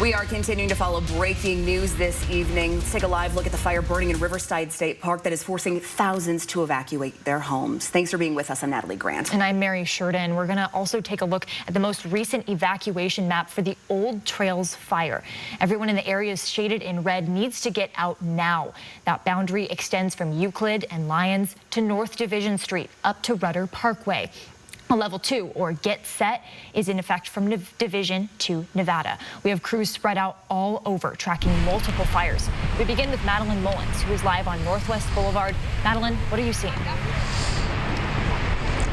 We are continuing to follow breaking news this evening. Let's take a live look at the fire burning in Riverside State Park that is forcing thousands to evacuate their homes. Thanks for being with us. I'm Natalie Grant. And I'm Mary Sheridan. We're going to also take a look at the most recent evacuation map for the Old Trails fire. Everyone in the areas shaded in red needs to get out now. That boundary extends from Euclid and Lyons to North Division Street up to Rudder Parkway. A level 2, or get set, is in effect from Division to Nevada. We have crews spread out all over, tracking multiple fires. We begin with Madeline Mullins, who is live on Northwest Boulevard. Madeline, what are you seeing?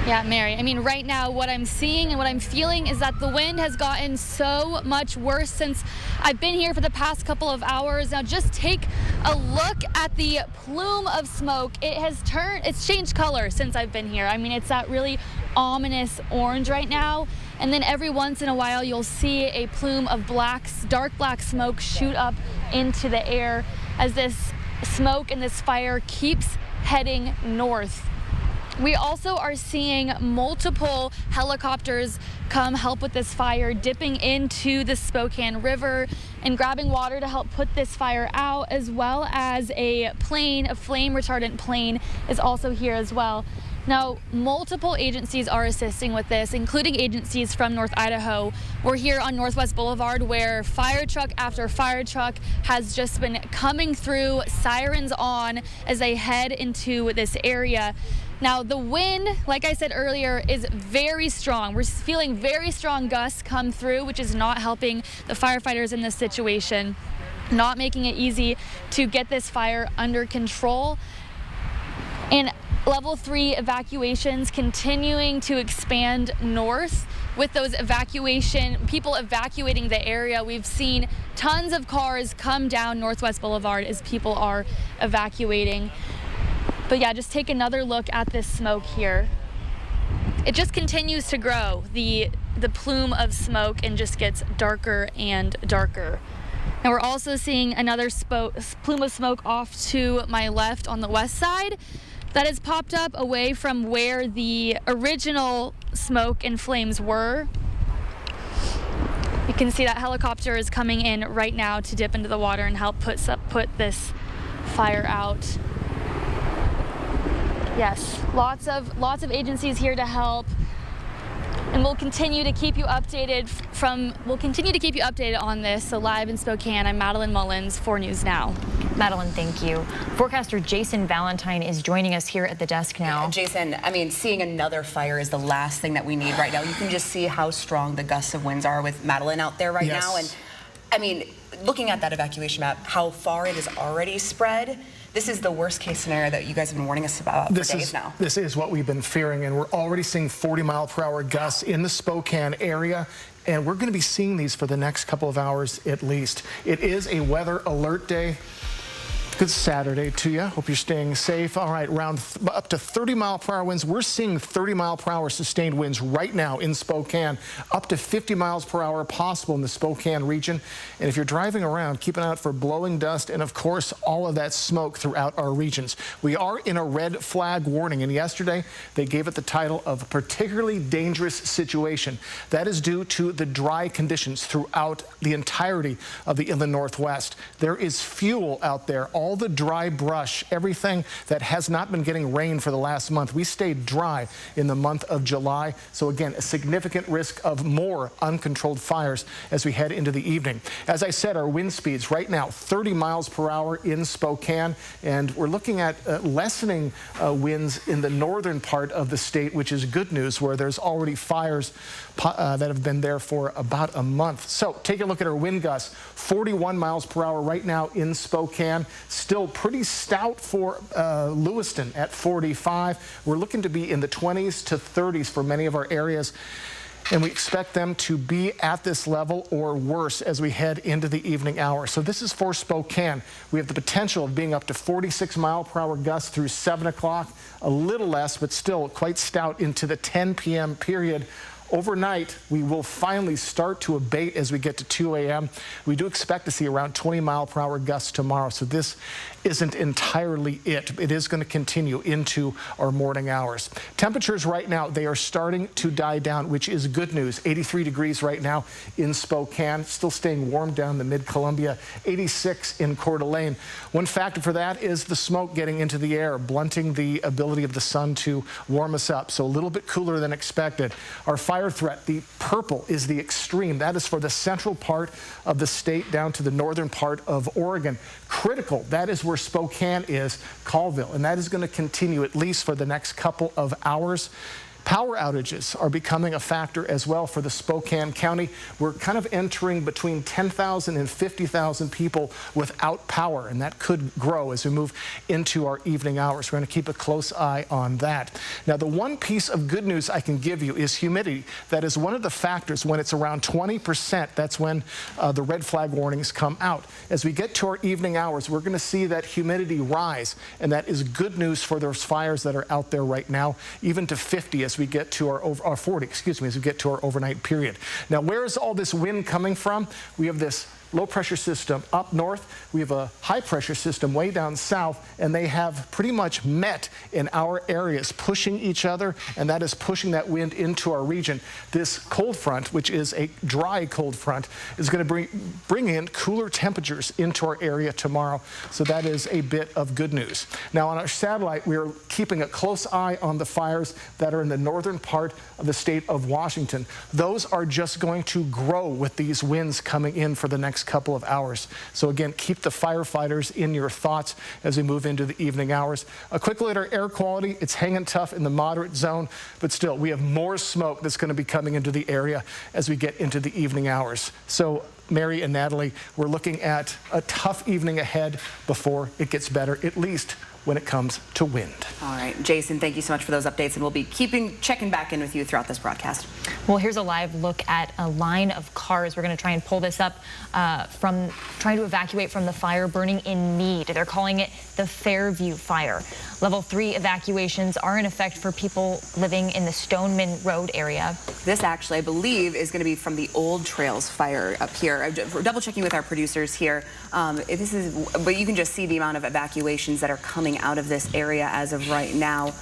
Yeah, Mary, I mean, right now what I'm seeing and what I'm feeling is that the wind has gotten so much worse since I've been here for the past couple of hours. Now just take a look at the plume of smoke. It's changed color since I've been here. I mean, it's that really ominous orange right now. And then every once in a while you'll see a plume of dark black smoke shoot up into the air as this smoke and this fire keeps heading north. We also are seeing multiple helicopters come help with this fire, dipping into the Spokane River and grabbing water to help put this fire out, as well as a flame retardant plane is also here as well. Now, multiple agencies are assisting with this, including agencies from North Idaho. We're here on Northwest Boulevard where fire truck after fire truck has just been coming through, sirens on as they head into this area. Now, the wind, like I said earlier, is very strong. We're feeling very strong gusts come through, which is not helping the firefighters in this situation, not making it easy to get this fire under control. And level 3 evacuations continuing to expand north. With those people evacuating the area, we've seen tons of cars come down Northwest Boulevard as people are evacuating. But yeah, just take another look at this smoke here. It just continues to grow, the plume of smoke, and just gets darker and darker. And we're also seeing another plume of smoke off to my left on the west side that has popped up away from where the original smoke and flames were. You can see that helicopter is coming in right now to dip into the water and help put this fire out. Yes, lots of agencies here to help, and we'll continue to keep you updated on this. So live in Spokane, I'm Madeline Mullins, 4 News Now. Madeline, thank you. Forecaster Jason Valentine is joining us here at the desk now. Jason, I mean, seeing another fire is the last thing that we need right now. You can just see how strong the gusts of winds are with Madeline out there right now. And I mean, looking at that evacuation map, how far it is already spread, this is the worst case scenario that you guys have been warning us about for days now. This is what we've been fearing, and we're already seeing 40-mile-per-hour gusts in the Spokane area, and we're going to be seeing these for the next couple of hours at least. It is a weather alert day. Good Saturday to you. Hope you're staying safe. All right, around up to 30-mile-per-hour winds. We're seeing 30-mile-per-hour sustained winds right now in Spokane. Up to 50 miles per hour possible in the Spokane region. And if you're driving around, keep an eye out for blowing dust and, of course, all of that smoke throughout our regions. We are in a red flag warning, and yesterday they gave it the title of a particularly dangerous situation. That is due to the dry conditions throughout the entirety of the inland Northwest. There is fuel out there. All the dry brush, everything that has not been getting rain for the last month. We stayed dry in the month of July. So again, a significant risk of more uncontrolled fires as we head into the evening. As I said, our wind speeds right now, 30 miles per hour in Spokane. And we're looking at lessening winds in the northern part of the state, which is good news, where there's already fires that have been there for about a month. So take a look at our wind gusts, 41 miles per hour right now in Spokane. Still pretty stout for Lewiston at 45. We're looking to be in the 20s to 30s for many of our areas. And we expect them to be at this level or worse as we head into the evening hour. So this is for Spokane. We have the potential of being up to 46-mile-per-hour gusts through 7 o'clock, a little less, but still quite stout into the 10 p.m. period. Overnight, we will finally start to abate as we get to 2 a.m. We do expect to see around 20-mile-per-hour gusts tomorrow, so this isn't entirely it. It is going to continue into our morning hours. Temperatures right now, they are starting to die down, which is good news. 83 degrees right now in Spokane, still staying warm down the mid-Columbia, 86 in Coeur d'Alene. One factor for that is the smoke getting into the air, blunting the ability of the sun to warm us up, so a little bit cooler than expected. Our fire threat, the purple, is the extreme. That is for the central part of the state down to the northern part of Oregon. Critical, that is where Spokane is, Colville, and that is going to continue at least for the next couple of hours. Power outages are becoming a factor as well for the Spokane County. We're kind of entering between 10,000 and 50,000 people without power, and that could grow as we move into our evening hours. We're going to keep a close eye on that. Now, the one piece of good news I can give you is humidity. That is one of the factors. When it's around 20%, that's when the red flag warnings come out. As we get to our evening hours, we're going to see that humidity rise, and that is good news for those fires that are out there right now, even to 50 as we get to our 40, excuse me, as we get to our overnight period. Now, where is all this wind coming from? We have this low pressure system up north. We have a high pressure system way down south, and they have pretty much met in our areas, pushing each other, and that is pushing that wind into our region. This cold front, which is a dry cold front, is going to bring in cooler temperatures into our area tomorrow. So that is a bit of good news. Now, on our satellite, we are keeping a close eye on the fires that are in the northern part of the state of Washington. Those are just going to grow with these winds coming in for the next couple of hours. So again, keep the firefighters in your thoughts as we move into the evening hours. A quick look at our air quality. It's hanging tough in the moderate zone, but still, we have more smoke that's going to be coming into the area as we get into the evening hours. So Mary and Natalie, we're looking at a tough evening ahead before it gets better, at least when it comes to wind. All right, Jason, thank you so much for those updates, and we'll be checking back in with you throughout this broadcast. Well, here's a live look at a line of cars. We're going to try and pull this up from trying to evacuate from the fire burning in Meade. They're calling it the Fairview Fire. Level 3 evacuations are in effect for people living in the Stoneman Road area. This actually, I believe, is going to be from the Old Trails fire up here. I'm double checking with our producers here. But you can just see the amount of evacuations that are coming out of this area as of right now.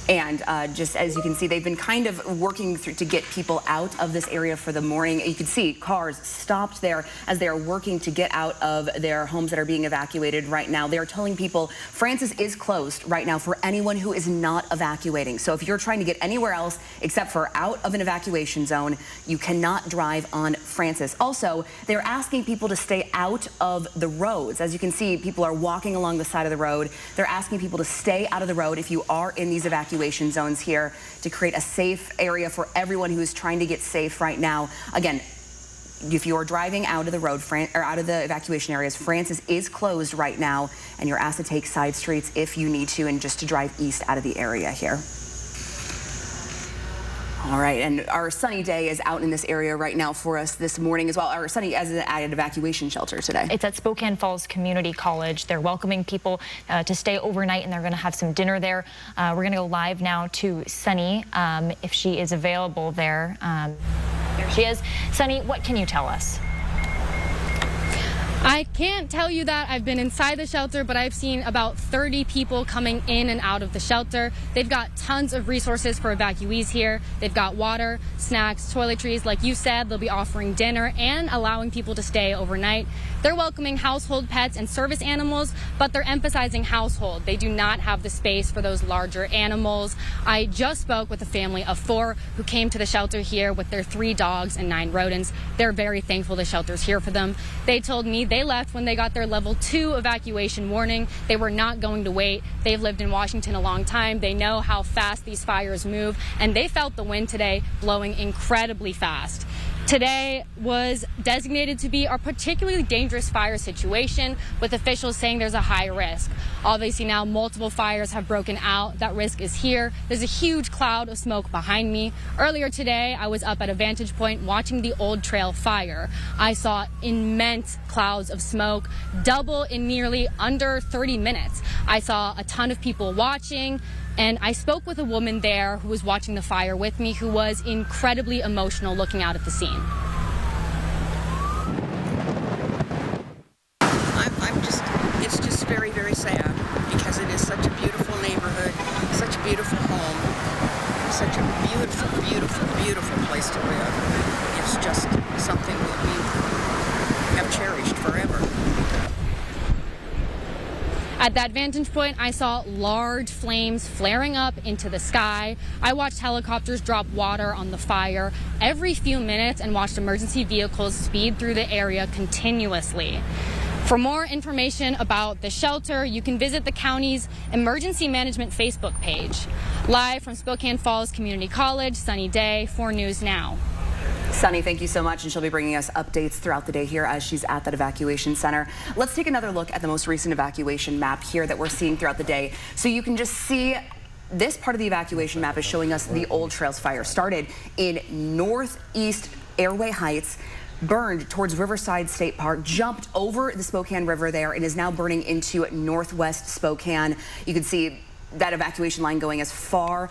And just as you can see, they've been kind of working through to get people out of this area for the morning. You can see cars stopped there as they are working to get out of their homes that are being evacuated right now. They are telling people Francis is closed right now for anyone who is not evacuating. So if you're trying to get anywhere else except for out of an evacuation zone, you cannot drive on Francis. Also, they're asking people to stay out of the roads. As you can see, people are walking along the side of the road. They're asking people to stay out of the road if you are in these evacuation zones here, to create a safe area for everyone who is trying to get safe right now. Again, if you are driving out of the road or out of the evacuation areas, Francis is closed right now, and you're asked to take side streets if you need to, and just to drive east out of the area here. All right, and our sunny day is out in this area right now for us this morning as well. Our sunny as an added evacuation shelter today. It's at Spokane Falls Community College. They're welcoming people to stay overnight, and they're going to have some dinner there. We're going to go live now to Sunny, if she is available there. There she is. Sunny, what can you tell us? I can't tell you that I've been inside the shelter, but I've seen about 30 people coming in and out of the shelter. They've got tons of resources for evacuees here. They've got water, snacks, toiletries. Like you said, they'll be offering dinner and allowing people to stay overnight. They're welcoming household pets and service animals, but they're emphasizing household. They do not have the space for those larger animals. I just spoke with a family of 4 who came to the shelter here with their 3 dogs and 9 rodents. They're very thankful the shelter's here for them. They told me they left when they got their level 2 evacuation warning. They were not going to wait. They've lived in Washington a long time. They know how fast these fires move, and they felt the wind today blowing incredibly fast. Today was designated to be a particularly dangerous fire situation, with officials saying there's a high risk. Obviously now multiple fires have broken out. That risk is here. There's a huge cloud of smoke behind me. Earlier today, I was up at a vantage point watching the Old Trail fire. I saw immense clouds of smoke, double in nearly under 30 minutes. I saw a ton of people watching, And I spoke with a woman there who was watching the fire with me, who was incredibly emotional looking out at the scene. It's just very, very sad because it is such a beautiful neighborhood, such a beautiful home, such a beautiful, beautiful, beautiful place to live. It's just something that we have cherished forever. At that vantage point, I saw large flames flaring up into the sky. I watched helicopters drop water on the fire every few minutes and watched emergency vehicles speed through the area continuously. For more information about the shelter, you can visit the county's Emergency Management Facebook page. Live from Spokane Falls Community College, Sunny Day, 4 News Now. Sunny, thank you so much, and she'll be bringing us updates throughout the day here as she's at that evacuation center. Let's take another look at the most recent evacuation map here that we're seeing throughout the day. So you can just see this part of the evacuation map is showing us the Old Trails fire. Started in northeast Airway Heights, burned towards Riverside State Park, jumped over the Spokane River there, and is now burning into northwest Spokane. You can see that evacuation line going as far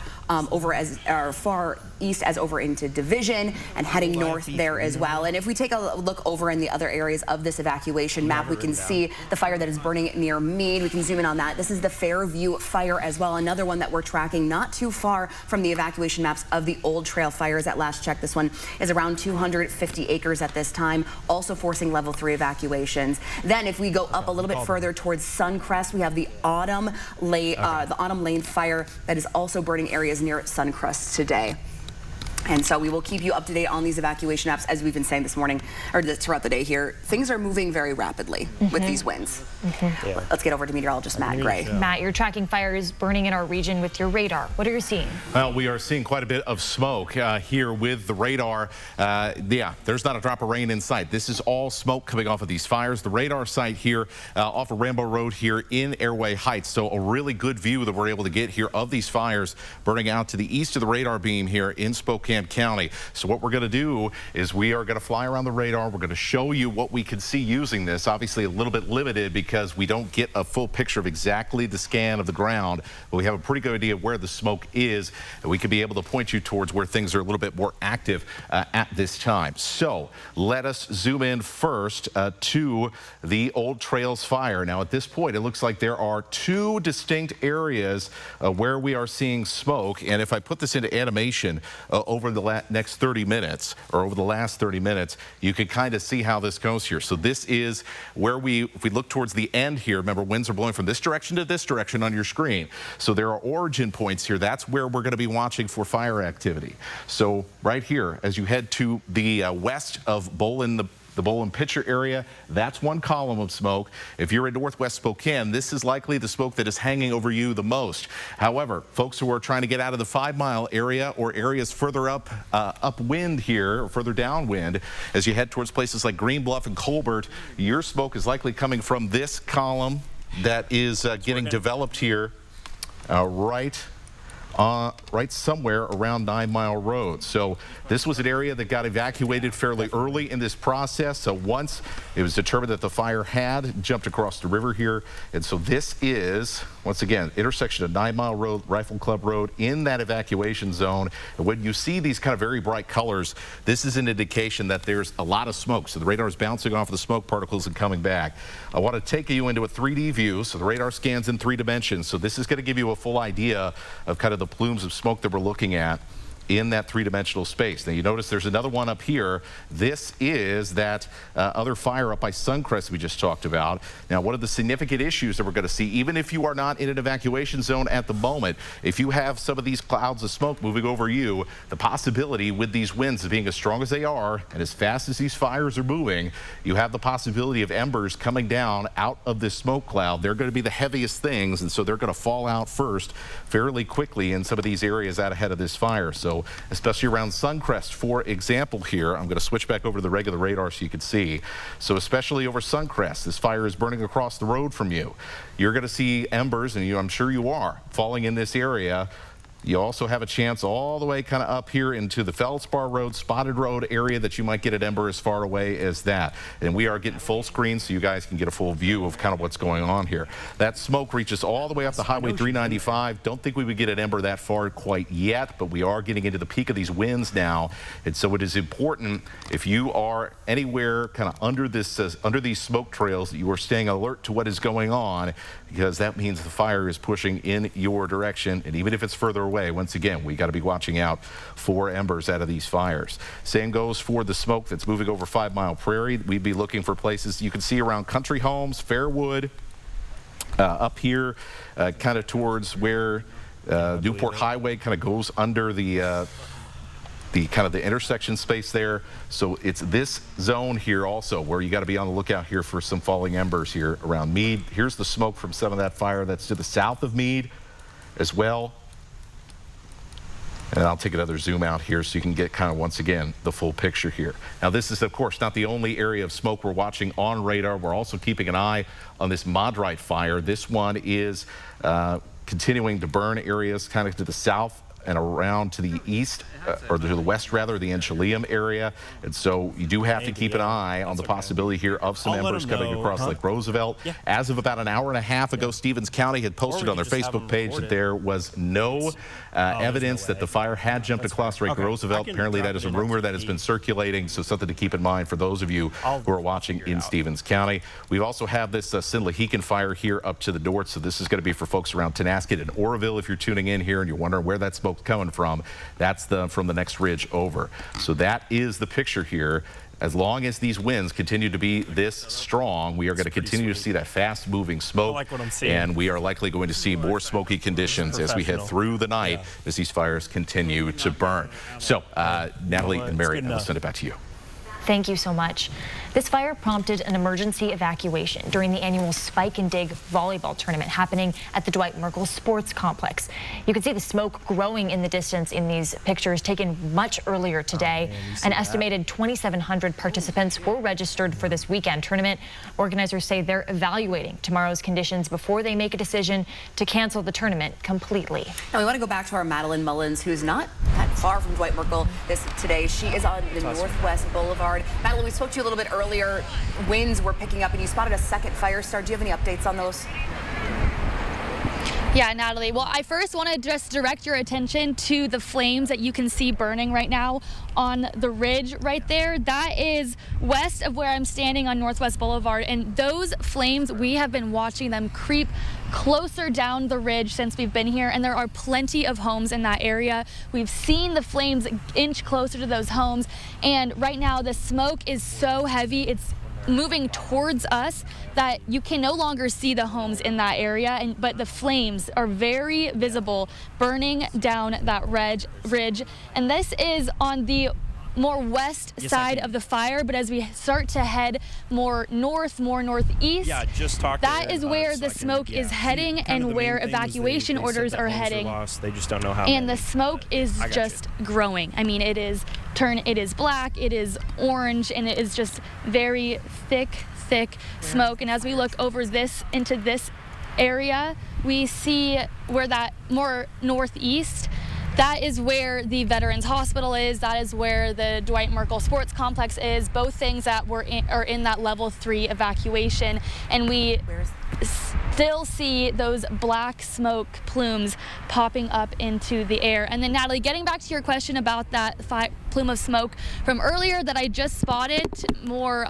far east as over into Division and heading north there as well. And if we take a look over in the other areas of this evacuation map, we can see the fire that is burning near Meade. We can zoom in on that. This is the Fairview fire as well, another one that we're tracking not too far from the evacuation maps of the Old Trail fires. At last check, this one is around 250 acres at this time, also forcing level 3 evacuations. Then if we go up a little bit further towards Suncrest, we have the Autumn Lane fire that is also burning areas near Suncrest today. And so we will keep you up to date on these evacuation maps. As we've been saying this morning, or throughout the day here, things are moving very rapidly with these winds. Yeah. Let's get over to meteorologist Matt Gray. Matt, you're tracking fires burning in our region with your radar. What are you seeing? Well, we are seeing quite a bit of smoke here with the radar. Yeah, there's not a drop of rain in sight. This is all smoke coming off of these fires. The radar site here off of Rambo Road here in Airway Heights. So a really good view that we're able to get here of these fires burning out to the east of the radar beam here in Spokane County. So what we're going to do is we are going to fly around the radar. We're going to show you what we can see using this. Obviously a little bit limited because we don't get a full picture of exactly the scan of the ground, but we have a pretty good idea of where the smoke is, and we could be able to point you towards where things are a little bit more active at this time. So let us zoom in first to the Old Trails fire. Now at this point it looks like there are 2 distinct areas where we are seeing smoke, and if I put this into animation over the next 30 minutes or over the last 30 minutes, you can kind of see how this goes here. So this is where if we look towards the end here, remember winds are blowing from this direction to this direction on your screen. So there are origin points here. That's where we're going to be watching for fire activity. So right here, as you head to the west of Bolin, the Bolin Pitcher area, that's one column of smoke. If you're in northwest Spokane, this is likely the smoke that is hanging over you the most. However, folks who are trying to get out of the 5-mile area or areas further upwind here, or further downwind, as you head towards places like Green Bluff and Colbert, your smoke is likely coming from this column that is getting developed here right somewhere around 9 Mile Road. So this was an area that got evacuated fairly early in this process. So once it was determined that the fire had jumped across the river here, and so this is, once again, intersection of 9 Mile Road, Rifle Club Road in that evacuation zone. And when you see these kind of very bright colors, this is an indication that there's a lot of smoke. So the radar is bouncing off of the smoke particles and coming back. I want to take you into a 3D view. So the radar scans in 3 dimensions. So this is going to give you a full idea of kind of the plumes of smoke that we're looking at in that 3-dimensional space. Now you notice there's another one up here. This is that other fire up by Suncrest we just talked about. Now one of the significant issues that we're going to see, even if you are not in an evacuation zone at the moment, if you have some of these clouds of smoke moving over you, the possibility with these winds being as strong as they are and as fast as these fires are moving, you have the possibility of embers coming down out of this smoke cloud. They're going to be the heaviest things, and so they're going to fall out first fairly quickly in some of these areas out ahead of this fire. So especially around Suncrest, for example here, I'm going to switch back over to the regular radar so you can see. So especially over Suncrest, this fire is burning across the road from you. You're going to see embers, and I'm sure you are, falling in this area You also have a chance all the way kind of up here into the Feldspar Road, Spotted Road area that you might get at ember as far away as that. And we are getting full screen so you guys can get a full view of kind of what's going on here. That smoke reaches all the way up to Highway 395. Don't think we would get at ember that far quite yet, but we are getting into the peak of these winds now. And so it is important, if you are anywhere kind of under these smoke trails, that you are staying alert to what is going on, because that means the fire is pushing in your direction. And even if it's further away, once again, we got to be watching out for embers out of these fires. Same goes for the smoke that's moving over 5 Mile Prairie. We'd be looking for places you can see around Country Homes, Fairwood, up here, kind of towards where Newport Highway kind of goes under the kind of the intersection space there. So it's this zone here also where you got to be on the lookout here for some falling embers here around Meade. Here's the smoke from some of that fire that's to the south of Meade as well. And I'll take another zoom out here so you can get kind of, once again, the full picture here. Now, this is, of course, not the only area of smoke we're watching on radar. We're also keeping an eye on this Modrite fire. This one is continuing to burn areas kind of to the south and around to the east, or to the west rather, the Enchilium area. And so you do have to keep an eye on the possibility here of some embers coming across Lake Roosevelt. As of about an hour and a half ago, Stevens County had posted on their Facebook page that there was no evidence that the fire had jumped across Lake Roosevelt. Apparently that is a rumor that has been circulating, so something to keep in mind for those of you who are watching in Stevens County. We also have this Sinlahecan fire here up to the north, so this is going to be for folks around Tenasket and Oroville. If you're tuning in here and you're wondering where that smoke's coming from, that's from the next ridge over. So that is the picture here. As long as these winds continue to be this strong, we are going to continue to see that fast-moving smoke, like what I'm seeing. And we are likely going to see more smoky conditions as we head through the night as these fires continue to burn. So, Natalie and Mary, I'll send it back to you. Thank you so much. This fire prompted an emergency evacuation during the annual Spike and Dig volleyball tournament happening at the Dwight Merkel Sports Complex. You can see the smoke growing in the distance in these pictures taken much earlier today. An estimated 2,700 participants were registered for this weekend tournament. Organizers say they're evaluating tomorrow's conditions before they make a decision to cancel the tournament completely. Now we want to go back to our Madeline Mullins, who's not that far from Dwight Merkel today. She is on the Northwest Boulevard. Madeline, we spoke to you a little bit earlier. Winds were picking up and you spotted a second fire start. Do you have any updates on those? Yeah, Natalie. Well, I first want to just direct your attention to the flames that you can see burning right now on the ridge right there. That is west of where I'm standing on Northwest Boulevard. And those flames, we have been watching them creep closer down the ridge since we've been here. And there are plenty of homes in that area. We've seen the flames inch closer to those homes. And right now the smoke is so heavy, it's moving towards us that you can no longer see the homes in that area, but the flames are very visible burning down that ridge. And this is on the more west side of the fire, but as we start to head more north, more northeast, that is where the smoke is heading and where evacuation orders are heading. They just don't know how. And the smoke is just growing. I mean, it is black, it is orange, and it is just very thick smoke. And as we look over into this area, we see where that more northeast, that is where the Veterans Hospital is. That is where the Dwight Merkel Sports Complex is. Both things that are in that level 3 evacuation. And we still see those black smoke plumes popping up into the air. And then, Natalie, getting back to your question about that plume of smoke from earlier that I just spotted more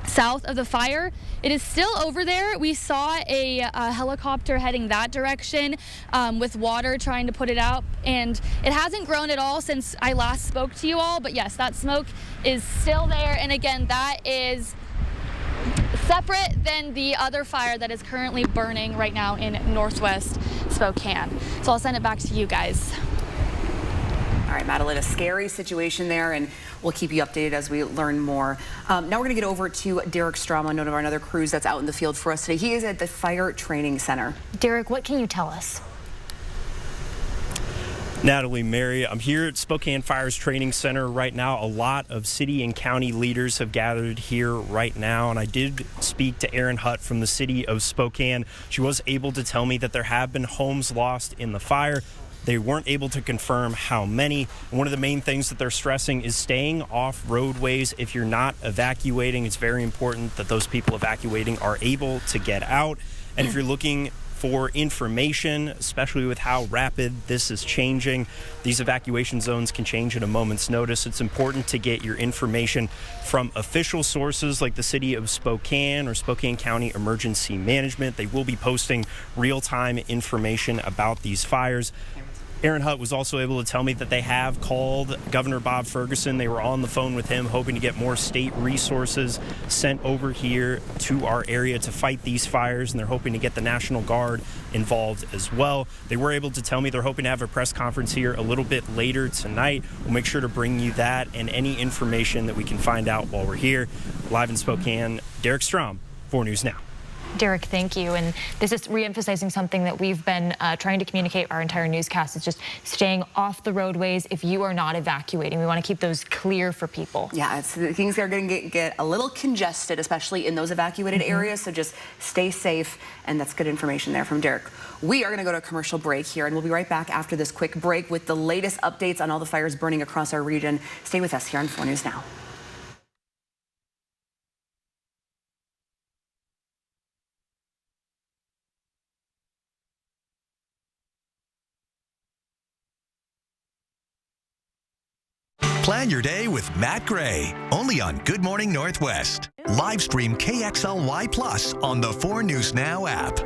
south of the fire, it is still over there. We saw a helicopter heading that direction with water trying to put it out, and it hasn't grown at all since I last spoke to you all. But yes, that smoke is still there, and again, that is separate than the other fire that is currently burning right now in Northwest Spokane. So I'll send it back to you guys. All right, Madeline, a scary situation there, and we'll keep you updated as we learn more. Now we're going to get over to Derek Strom, one of our other crews that's out in the field for us today. He is at the Fire Training Center. Derek, what can you tell us? Natalie, Mary, I'm here at Spokane Fire's Training Center right now. A lot of city and county leaders have gathered here right now, and I did speak to Erin Hutt from the city of Spokane. She was able to tell me that there have been homes lost in the fire. They weren't able to confirm how many. And one of the main things that they're stressing is staying off roadways. If you're not evacuating, it's very important that those people evacuating are able to get out. And if you're looking for information, especially with how rapid this is changing, these evacuation zones can change at a moment's notice. It's important to get your information from official sources like the City of Spokane or Spokane County Emergency Management. They will be posting real-time information about these fires. Aaron Hutt was also able to tell me that they have called Governor Bob Ferguson. They were on the phone with him, hoping to get more state resources sent over here to our area to fight these fires, and they're hoping to get the National Guard involved as well. They were able to tell me they're hoping to have a press conference here a little bit later tonight. We'll make sure to bring you that and any information that we can find out while we're here. Live in Spokane, Derek Strom, 4 News Now. Derek, thank you. And this is reemphasizing something that we've been trying to communicate our entire newscast. It's just staying off the roadways if you are not evacuating. We want to keep those clear for people. Yeah, things are going to get a little congested, especially in those evacuated areas. So just stay safe. And that's good information there from Derek. We are going to go to a commercial break here, and we'll be right back after this quick break with the latest updates on all the fires burning across our region. Stay with us here on 4 News Now. Plan your day with Matt Gray, only on Good Morning Northwest. Live stream KXLY Plus on the 4 News Now app.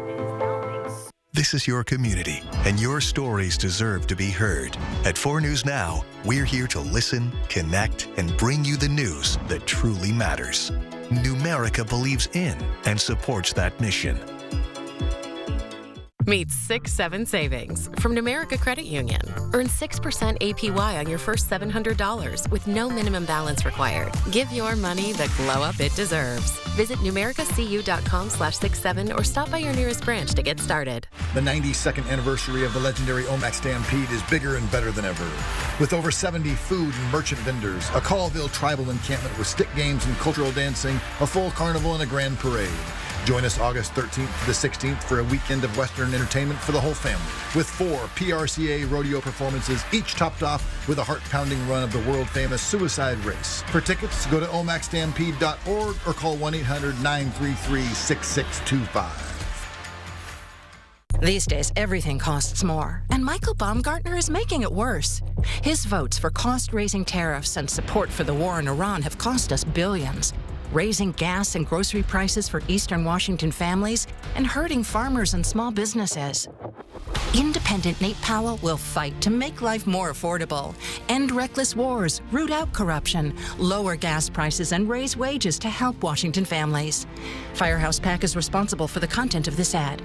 This is your community, and your stories deserve to be heard. At 4 News Now, we're here to listen, connect, and bring you the news that truly matters. Numerica believes in and supports that mission. Meet 6-7 savings from Numerica Credit Union. Earn 6% APY on your first $700 with no minimum balance required. Give your money the glow up it deserves. Visit numericacu.com/67 or stop by your nearest branch to get started. The 92nd anniversary of the legendary Omak Stampede is bigger and better than ever. With over 70 food and merchant vendors, a Colville tribal encampment with stick games and cultural dancing, a full carnival, and a grand parade. Join us August 13th to the 16th for a weekend of Western entertainment for the whole family, with 4 PRCA rodeo performances, each topped off with a heart-pounding run of the world-famous Suicide Race. For tickets, go to omakstampede.org or call 1-800-933-6625. These days, everything costs more, and Michael Baumgartner is making it worse. His votes for cost-raising tariffs and support for the war in Iran have cost us billions, raising gas and grocery prices for Eastern Washington families and hurting farmers and small businesses. Independent Nate Powell will fight to make life more affordable, end reckless wars, root out corruption, lower gas prices, and raise wages to help Washington families. Firehouse PAC is responsible for the content of this ad.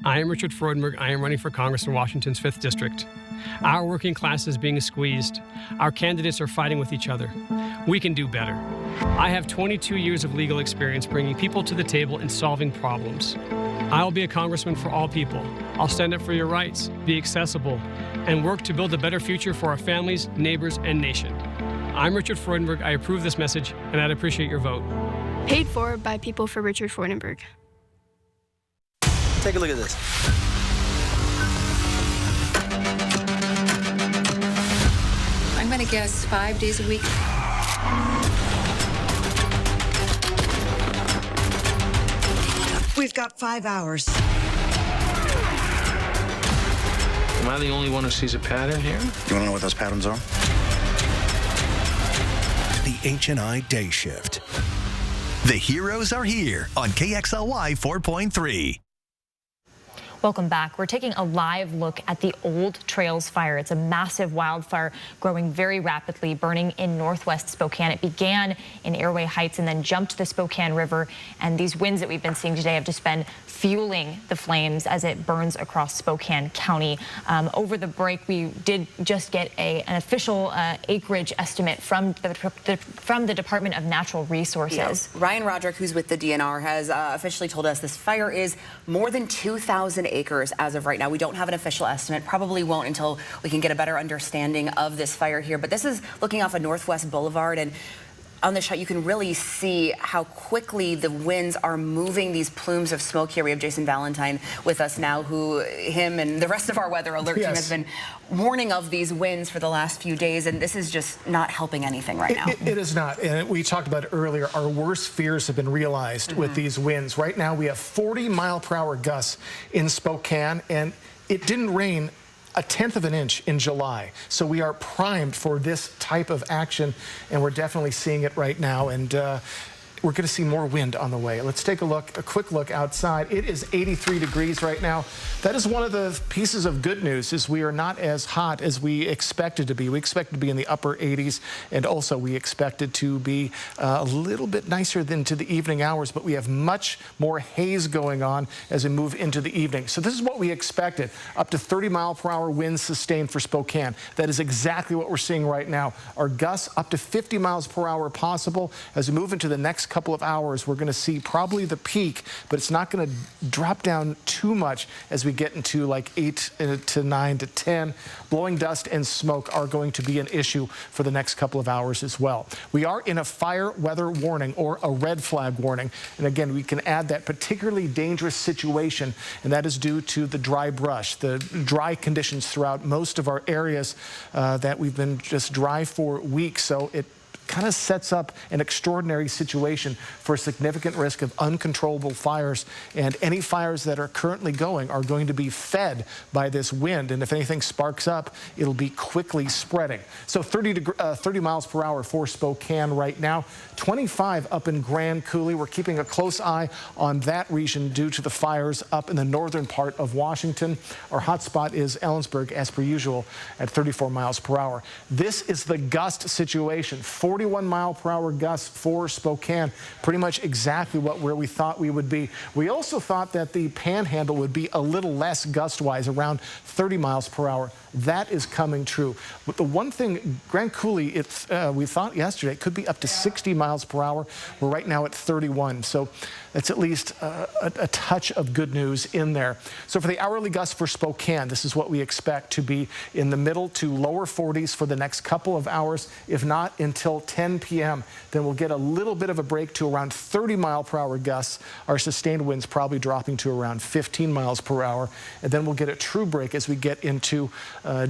I am Richard Freudenberg. I am running for Congress in Washington's 5th District. Our working class is being squeezed. Our candidates are fighting with each other. We can do better. I have 22 years of legal experience bringing people to the table and solving problems. I will be a congressman for all people. I'll stand up for your rights, be accessible, and work to build a better future for our families, neighbors, and nation. I'm Richard Freudenberg. I approve this message, and I'd appreciate your vote. Paid for by people for Richard Freudenberg. Take a look at this. I'm going to guess 5 days a week. We've got 5 hours. Am I the only one who sees a pattern here? You want to know what those patterns are? The HNI Day Shift. The heroes are here on KXLY 4.3. Welcome back. We're taking a live look at the Old Trails Fire. It's a massive wildfire growing very rapidly, burning in northwest Spokane. It began in Airway Heights and then jumped the Spokane River. And these winds that we've been seeing today have just been fueling the flames as it burns across Spokane County. Over the break, we did just get an official acreage estimate from the Department of Natural Resources. Yes. Ryan Roderick, who's with the DNR, has officially told us this fire is more than 2,000 acres as of right now. We don't have an official estimate, probably won't until we can get a better understanding of this fire here. But this is looking off of Northwest Boulevard, and on the shot, you can really see how quickly the winds are moving these plumes of smoke here. We have Jason Valentine with us now, him and the rest of our weather alert team has been warning of these winds for the last few days, and this is just not helping anything right now. It is not, and we talked about it earlier. Our worst fears have been realized with these winds. Right now, we have 40-mile-per-hour gusts in Spokane, and it didn't rain a 1/10 of an inch in July. So we are primed for this type of action, and we're definitely seeing it right now. And we're going to see more wind on the way. Let's take a quick look outside. It is 83 degrees right now. That is one of the pieces of good news, is we are not as hot as we expected to be. We expected to be in the upper 80s, and also we expected to be a little bit nicer than to the evening hours, but we have much more haze going on as we move into the evening. So this is what we expected, up to 30-mile-per-hour winds sustained for Spokane. That is exactly what we're seeing right now. Our gusts up to 50 miles per hour possible. As we move into the next couple of hours, we're going to see probably the peak, but it's not going to drop down too much as we get into like 8 to 9 to 10. Blowing dust and smoke are going to be an issue for the next couple of hours as well. We are in a fire weather warning, or a red flag warning, and again, we can add that particularly dangerous situation, and that is due to the dry brush, the dry conditions throughout most of our areas that we've been just dry for weeks. So it kind of sets up an extraordinary situation for significant risk of uncontrollable fires, and any fires that are currently going are going to be fed by this wind, and if anything sparks up, it'll be quickly spreading. So 30 miles per hour for Spokane right now, 25 up in Grand Coulee. We're keeping a close eye on that region due to the fires up in the northern part of Washington. Our hotspot is Ellensburg, as per usual, at 34 miles per hour. This is the gust situation. 41-mile-per-hour gusts for Spokane, pretty much exactly where we thought we would be. We also thought that the Panhandle would be a little less gust-wise, around 30 miles per hour. That is coming true. But the one thing, Grand Coulee, we thought yesterday it could be up to 60 miles per hour. We're right now at 31, so that's at least a touch of good news in there. So for the hourly gusts for Spokane, this is what we expect to be in the middle to lower 40s for the next couple of hours, if not until 10 p.m. Then we'll get a little bit of a break to around 30-mile-per-hour gusts. Our sustained winds probably dropping to around 15 miles per hour, and then we'll get a true break as we get into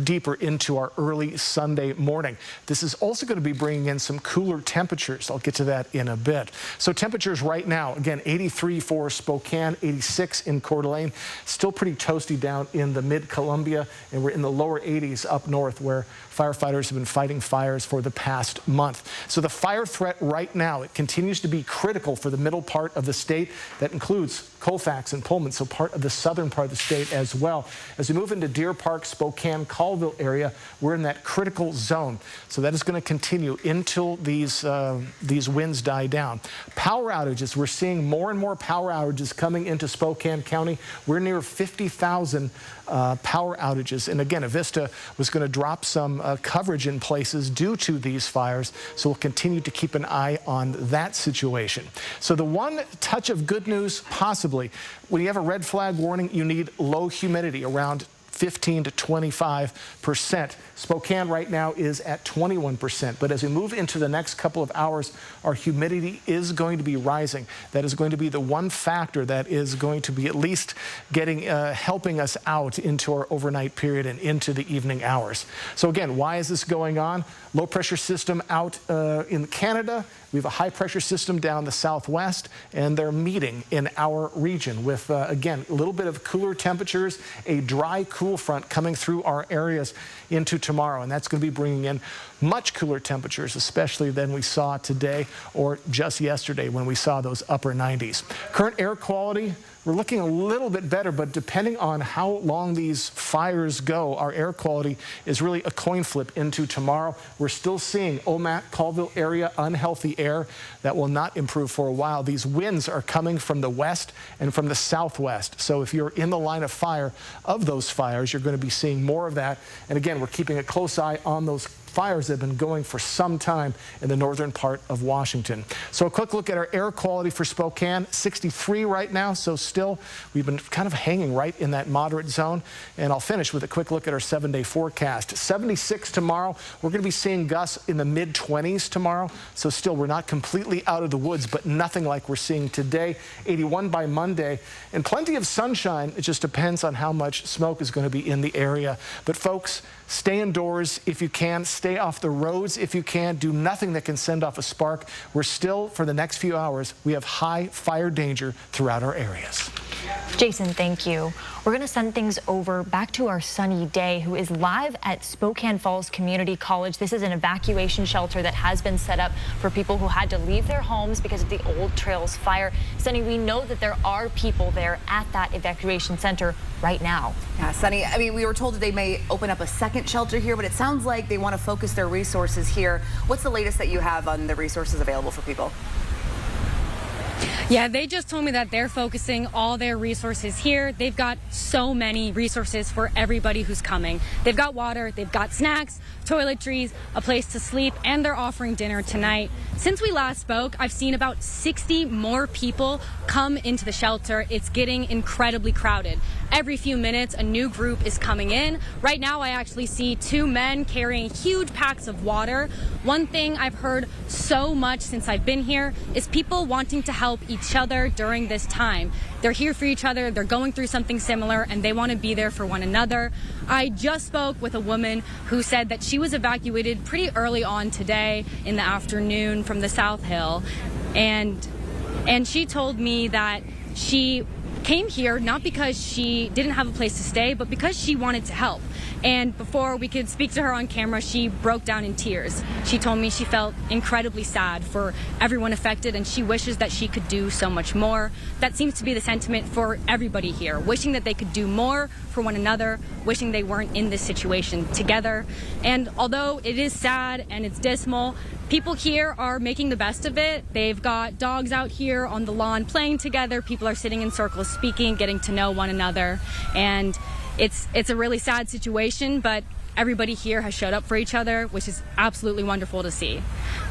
deeper into our early Sunday morning. This is also going to be bringing in some cooler temperatures. I'll get to that in a bit. So temperatures right now, again, 83 for Spokane, 86 in Coeur d'Alene. Still pretty toasty down in the mid-Columbia, and we're in the lower 80s up north, where firefighters have been fighting fires for the past month. So the fire threat right now, it continues to be critical for the middle part of the state. That includes Colfax and Pullman, so part of the southern part of the state as well. As we move into Deer Park, Spokane, Colville area, we're in that critical zone. So that is going to continue until these winds die down. Power outages, we're seeing more and more power outages coming into Spokane County. We're near 50,000 power outages. And again, Avista was going to drop some coverage in places due to these fires. So we'll continue to keep an eye on that situation. So the one touch of good news, possibly, when you have a red flag warning, you need low humidity, around 15 to 25%. Spokane right now is at 21%, but as we move into the next couple of hours, our humidity is going to be rising. That is going to be the one factor that is going to be at least helping us out into our overnight period and into the evening hours. So again, why is this going on? Low pressure system out in Canada. We have a high pressure system down the southwest, and they're meeting in our region with, again, a little bit of cooler temperatures, a dry cool front coming through our areas into tomorrow, and that's going to be bringing in much cooler temperatures, especially than we saw today or just yesterday when we saw those upper 90s. Current air quality, we're looking a little bit better, but depending on how long these fires go, our air quality is really a coin flip into tomorrow. We're still seeing Omak, Colville area, unhealthy air that will not improve for a while. These winds are coming from the west and from the southwest. So if you're in the line of fire of those fires, you're going to be seeing more of that. And again, we're keeping a close eye on those fires that have been going for some time in the northern part of Washington. So a quick look at our air quality for Spokane, 63 right now. So still, we've been kind of hanging right in that moderate zone. And I'll finish with a quick look at our 7-day forecast. 76 tomorrow. We're going to be seeing gusts in the mid-20s tomorrow. So still, we're not completely out of the woods, but nothing like we're seeing today. 81 by Monday, and plenty of sunshine. It just depends on how much smoke is going to be in the area. But folks, stay indoors if you can. Stay off the roads if you can. Do nothing that can send off a spark. We're still, for the next few hours, we have high fire danger throughout our areas. Jason, thank you. We're going to send things over back to our Sunny Day, who is live at Spokane Falls Community College. This is an evacuation shelter that has been set up for people who had to leave their homes because of the Old Trails fire. Sunny, we know that there are people there at that evacuation center right now. Yeah, Sunny, I mean, we were told that they may open up a second shelter here, but it sounds like they want to focus their resources here. What's the latest that you have on the resources available for people? Yeah, they just told me that they're focusing all their resources here. They've got so many resources for everybody who's coming. They've got water, they've got snacks, toiletries, a place to sleep, and they're offering dinner tonight. Since we last spoke, I've seen about 60 more people come into the shelter. It's getting incredibly crowded. Every few minutes, a new group is coming in. Right now, I actually see 2 men carrying huge packs of water. One thing I've heard so much since I've been here is people wanting to help each other during this time. They're here for each other, they're going through something similar, and they want to be there for one another. I just spoke with a woman who said that she was evacuated pretty early on today in the afternoon from the South Hill, and she told me that she came here not because she didn't have a place to stay, but because she wanted to help. And before we could speak to her on camera, she broke down in tears. She told me she felt incredibly sad for everyone affected, and she wishes that she could do so much more. That seems to be the sentiment for everybody here, wishing that they could do more for one another, wishing they weren't in this situation together. And although it is sad and it's dismal, people here are making the best of it. They've got dogs out here on the lawn playing together. People are sitting in circles speaking, getting to know one another. And it's a really sad situation, but everybody here has showed up for each other, which is absolutely wonderful to see.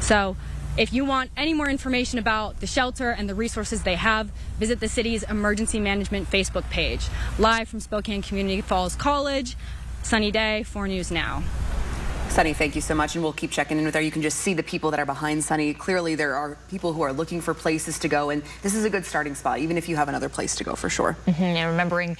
So if you want any more information about the shelter and the resources they have, visit the city's emergency management Facebook page. Live from Spokane Community Falls College, Sunny Day, 4 News Now. Sunny, thank you so much, and we'll keep checking in with her. You can just see the people that are behind Sunny. Clearly, there are people who are looking for places to go, and this is a good starting spot, even if you have another place to go, for sure. And remembering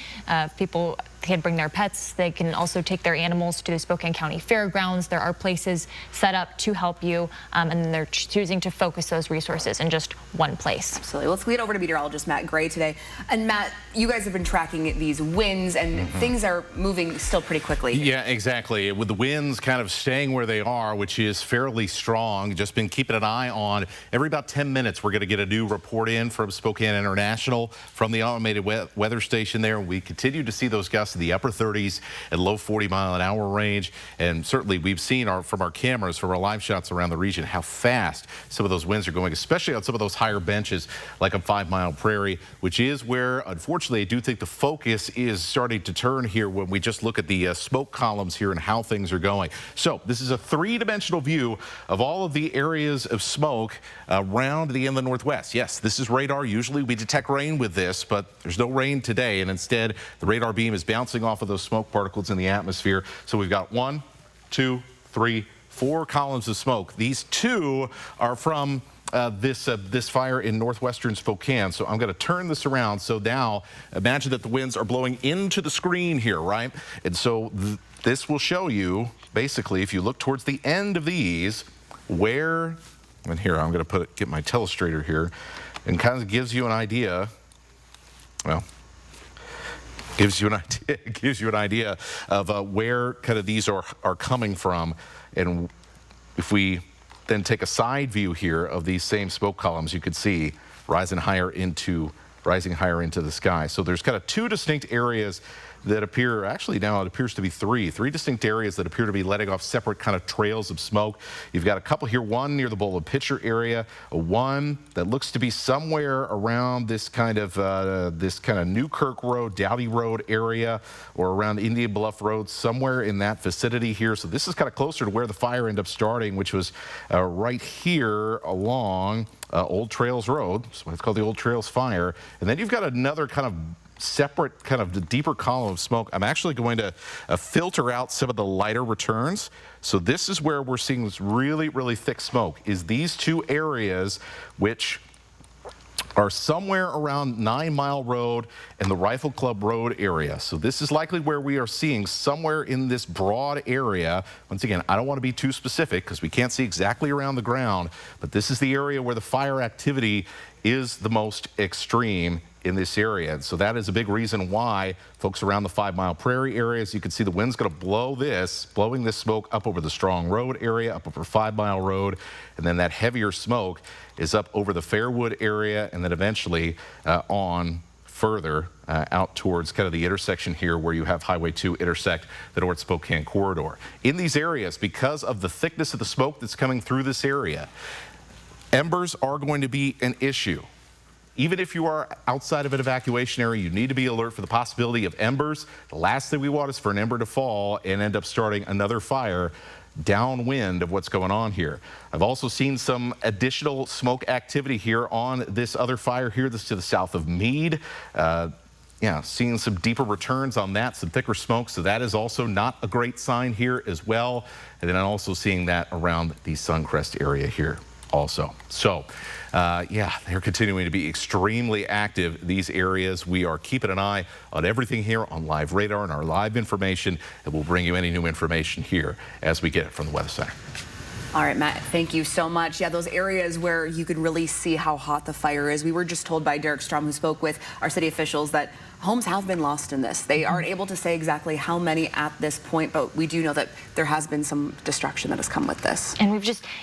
people can bring their pets. They can also take their animals to the Spokane County Fairgrounds. There are places set up to help you, and they're choosing to focus those resources in just one place. Absolutely. Let's lead over to meteorologist Matt Gray today. And Matt, you guys have been tracking these winds, and things are moving still pretty quickly. Yeah, exactly. With the winds kind of staying where they are, which is fairly strong, just been keeping an eye on. Every about 10 minutes, we're going to get a new report in from Spokane International, from the automated weather station there. We continue to see those gusts in the upper 30s and low 40-mile-an-hour range. And certainly we've seen from our cameras, from our live shots around the region, how fast some of those winds are going, especially on some of those higher benches like on 5 Mile Prairie, which is where, unfortunately, I do think the focus is starting to turn here when we just look at the smoke columns here and how things are going. So this is a 3-dimensional view of all of the areas of smoke around the inland Northwest. Yes, this is radar. Usually we detect rain with this, but there's no rain today, and instead the radar beam is bouncing off of those smoke particles in the atmosphere. So we've got 1, 2, 3, 4 columns of smoke. These 2 are from this fire in northwestern Spokane. So I'm going to turn this around. So now imagine that the winds are blowing into the screen here, right? And so this will show you, basically, if you look towards the end of these, where, and here I'm going to get my telestrator here, and kind of gives you an idea, well, gives you an idea of where kind of these are coming from. And if we then take a side view here of these same smoke columns, you could see rising higher into the sky. So there's kind of 2 distinct areas that appear, actually now it appears to be three distinct areas that appear to be letting off separate kind of trails of smoke. You've got a couple here, one near the bowl of pitcher area, one that looks to be somewhere around this kind of Newkirk Road, Dowdy Road area, or around Indian Bluff Road, somewhere in that vicinity here. So this is kind of closer to where the fire ended up starting, which was right here along Old Trails Road. That's why it's called the Old Trails Fire. And then you've got another kind of separate, kind of the deeper column of smoke. I'm actually going to filter out some of the lighter returns. So this is where we're seeing this really, really thick smoke, is these two areas which are somewhere around 9 Mile Road and the Rifle Club Road area. So this is likely where we are seeing somewhere in this broad area. Once again, I don't want to be too specific because we can't see exactly around the ground, but this is the area where the fire activity is the most extreme in this area. And so that is a big reason why folks around the 5 Mile Prairie area, as you can see, the wind's going to blowing this smoke up over the Strong Road area, up over 5 Mile Road, and then that heavier smoke is up over the Fairwood area, and then eventually on further out towards kind of the intersection here where you have Highway 2 intersect the North Spokane corridor. In these areas, because of the thickness of the smoke that's coming through this area, embers are going to be an issue. Even if you are outside of an evacuation area, you need to be alert for the possibility of embers. The last thing we want is for an ember to fall and end up starting another fire downwind of what's going on here. I've also seen some additional smoke activity here on this other fire here. This is to the south of Meade. Seeing some deeper returns on that, some thicker smoke. So that is also not a great sign here as well. And then I'm also seeing that around the Suncrest area here also. So they're continuing to be extremely active, these areas. We are keeping an eye on everything here on Live Radar and our live information, and we'll bring you any new information here as we get it from the Weather Center. All right, Matt, thank you so much. Yeah, those areas where you could really see how hot the fire is. We were just told by Derek Strom, who spoke with our city officials, that homes have been lost in this. They aren't able to say exactly how many at this point, but we do know that there has been some destruction that has come with this. And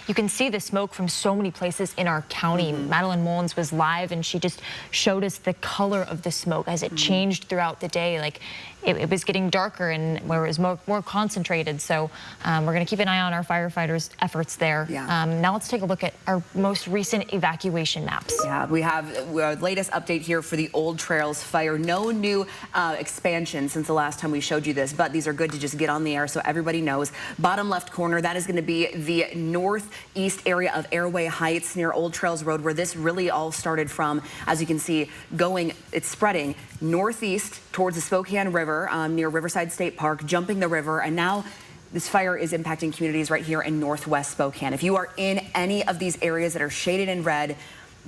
you can see the smoke from so many places in our county. Madeline Mullins was live, and she just showed us the color of the smoke as it changed throughout the day. Like it was getting darker and where it was more concentrated. So we're going to keep an eye on our firefighters' efforts there. Now let's take a look at our most recent evacuation maps. Yeah, we have our latest update here for the Old Trails Fire. No new expansion since the last time we showed you this, but these are good to just get on the air so everybody knows. Bottom left corner, that is going to be the northeast area of Airway Heights near Old Trails Road, where this really all started from. As you can see, it's spreading northeast towards the Spokane River near Riverside State Park, jumping the river, and now this fire is impacting communities right here in northwest Spokane. If you are in any of these areas that are shaded in red,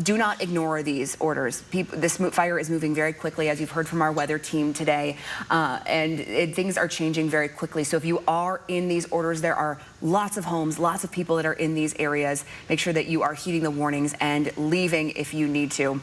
do not ignore these orders. This fire is moving very quickly, as you've heard from our weather team today, and things are changing very quickly. So if you are in these orders, there are lots of homes, lots of people that are in these areas. Make sure that you are heeding the warnings and leaving if you need to.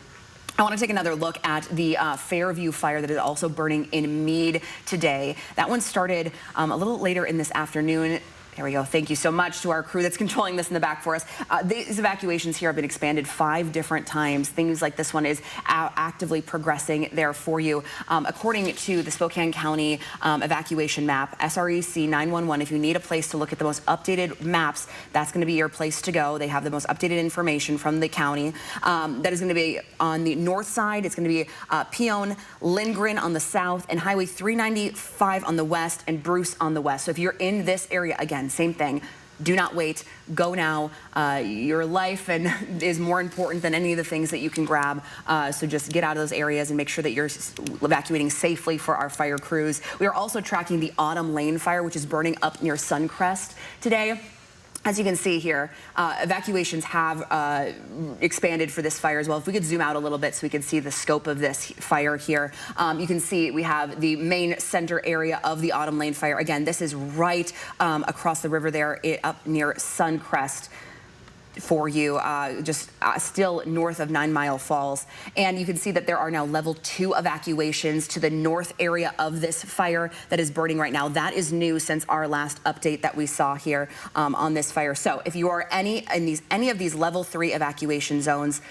I want to take another look at the Fairview fire that is also burning in Meade today. That one started a little later in this afternoon. There we go. Thank you so much to our crew that's controlling this in the back for us. These evacuations here have been expanded 5 different times. Things like this one is actively progressing there for you. According to the Spokane County evacuation map, SREC 911, if you need a place to look at the most updated maps, that's going to be your place to go. They have the most updated information from the county. That is going to be on the north side. It's going to be Peone, Lindgren on the south, and Highway 395 on the west, and Bruce on the west. So if you're in this area, again, same thing. Do not wait. Go now. Your life is more important than any of the things that you can grab. So just get out of those areas and make sure that you're evacuating safely for our fire crews. We are also tracking the Autumn Lane fire, which is burning up near Suncrest today. As you can see here, evacuations have expanded for this fire as well. If we could zoom out a little bit so we can see the scope of this fire here. You can see we have the main center area of the Autumn Lane fire. Again, this is right across the river there up near Suncrest for you, still north of 9 Mile Falls. And you can see that there are now level 2 evacuations to the north area of this fire that is burning right now. That is new since our last update that we saw here on this fire. So if you are any of these level 3 evacuation zones,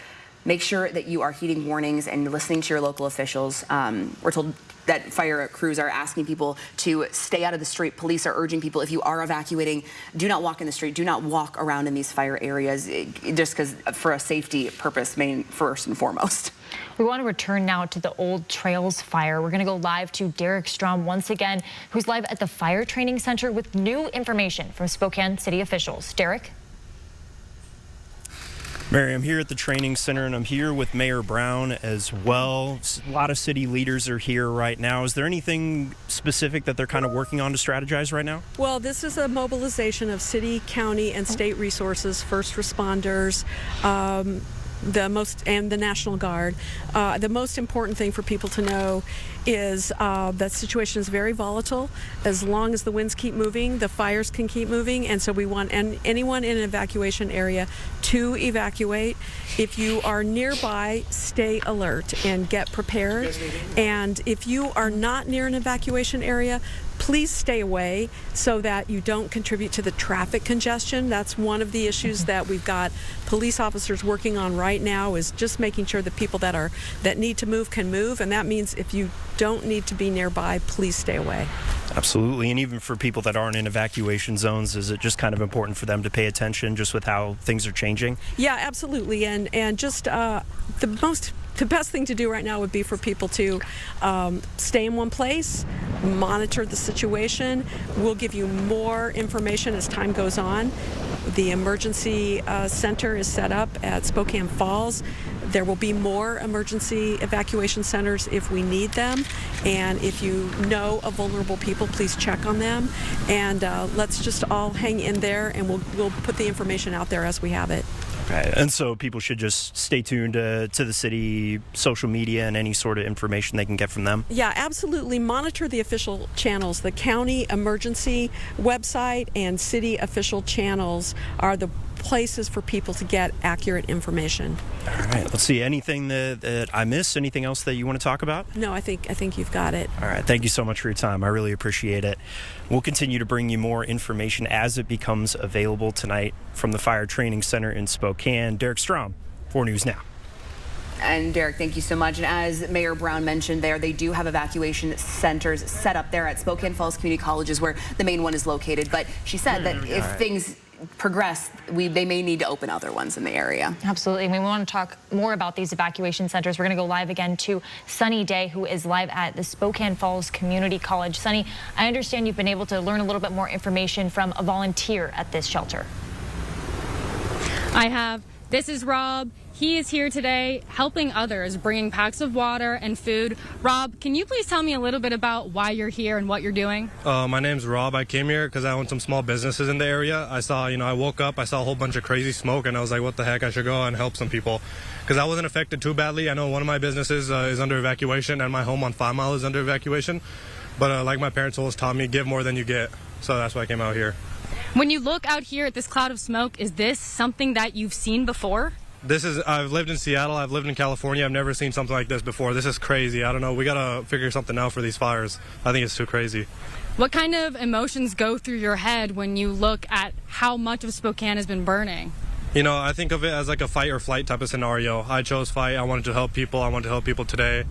make sure that you are heeding warnings and listening to your local officials. We're told that fire crews are asking people to stay out of the street. Police are urging people, if you are evacuating, do not walk in the street, do not walk around in these fire areas, just because for a safety purpose, first and foremost. We want to return now to the Old Trails fire. We're going to go live to Derek Strom once again, who's live at the Fire Training Center with new information from Spokane City officials. Derek? Mary, I'm here at the training center, and I'm here with Mayor Brown as well. A lot of city leaders are here right now. Is there anything specific that they're kind of working on to strategize right now? Well, this is a mobilization of city, county, and state resources, first responders, and the National Guard. The most important thing for people to know is that situation is very volatile. As long as the winds keep moving, the fires can keep moving, and so we want anyone in an evacuation area to evacuate. If you are nearby, stay alert and get prepared. And if you are not near an evacuation area, please stay away so that you don't contribute to the traffic congestion. That's one of the issues that we've got police officers working on right now, is just making sure that people that need to move can move, and that means if you don't need to be nearby, please stay away. Absolutely. And even for people that aren't in evacuation zones, is it just kind of important for them to pay attention just with how things are changing? Yeah, absolutely. And just the best thing to do right now would be for people to stay in one place, monitor the situation. We'll give you more information as time goes on. The emergency center is set up at Spokane Falls. There will be more emergency evacuation centers if we need them. And if you know of vulnerable people, please check on them. And let's just all hang in there, and we'll put the information out there as we have it. Okay. And so people should just stay tuned to the city social media and any sort of information they can get from them? Yeah, absolutely. Monitor the official channels. The county emergency website and city official channels are the places for people to get accurate information. All right. Let's see. Anything that I missed? Anything else that you want to talk about? No, I think you've got it. All right. Thank you so much for your time. I really appreciate it. We'll continue to bring you more information as it becomes available tonight from the Fire Training Center in Spokane. Derek Strom, 4 News Now. And Derek, thank you so much. And as Mayor Brown mentioned there, they do have evacuation centers set up there at Spokane Falls Community College, is where the main one is located. But she said that if things progress, they may need to open other ones in the area. Absolutely. And we want to talk more about these evacuation centers. We're going to go live again to Sunny Day, who is live at the Spokane Falls Community College. Sunny, I understand you've been able to learn a little bit more information from a volunteer at this shelter. I have. This is Rob. He is here today helping others, bringing packs of water and food. Rob, can you please tell me a little bit about why you're here and what you're doing? My name's Rob. I came here because I own some small businesses in the area. I woke up, I saw a whole bunch of crazy smoke, and I was like, what the heck, I should go and help some people. Because I wasn't affected too badly. I know one of my businesses is under evacuation, and my home on 5 Mile is under evacuation. But like my parents always taught me, give more than you get. So that's why I came out here. When you look out here at this cloud of smoke, is this something that you've seen before? I've lived in Seattle, I've lived in California, I've never seen something like this before. This is crazy. I don't know, we gotta figure something out for these fires. I think it's too crazy. What kind of emotions go through your head when you look at how much of Spokane has been burning? You know, I think of it as like a fight or flight type of scenario. I chose fight, I wanted to help people, I wanted to help people today.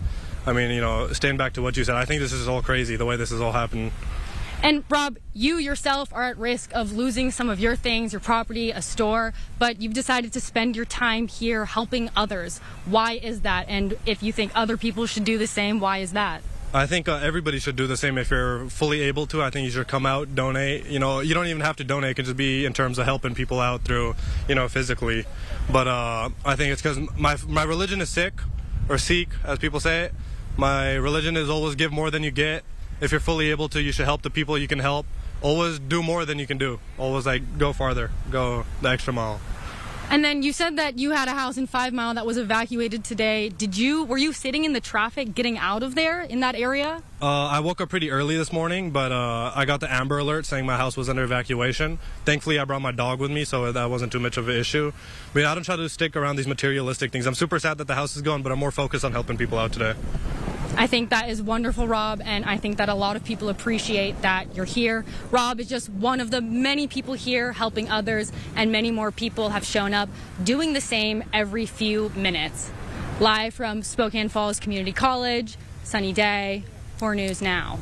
I mean, you know, staying back to what you said, I think this is all crazy, the way this is all happening. And Rob, you yourself are at risk of losing some of your things, your property, a store, but you've decided to spend your time here helping others. Why is that? And if you think other people should do the same, why is that? I think everybody should do the same if you're fully able to. I think you should come out, donate. You know, you don't even have to donate. It can just be in terms of helping people out through, you know, physically. But I think it's because my religion is Sikh, or Sikh, as people say it. My religion is always give more than you get. If you're fully able to, you should help the people you can help. Always do more than you can do. Always go farther, go the extra mile. And then you said that you had a house in 5 Mile that was evacuated today. Were you sitting in the traffic getting out of there in that area? I woke up pretty early this morning, but I got the Amber Alert saying my house was under evacuation. Thankfully, I brought my dog with me, so that wasn't too much of an issue. But I don't try to stick around these materialistic things. I'm super sad that the house is gone, but I'm more focused on helping people out today. I think that is wonderful, Rob, and I think that a lot of people appreciate that you're here. Rob is just one of the many people here helping others, and many more people have shown up doing the same every few minutes. Live from Spokane Falls Community College, sunny day, 4 News Now.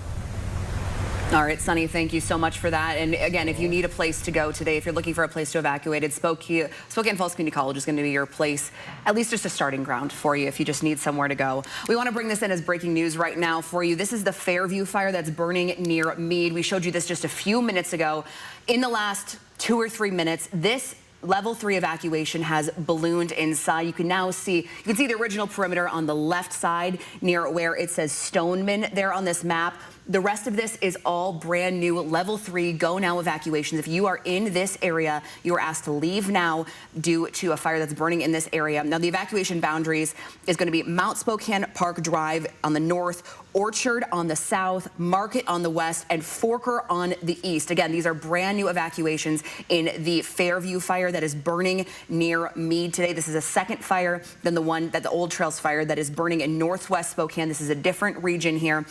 All right, Sunny, thank you so much for that. And again, if you need a place to go today, if you're looking for a place to evacuate, Spokane Falls Community College is going to be your place, at least just a starting ground for you if you just need somewhere to go. We want to bring this in as breaking news right now for you. This is the Fairview fire that's burning near Meade. We showed you this just a few minutes ago. In the last 2 or 3 minutes, this Level 3 evacuation has ballooned inside. You can now see, you can see the original perimeter on the left side near where it says Stoneman there on this map. The rest of this is all brand new Level 3 go now evacuations. If you are in this area, you are asked to leave now due to a fire that's burning in this area. Now the evacuation boundaries is going to be Mount Spokane Park Drive on the north, Orchard on the south, Market on the west, and Forker on the east. Again, these are brand new evacuations in the Fairview fire that is burning near Meade today. This is a second fire than the one that the Old Trails fire that is burning in northwest Spokane. This is a different region here.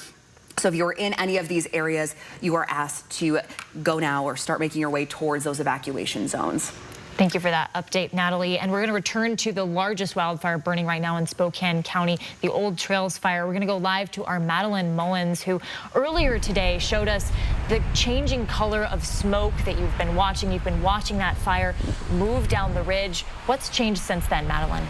So if you're in any of these areas, you are asked to go now or start making your way towards those evacuation zones. Thank you for that update, Natalie. And we're going to return to the largest wildfire burning right now in Spokane County, the Old Trails fire. We're going to go live to our Madeline Mullins, who earlier today showed us the changing color of smoke that you've been watching. You've been watching that fire move down the ridge. What's changed since then, Madeline?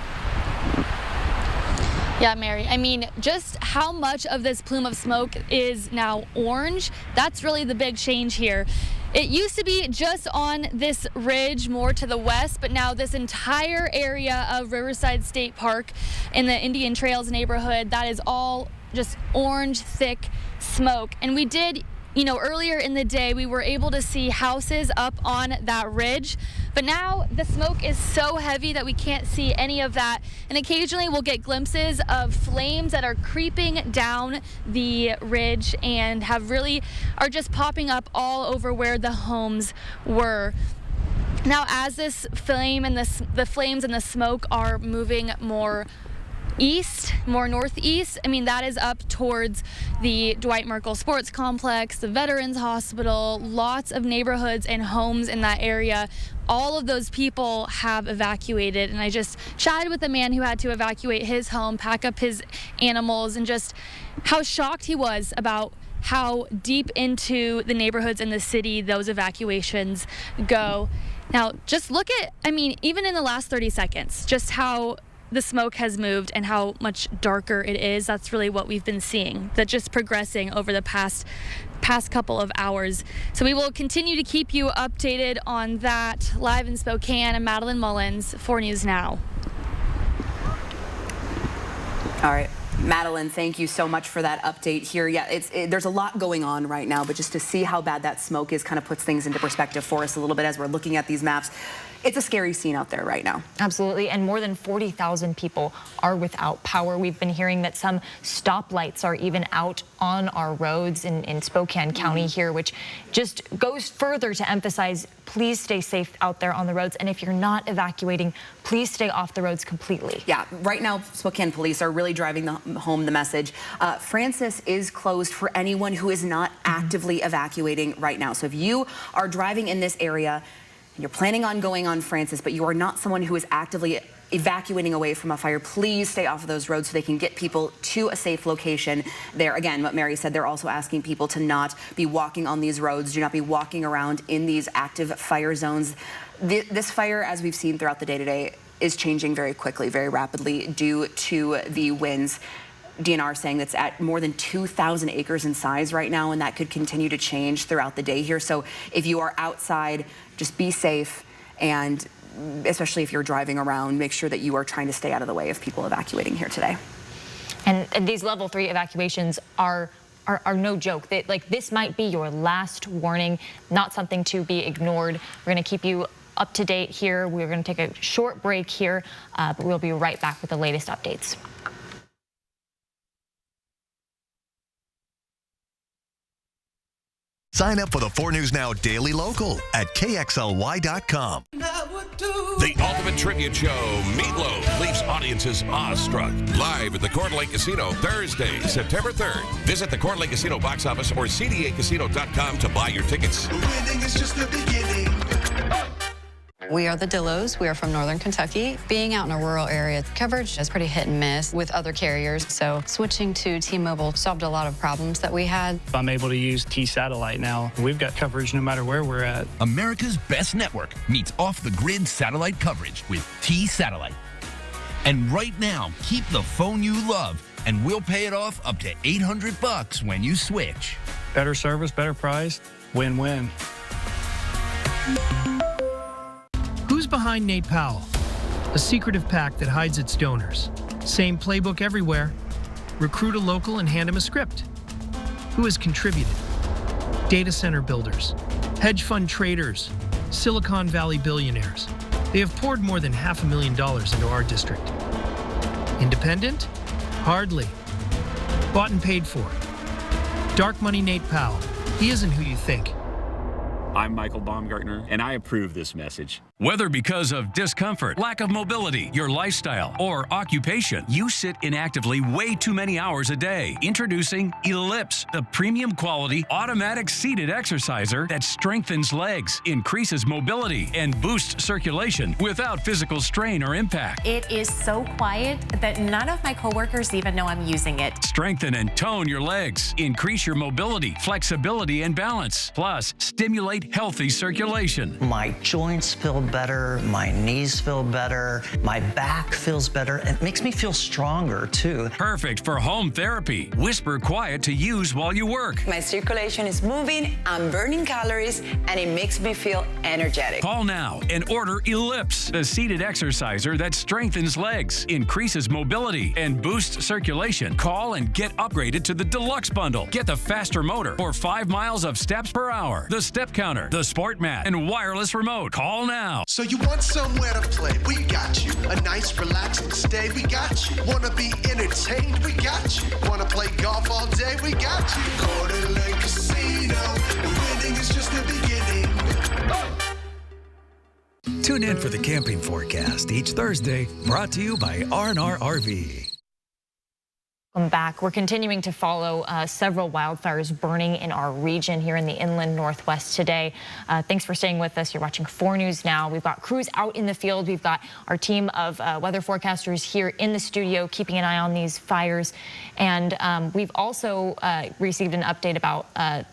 Yeah, Mary, I mean, just how much of this plume of smoke is now orange, that's really the big change here. It used to be just on this ridge more to the west, but now this entire area of Riverside State Park in the Indian Trails neighborhood, that is all just orange, thick smoke. And we did, you know, earlier in the day, we were able to see houses up on that ridge, but now the smoke is so heavy that we can't see any of that. And occasionally we'll get glimpses of flames that are creeping down the ridge and are just popping up all over where the homes were. Now, as this flame and the flames and the smoke are moving more east, more northeast, I mean, that is up towards the Dwight Merkel Sports Complex, the Veterans Hospital, lots of neighborhoods and homes in that area. All of those people have evacuated, and I just chatted with a man who had to evacuate his home, pack up his animals, and just how shocked he was about how deep into the neighborhoods in the city those evacuations go. Now, just look at, I mean, even in the last 30 seconds, just how the smoke has moved and how much darker it is. That's really what we've been seeing, that just progressing over the past couple of hours. So we will continue to keep you updated on that. Live in Spokane, and Madeline Mullins, 4 News Now. All right. Madeline, thank you so much for that update here. Yeah, there's a lot going on right now, but just to see how bad that smoke is kind of puts things into perspective for us a little bit as we're looking at these maps. It's a scary scene out there right now. Absolutely, and more than 40,000 people are without power. We've been hearing that some stoplights are even out on our roads in Spokane County here, which just goes further to emphasize, please stay safe out there on the roads. And if you're not evacuating, please stay off the roads completely. Yeah, right now, Spokane police are really driving home the message. Francis is closed for anyone who is not actively evacuating right now. So if you are driving in this area, you're planning on going on Francis, but you are not someone who is actively evacuating away from a fire, please stay off of those roads so they can get people to a safe location there. Again, what Mary said, they're also asking people to not be walking on these roads, do not be walking around in these active fire zones. This fire, as we've seen throughout the day today, is changing very quickly, very rapidly due to the winds. DNR saying that's at more than 2,000 acres in size right now, and that could continue to change throughout the day here. So if you are outside, just be safe, and especially if you're driving around, make sure that you are trying to stay out of the way of people evacuating here today. And these level 3 evacuations are no joke. This might be your last warning, not something to be ignored. We're going to keep you up to date here. We're going to take a short break here, but we'll be right back with the latest updates. Sign up for the 4 News Now Daily Local at KXLY.com. The ultimate tribute show, Meatloaf, leaves audiences awestruck. Live at the Coeur d'Alene Casino Thursday, September 3rd. Visit the Coeur d'Alene Casino box office or CDAcasino.com to buy your tickets. Winning is just the beginning. We are the Dillos. We are from Northern Kentucky. Being out in a rural area, coverage is pretty hit and miss with other carriers. So switching to T-Mobile solved a lot of problems that we had. I'm able to use T-Satellite now. We've got coverage no matter where we're at. America's best network meets off-the-grid satellite coverage with T-Satellite. And right now, keep the phone you love, and we'll pay it off up to $800 when you switch. Better service, better price, win-win. Who's behind Nate Powell? A secretive pack that hides its donors. Same playbook everywhere. Recruit a local and hand him a script. Who has contributed? Data center builders, hedge fund traders, Silicon Valley billionaires. They have poured more than $500,000 into our district. Independent? Hardly. Bought and paid for. Dark money Nate Powell. He isn't who you think. I'm Michael Baumgartner, and I approve this message. Whether because of discomfort, lack of mobility, your lifestyle, or occupation, you sit inactively way too many hours a day. Introducing Ellipse, the premium quality automatic seated exerciser that strengthens legs, increases mobility, and boosts circulation without physical strain or impact. It is so quiet that none of my coworkers even know I'm using it. Strengthen and tone your legs, increase your mobility, flexibility, and balance. Plus, stimulate healthy circulation. My joints feel better, my knees feel better, my back feels better. It makes me feel stronger too. Perfect for home therapy. Whisper quiet to use while you work. My circulation is moving, I'm burning calories, and it makes me feel energetic. Call now and order Ellipse, the seated exerciser that strengthens legs, increases mobility, and boosts circulation. Call and get upgraded to the Deluxe Bundle. Get the faster motor for 5 miles of steps per hour, the step counter, the sport mat, and wireless remote. Call now. So you want somewhere to play? We got you. A nice relaxing stay? We got you. Wanna be entertained? We got you. Wanna play golf all day? We got you. Coeur d'Alene Casino. Winning is just the beginning. Tune in for the camping forecast each Thursday, brought to you by R&R RV. Welcome back. We're continuing to follow several wildfires burning in our region here in the inland Northwest today. Thanks for staying with us. You're watching 4 News Now. We've got crews out in the field. We've got our team of weather forecasters here in the studio keeping an eye on these fires. And we've also received an update about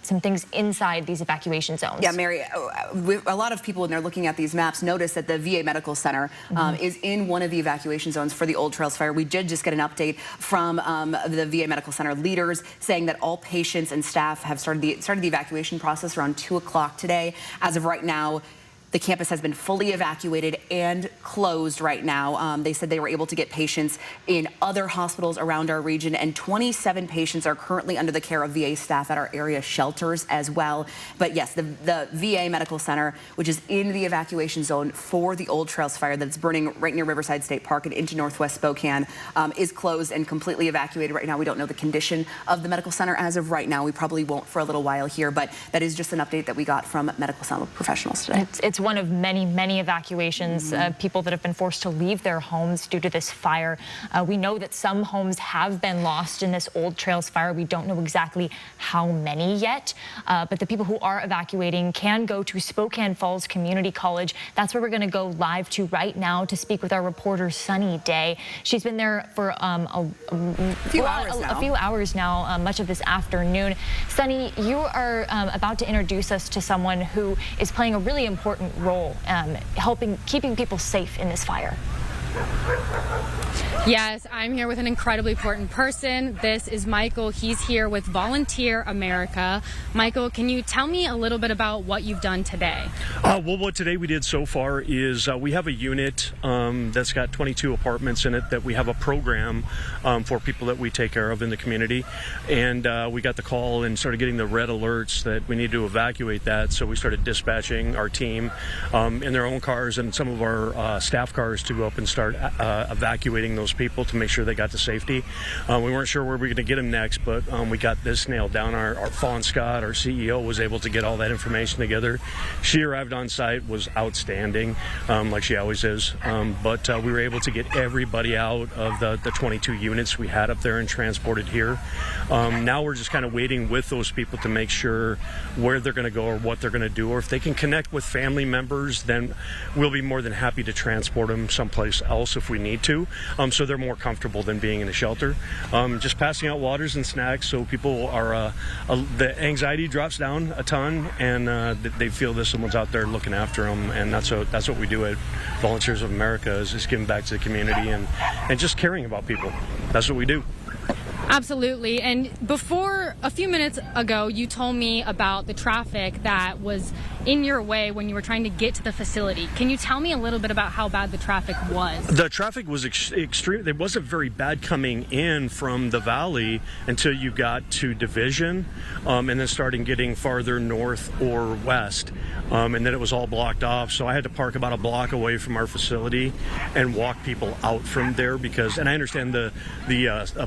some things inside these evacuation zones. Yeah, Mary, a lot of people when they're looking at these maps notice that the VA Medical Center is in one of the evacuation zones for the Old Trails fire. We did just get an update from the VA Medical Center leaders saying that all patients and staff have started the evacuation process around 2 o'clock today. As of right now, the campus has been fully evacuated and closed right now. They said they were able to get patients in other hospitals around our region, and 27 patients are currently under the care of VA staff at our area shelters as well. But yes, the VA Medical Center, which is in the evacuation zone for the Old Trails fire that's burning right near Riverside State Park and into Northwest Spokane, is closed and completely evacuated right now. We don't know the condition of the medical center as of right now. We probably won't for a little while here, but that is just an update that we got from medical center professionals today. It's one of many evacuations, people that have been forced to leave their homes due to this fire. We know that some homes have been lost in this Old Trails fire. We don't know exactly how many yet, but the people who are evacuating can go to Spokane Falls Community College. That's where we're going to go live to right now to speak with our reporter, Sunny Day. She's been there for a few hours now, much of this afternoon. Sunny, you are about to introduce us to someone who is playing a really important role keeping people safe in this fire. Yes, I'm here with an incredibly important person. This is Michael. He's here with Volunteer America. Michael, can you tell me a little bit about what you've done today? Well, what today we did so far is we have a unit that's got 22 apartments in it that we have a program for people that we take care of in the community. And we got the call and started getting the red alerts that we need to evacuate that. So we started dispatching our team in their own cars and some of our staff cars to go up and start start evacuating those people to make sure they got to safety. We weren't sure where we were going to get them next, but we got this nailed down. Our Fawn Scott, our CEO, was able to get all that information together. She arrived on site, was outstanding, like she always is, but we were able to get everybody out of the 22 units we had up there and transported here. Now we're just kind of waiting with those people to make sure where they're going to go or what they're going to do, or if they can connect with family members, then we'll be more than happy to transport them someplace else if we need to, so they're more comfortable than being in a shelter. Just passing out waters and snacks so people are, the anxiety drops down a ton, and they feel that someone's out there looking after them, and that's what we do at Volunteers of America, is just giving back to the community and just caring about people. That's what we do. Absolutely. And before, a few minutes ago, you told me about the traffic that was in your way when you were trying to get to the facility. Can you tell me a little bit about how bad the traffic was? The traffic was extreme. It wasn't very bad coming in from the valley until you got to Division, and then starting getting farther north or west, and then it was all blocked off. So I had to park about a block away from our facility and walk people out from there because, and I understand the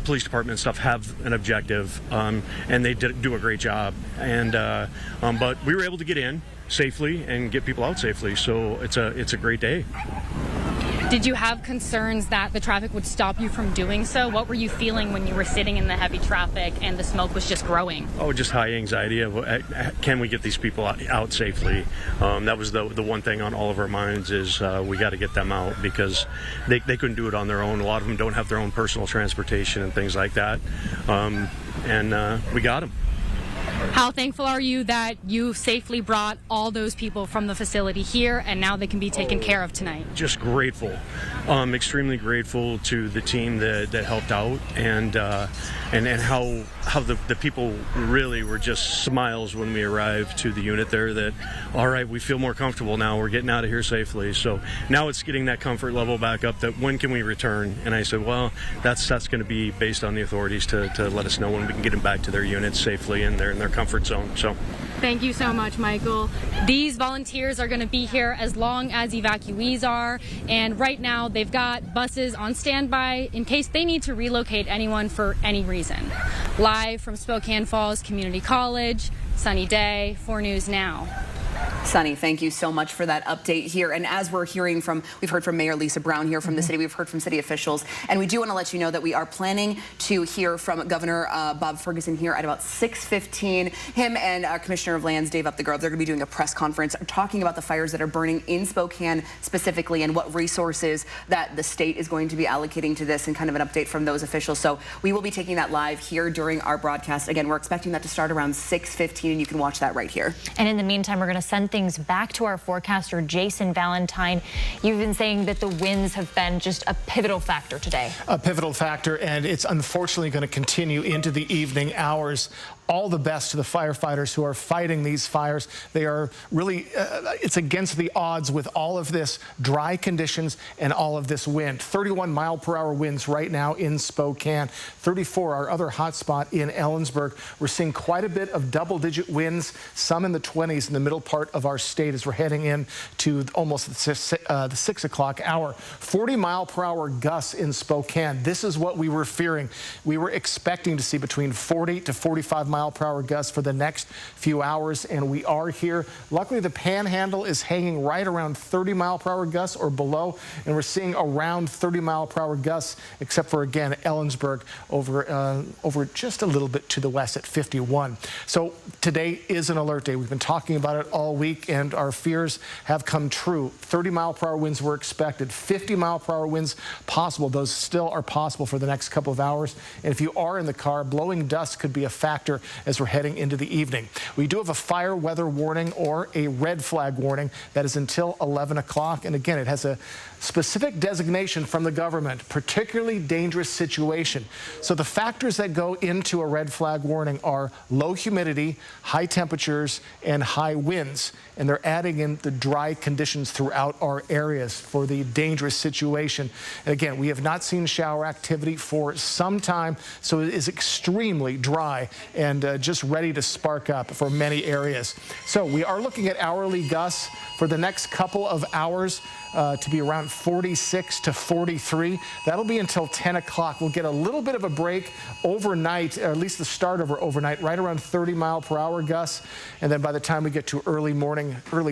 police department and stuff have an objective, and they do a great job. And but we were able to get in safely and get people out safely. So it's a great day. Did you have concerns that the traffic would stop you from doing so? What were you feeling when you were sitting in the heavy traffic and the smoke was just growing? Oh, just high anxiety of can we get these people out safely? That was the one thing on all of our minds is we got to get them out because they couldn't do it on their own. A lot of them don't have their own personal transportation and things like that. And we got them. How thankful are you that you safely brought all those people from the facility here and now they can be taken care of tonight? Just grateful, extremely grateful to the team that helped out, and how the people really were just smiles when we arrived to the unit there that, all right, we feel more comfortable now, we're getting out of here safely. So now it's getting that comfort level back up that when can we return? And I said, well, that's going to be based on the authorities to let us know when we can get them back to their units safely and they're in their comfort zone. So thank you so much, Michael. These volunteers are going to be here as long as evacuees are, and right now they've got buses on standby in case they need to relocate anyone for any reason. Live from Spokane Falls Community College, sunny day, 4 News Now. Sunny, thank you so much for that update here. And as we've heard from Mayor Lisa Brown here from the city, we've heard from city officials, and we do want to let you know that we are planning to hear from Governor Bob Ferguson here at about 6:15. Him and Commissioner of Lands, Dave Upthegrove, they're going to be doing a press conference talking about the fires that are burning in Spokane specifically and what resources that the state is going to be allocating to this and kind of an update from those officials. So we will be taking that live here during our broadcast. Again, we're expecting that to start around 6:15, and you can watch that right here. And in the meantime, we're going to send things back to our forecaster, Jason Valentine. You've been saying that the winds have been just a pivotal factor today. A pivotal factor, and it's unfortunately going to continue into the evening hours. All the best to the firefighters who are fighting these fires. They are really, it's against the odds with all of this dry conditions and all of this wind. 31-mile-per-hour winds right now in Spokane. 34, our other hotspot in Ellensburg. We're seeing quite a bit of double-digit winds, some in the 20s in the middle part of our state as we're heading in to almost the 6 o'clock hour. 40-mile-per-hour gusts in Spokane. This is what we were fearing. We were expecting to see between 40 to 45-mile-per-hour gusts for the next few hours, and we are here. Luckily, the Panhandle is hanging right around 30-mile-per-hour gusts or below, and we're seeing around 30-mile-per-hour gusts, except for, again, Ellensburg over just a little bit to the west at 51. So today is an alert day. We've been talking about it all week, and our fears have come true. 30-mile-per-hour winds were expected. 50-mile-per-hour winds possible. Those still are possible for the next couple of hours. And if you are in the car, blowing dust could be a factor as we're heading into the evening. We do have a fire weather warning or a red flag warning that is until 11 o'clock. And again, it has a specific designation from the government, particularly dangerous situation. So the factors that go into a red flag warning are low humidity, high temperatures, and high winds. And they're adding in the dry conditions throughout our areas for the dangerous situation. And again, we have not seen shower activity for some time, so it is extremely dry and just ready to spark up for many areas. So we are looking at hourly gusts for the next couple of hours. to be around 46 to 43. That'll be until 10 o'clock. We'll get a little bit of a break overnight, or at least the start of our overnight, right around 30-mile-per-hour gusts. And then by the time we get to early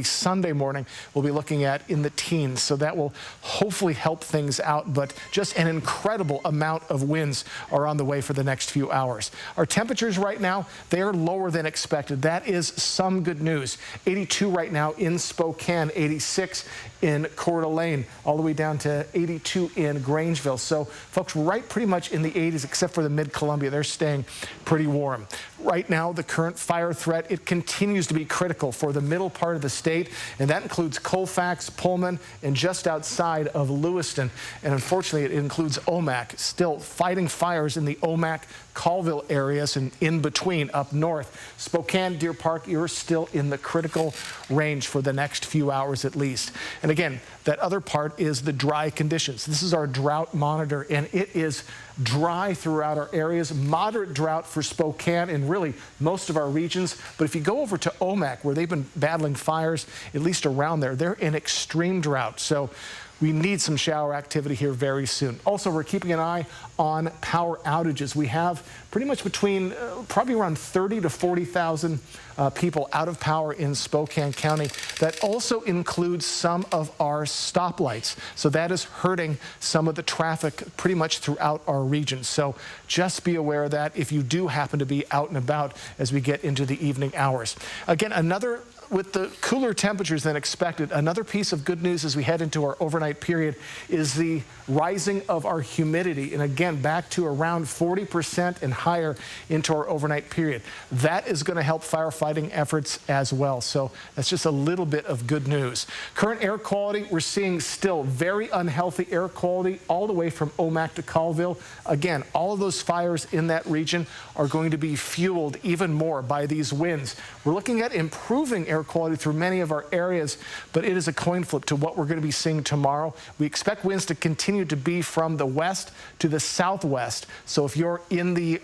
Sunday morning, we'll be looking at in the teens. So that will hopefully help things out. But just an incredible amount of winds are on the way for the next few hours. Our temperatures right now, they are lower than expected. That is some good news. 82 right now in Spokane, 86 in Coeur d'Alene, all the way down to 82 in Grangeville. So folks, right pretty much in the 80s, except for the mid-Columbia. They're staying pretty warm. Right now, the current fire threat, it continues to be critical for the middle part of the state, and that includes Colfax, Pullman, and just outside of Lewiston. And unfortunately, it includes Omak, still fighting fires in the Omak, Colville areas and in between up north. Spokane, Deer Park, you're still in the critical range for the next few hours at least. And again, that other part is the dry conditions. This is our drought monitor, and it is dry throughout our areas. Moderate drought for Spokane and really most of our regions. But if you go over to Omak, where they've been battling fires, at least around there, they're in extreme drought. So we need some shower activity here very soon. Also, we're keeping an eye on power outages. We have pretty much between probably around 30 to 40,000 people out of power in Spokane County. That also includes some of our stoplights. So that is hurting some of the traffic pretty much throughout our region. So just be aware of that if you do happen to be out and about as we get into the evening hours. Again, with the cooler temperatures than expected, another piece of good news as we head into our overnight period is the rising of our humidity. And again, back to around 40% and higher into our overnight period. That is going to help firefighting efforts as well. So that's just a little bit of good news. Current air quality, we're seeing still very unhealthy air quality all the way from Omak to Colville. Again, all of those fires in that region are going to be fueled even more by these winds. We're looking at improving air quality through many of our areas, but it is a coin flip to what we're going to be seeing tomorrow. We expect winds to continue to be from the west to the southwest. So if you're in the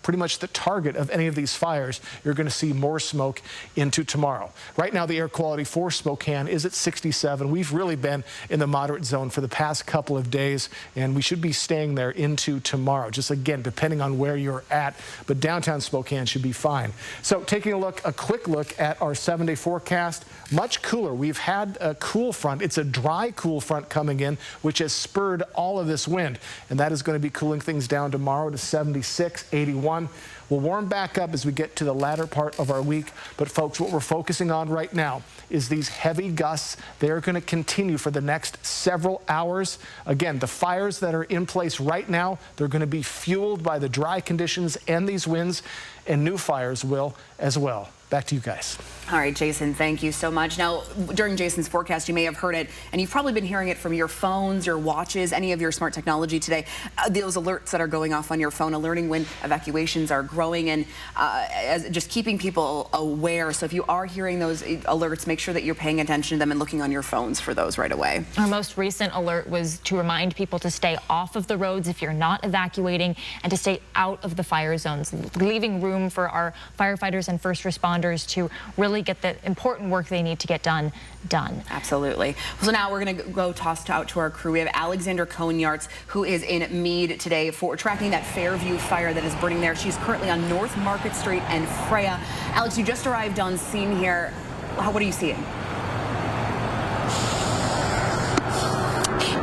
pretty much the target of any of these fires, you're going to see more smoke into tomorrow. Right now, the air quality for Spokane is at 67. We've really been in the moderate zone for the past couple of days, and we should be staying there into tomorrow. Just again, depending on where you're at, but downtown Spokane should be fine. So taking a quick look at our 7-day forecast, much cooler. We've had a cool front. It's a dry cool front coming in, which has spurred all of this wind, and that is going to be cooling things down tomorrow to 76, 81. We'll warm back up as we get to the latter part of our week. But folks, what we're focusing on right now is these heavy gusts. They're going to continue for the next several hours. Again, the fires that are in place right now, they're going to be fueled by the dry conditions and these winds, and new fires will as well. Back to you guys. All right, Jason, thank you so much. Now, during Jason's forecast, you may have heard it, and you've probably been hearing it from your phones, your watches, any of your smart technology today. Those alerts that are going off on your phone, alerting when evacuations are growing, and just keeping people aware. So if you are hearing those alerts, make sure that you're paying attention to them and looking on your phones for those right away. Our most recent alert was to remind people to stay off of the roads if you're not evacuating, and to stay out of the fire zones, leaving room for our firefighters and first responders to really get the important work they need to get done. Absolutely. So now we're going to go toss out to our crew. We have Alexander Konyarts, who is in Meade today for tracking that Fairview fire that is burning there. She's currently on North Market Street and Freya. Alex, you just arrived on scene here. What are you seeing?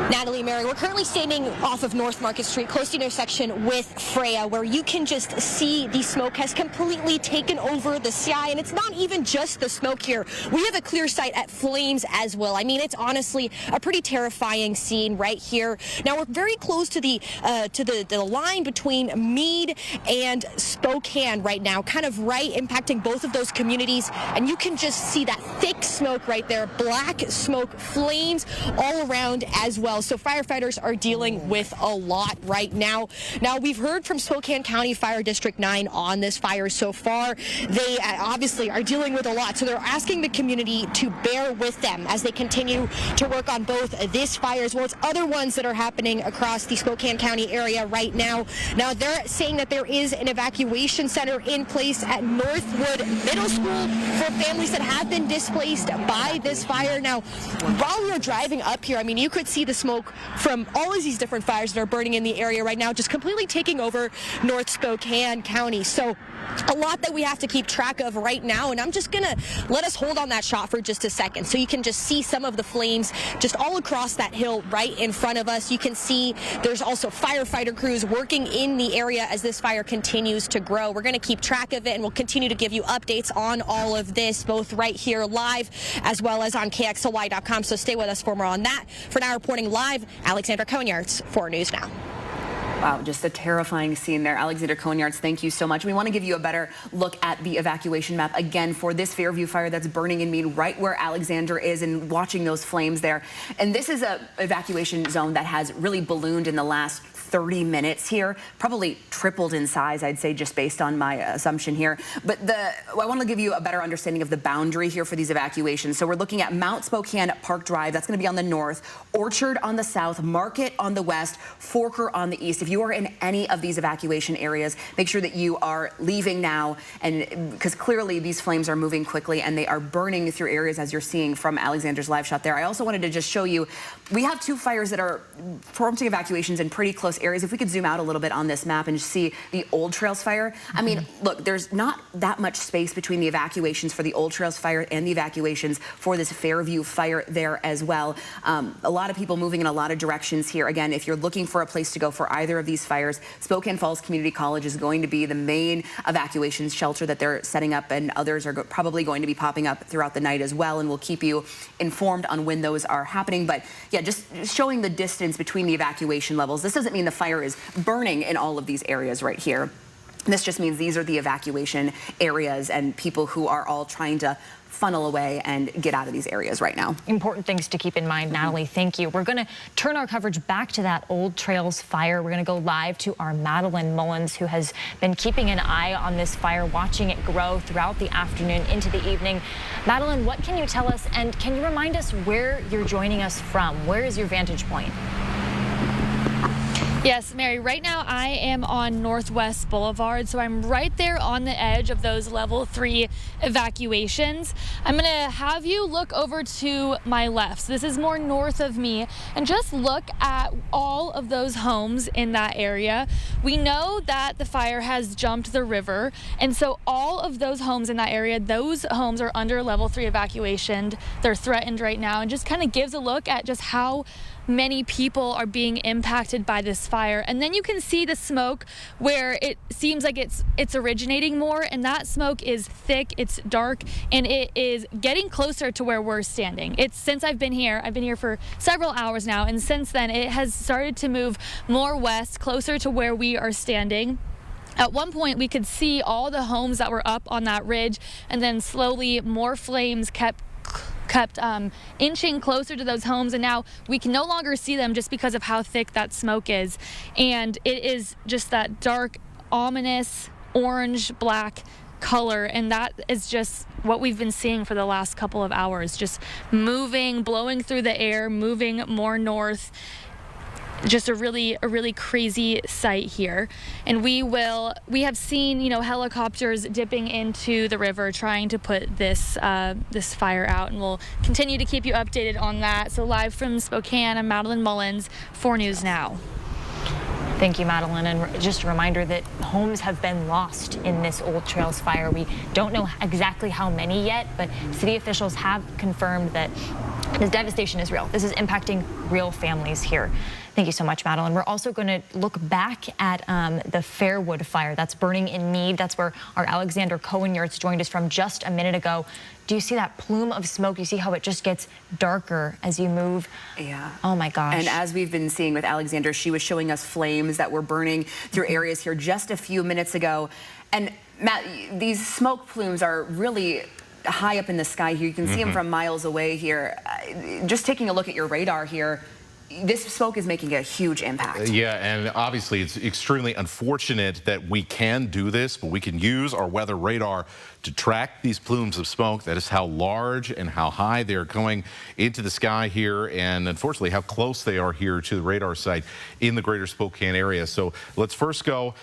Natalie, Mary, we're currently standing off of North Market Street, close to the intersection with Freya, where you can just see the smoke has completely taken over the sky. And it's not even just the smoke here. We have a clear sight at flames as well. I mean, it's honestly a pretty terrifying scene right here. Now, we're very close to the line between Meade and Spokane right now, kind of right impacting both of those communities. And you can just see that thick smoke right there, black smoke, flames all around as well. well. So firefighters are dealing with a lot right now. Now, we've heard from Spokane County Fire District 9 on this fire so far. They obviously are dealing with a lot, so they're asking the community to bear with them as they continue to work on both this fire as well as other ones that are happening across the Spokane County area right now. Now, they're saying that there is an evacuation center in place at Northwood Middle School for families that have been displaced by this fire. Now, while we were driving up here, I mean, you could see the smoke from all of these different fires that are burning in the area right now, just completely taking over North Spokane County. So a lot that we have to keep track of right now, and I'm just gonna let us hold on that shot for just a second so you can just see some of the flames just all across that hill right in front of us. You can see there's also firefighter crews working in the area as this fire continues to grow. We're gonna keep track of it, and we'll continue to give you updates on all of this, both right here live as well as on KXLY.com, so stay with us for more on that. For now, reporting live, Alexandra Conyards, 4 News Now. Wow, just a terrifying scene there. Alexander Conyards, thank you so much. We want to give you a better look at the evacuation map again for this Fairview fire that's burning in Mead, right where Alexander is, and watching those flames there. And this is a evacuation zone that has really ballooned in the last 30 minutes here, probably tripled in size, I'd say, just based on my assumption here. But I want to give you a better understanding of the boundary here for these evacuations. So we're looking at Mount Spokane Park Drive, that's going to be on the north, Orchard on the south, Market on the west, Forker on the east. If you are in any of these evacuation areas, make sure that you are leaving now, and because clearly these flames are moving quickly and they are burning through areas, as you're seeing from Alexander's live shot there. I also wanted to just show you, we have 2 fires that are prompting evacuations in pretty close areas. If we could zoom out a little bit on this map and just see the Old Trails fire. I mean, look, there's not that much space between the evacuations for the Old Trails fire and the evacuations for this Fairview fire there as well. A lot of people moving in a lot of directions here. Again, if you're looking for a place to go for either of these fires, Spokane Falls Community College is going to be the main evacuation shelter that they're setting up, and others are probably going to be popping up throughout the night as well, and we'll keep you informed on when those are happening. But yeah, just showing the distance between the evacuation levels. This doesn't mean the fire is burning in all of these areas right here. This just means these are the evacuation areas and people who are all trying to funnel away and get out of these areas right now. Important things to keep in mind, Natalie. Thank you. We're going to turn our coverage back to that Old Trails fire. We're going to go live to our Madeline Mullins, who has been keeping an eye on this fire, watching it grow throughout the afternoon into the evening. Madeline, what can you tell us, and can you remind us where you're joining us from? Where is your vantage point? Yes, Mary, right now I am on Northwest Boulevard, so I'm right there on the edge of those level 3 evacuations. I'm going to have you look over to my left. So this is more north of me, and just look at all of those homes in that area. We know that the fire has jumped the river, and so all of those homes in that area, those homes are under level 3 evacuation. They're threatened right now, and just kind of gives a look at just how many people are being impacted by this fire. And then you can see the smoke where it seems like it's originating more, and that smoke is thick, it's dark, and it is getting closer to where we're standing. Since I've been here for several hours now, and since then it has started to move more west, closer to where we are standing. At one point, we could see all the homes that were up on that ridge, and then slowly more flames kept inching closer to those homes, and now we can no longer see them just because of how thick that smoke is. And it is just that dark, ominous, orange, black color, and that is just what we've been seeing for the last couple of hours, just moving, blowing through the air, moving more north. Just a really crazy sight here. And we have seen, helicopters dipping into the river trying to put this fire out, and we'll continue to keep you updated on that. So live from Spokane, I'm Madeline Mullins, 4 News Now. Thank you, Madeline. And just a reminder that homes have been lost in this Old Trails fire. We don't know exactly how many yet, but city officials have confirmed that this devastation is real. This is impacting real families here. Thank you so much, Madeline. We're also going to look back at the Fairwood fire that's burning in Mead. That's where our Alexander Conyards joined us from just a minute ago. Do you see that plume of smoke? You see how it just gets darker as you move? Yeah. Oh my gosh. And as we've been seeing with Alexander, she was showing us flames that were burning through areas here just a few minutes ago. And Matt, these smoke plumes are really high up in the sky here. You can see them from miles away here. Just taking a look at your radar here, this smoke is making a huge impact. Yeah, and obviously it's extremely unfortunate that we can do this, but we can use our weather radar to track these plumes of smoke. That is how large and how high they're going into the sky here, and unfortunately how close they are here to the radar site in the greater Spokane area. So let's first go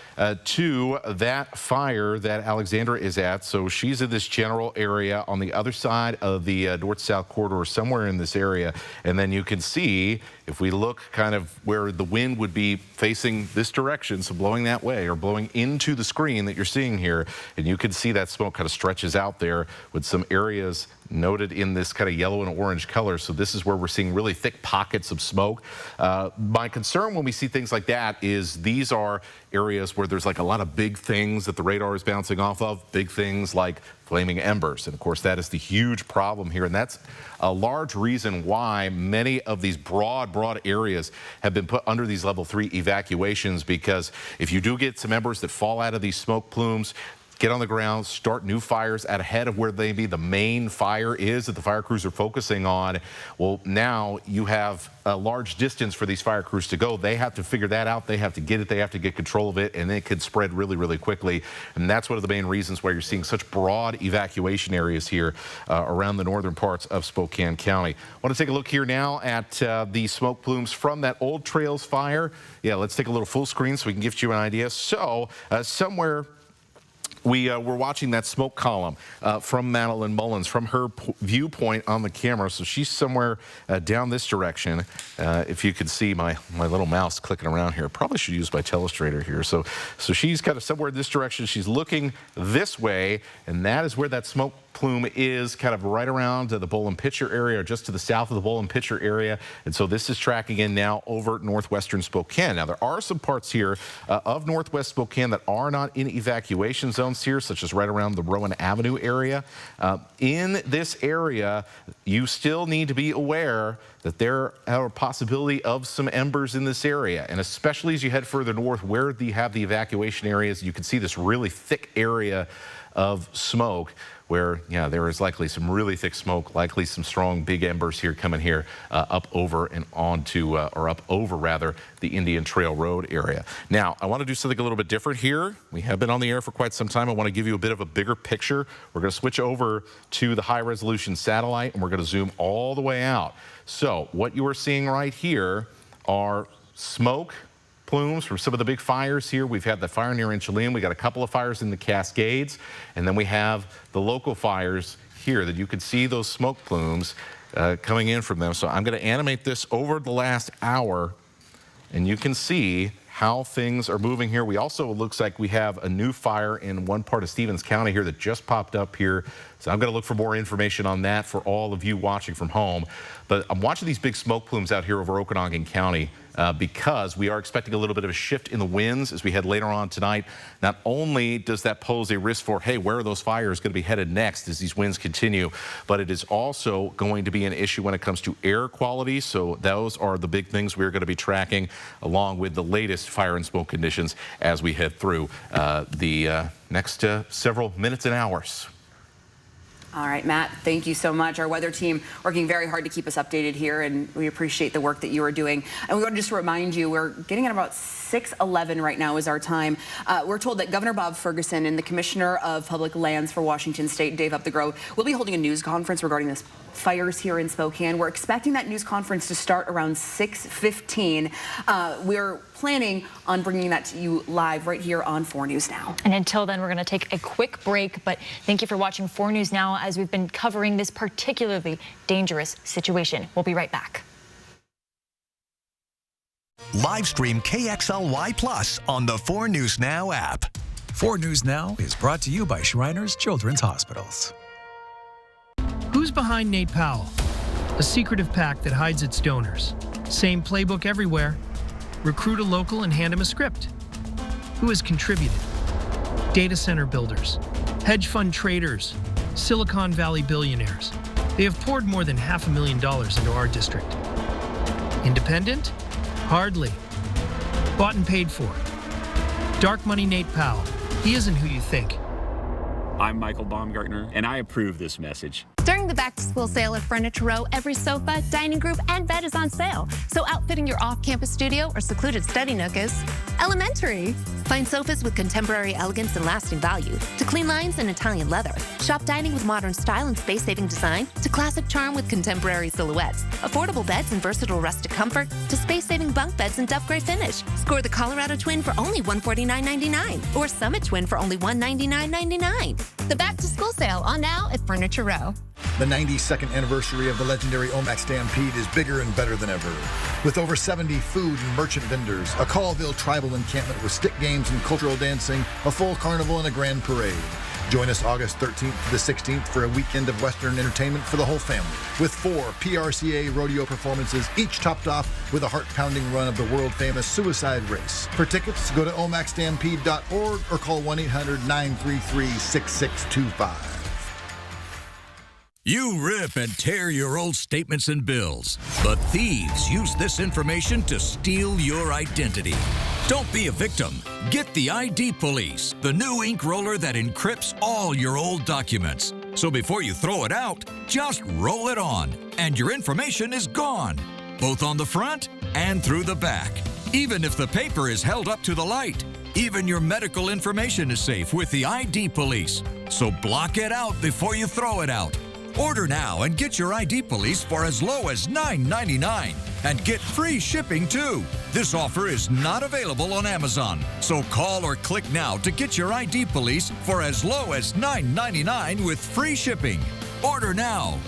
to that fire that Alexandra is at. So she's in this general area on the other side of the north-south corridor, somewhere in this area. And then you can see, if we look kind of where the wind would be facing this direction, so blowing that way or blowing into the screen that you're seeing here, and you can see that smoke kind of stretches out there with some areas noted in this kind of yellow and orange color. So this is where we're seeing really thick pockets of smoke. My concern when we see things like that is these are areas where there's like a lot of big things that the radar is bouncing off of, big things like flaming embers. And of course, that is the huge problem here. And that's a large reason why many of these broad areas have been put under these level 3 evacuations, because if you do get some embers that fall out of these smoke plumes, get on the ground, start new fires at ahead of where maybe the main fire is that the fire crews are focusing on. Well, now you have a large distance for these fire crews to go. They have to figure that out. They have to get it. They have to get control of it, and it could spread really quickly. And that's one of the main reasons why you're seeing such broad evacuation areas here around the northern parts of Spokane County. I want to take a look here now at the smoke plumes from that Old Trails fire. Yeah, let's take a little full screen so we can give you an idea. So somewhere we're watching that smoke column from Madeline Mullins, from her viewpoint on the camera. So she's somewhere down this direction. If you could see my little mouse clicking around here, probably should use my telestrator here. So she's kind of somewhere in this direction. She's looking this way, and that is where that smoke plume is, kind of right around the Boland Pitcher area, or just to the south of the Boland Pitcher area. And so this is tracking in now over northwestern Spokane. Now, there are some parts here of northwest Spokane that are not in evacuation zones here, such as right around the Rowan Avenue area. In this area, you still need to be aware that there are a possibility of some embers in this area. And especially as you head further north where you have the evacuation areas, you can see this really thick area of smoke where, yeah, there is likely some really thick smoke, likely some strong big embers here coming here up over and onto, or up over rather, the Indian Trail Road area. Now, I want to do something a little bit different here. We have been on the air for quite some time. I want to give you a bit of a bigger picture. We're going to switch over to the high resolution satellite, and we're going to zoom all the way out. So what you are seeing right here are smoke plumes from some of the big fires here. We've had the fire near Enchilene. We got a couple of fires in the Cascades, and then we have the local fires here that you can see those smoke plumes coming in from them. So I'm going to animate this over the last hour, and you can see how things are moving here. We also, it looks like we have a new fire in one part of Stevens County here that just popped up here. So I'm going to look for more information on that for all of you watching from home. But I'm watching these big smoke plumes out here over Okanagan County because we are expecting a little bit of a shift in the winds as we head later on tonight. Not only does that pose a risk for, hey, where are those fires going to be headed next as these winds continue, but it is also going to be an issue when it comes to air quality. So those are the big things we're going to be tracking along with the latest fire and smoke conditions as we head through the next several minutes and hours. All right, Matt, thank you so much. Our weather team working very hard to keep us updated here, and we appreciate the work that you are doing. And we want to just remind you, we're getting at about 6:11 right now is our time. We're told that Governor Bob Ferguson and the Commissioner of Public Lands for Washington State, Dave Upthegrove, will be holding a news conference regarding this fires here in Spokane. We're expecting that news conference to start around 6:15. We're planning on bringing that to you live right here on 4 News Now. And until then, we're going to take a quick break, but thank you for watching 4 News Now as we've been covering this particularly dangerous situation. We'll be right back. Live stream KXLY Plus on the 4 News Now app. 4 News Now is brought to you by Shriners Children's Hospitals. Who's behind Nate Powell? A secretive PAC that hides its donors. Same playbook everywhere. Recruit a local and hand him a script. Who has contributed? Data center builders, hedge fund traders, Silicon Valley billionaires. They have poured more than $500,000 into our district. Independent? Hardly. Bought and paid for. Dark money Nate Powell. He isn't who you think. I'm Michael Baumgartner, and I approve this message. During During the back-to-school sale at Furniture Row, every sofa, dining group, and bed is on sale. So outfitting your off-campus studio or secluded study nook is elementary. Find sofas with contemporary elegance and lasting value, to clean lines and Italian leather. Shop dining with modern style and space-saving design, to classic charm with contemporary silhouettes. Affordable beds and versatile rustic comfort, to space-saving bunk beds and duff gray finish. Score the Colorado Twin for only $149.99 or Summit Twin for only $199.99. The back-to-school sale on now at Furniture Row. The 92nd anniversary of the legendary Omax Stampede is bigger and better than ever. With over 70 food and merchant vendors, a Colville tribal encampment with stick games and cultural dancing, a full carnival, and a grand parade. Join us August 13th to the 16th for a weekend of Western entertainment for the whole family, with 4 PRCA rodeo performances, each topped off with a heart-pounding run of the world-famous Suicide Race. For tickets, go to omaxstampede.org or call 1-800-933-6625. You rip and tear your old statements and bills, but thieves use this information to steal your identity. Don't be a victim. Get the ID Police, the new ink roller that encrypts all your old documents. So before you throw it out, just roll it on, and your information is gone, both on the front and through the back, even if the paper is held up to the light. Even your medical information is safe with the ID Police. So block it out before you throw it out. Order now and get your ID Police for as low as $9.99 and get free shipping too. This offer is not available on Amazon, so call or click now to get your ID Police for as low as $9.99 with free shipping. Order now.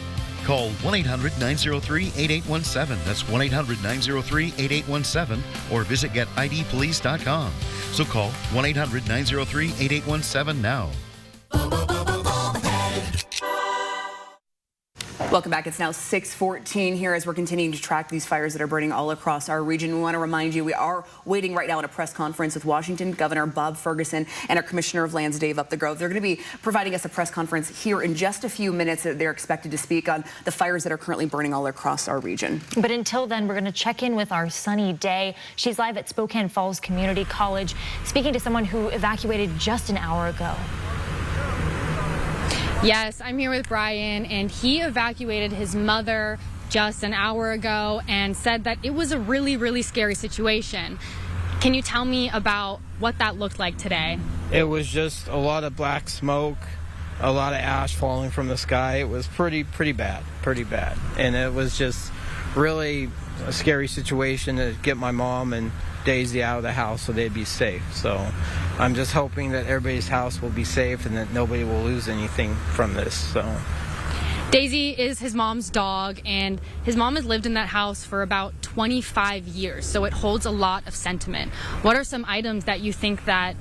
Call 1-800-903-8817. That's 1-800-903-8817 or visit getidpolice.com. So call 1-800-903-8817 now. Welcome back. It's now 6:14 here as we're continuing to track these fires that are burning all across our region. We want to remind you we are waiting right now at a press conference with Washington Governor Bob Ferguson and our Commissioner of Lands, Dave Upthegrove. They're going to be providing us a press conference here in just a few minutes. They're expected to speak on the fires that are currently burning all across our region. But until then, we're going to check in with our Sunny Day. She's live at Spokane Falls Community College, speaking to someone who evacuated just an hour ago. Yes, I'm here with Brian, and he evacuated his mother just an hour ago and said that it was a really, really scary situation. Can you tell me about what that looked like today? It was just a lot of black smoke, a lot of ash falling from the sky. It was pretty bad. And it was just really a scary situation to get my mom and Daisy out of the house so they'd be safe. So I'm just hoping that everybody's house will be safe and that nobody will lose anything from this. So Daisy is his mom's dog, and his mom has lived in that house for about 25 years, so it holds a lot of sentiment. What are some items that you think that,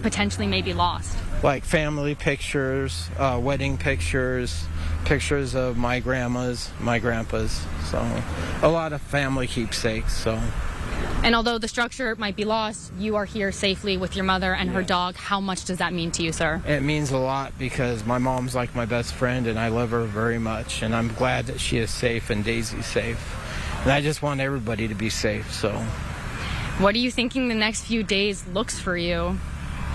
potentially may be lost? Like family pictures, wedding pictures, pictures of my grandmas, my grandpas. So a lot of family keepsakes. So. And although the structure might be lost, you are here safely with your mother and her dog. How much does that mean to you, sir? It means a lot because my mom's like my best friend and I love her very much. And I'm glad that she is safe and Daisy's safe. And I just want everybody to be safe, so. What are you thinking the next few days looks for you?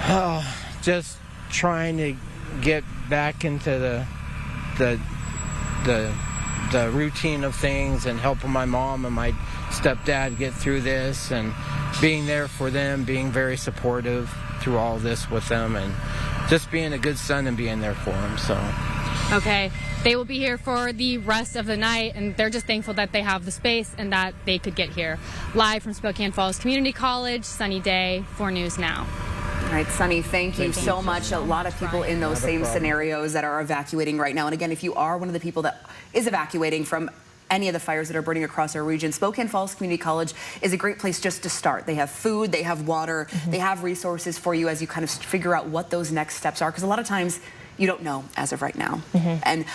Oh, just trying to get back into the routine of things and helping my mom and my stepdad get through this and being there for them, being very supportive through all this with them, and just being a good son and being there for them. So. Okay, they will be here for the rest of the night, and they're just thankful that they have the space and that they could get here. Live from Spokane Falls Community College, Sunny Day, 4 News Now. All right, Sunny, thank you so much. A lot of people in those same scenarios that are evacuating right now. And again, if you are one of the people that is evacuating from any of the fires that are burning across our region, Spokane Falls Community College is a great place just to start. They have food, they have water, they have resources for you as you kind of figure out what those next steps are, because a lot of times you don't know as of right now. And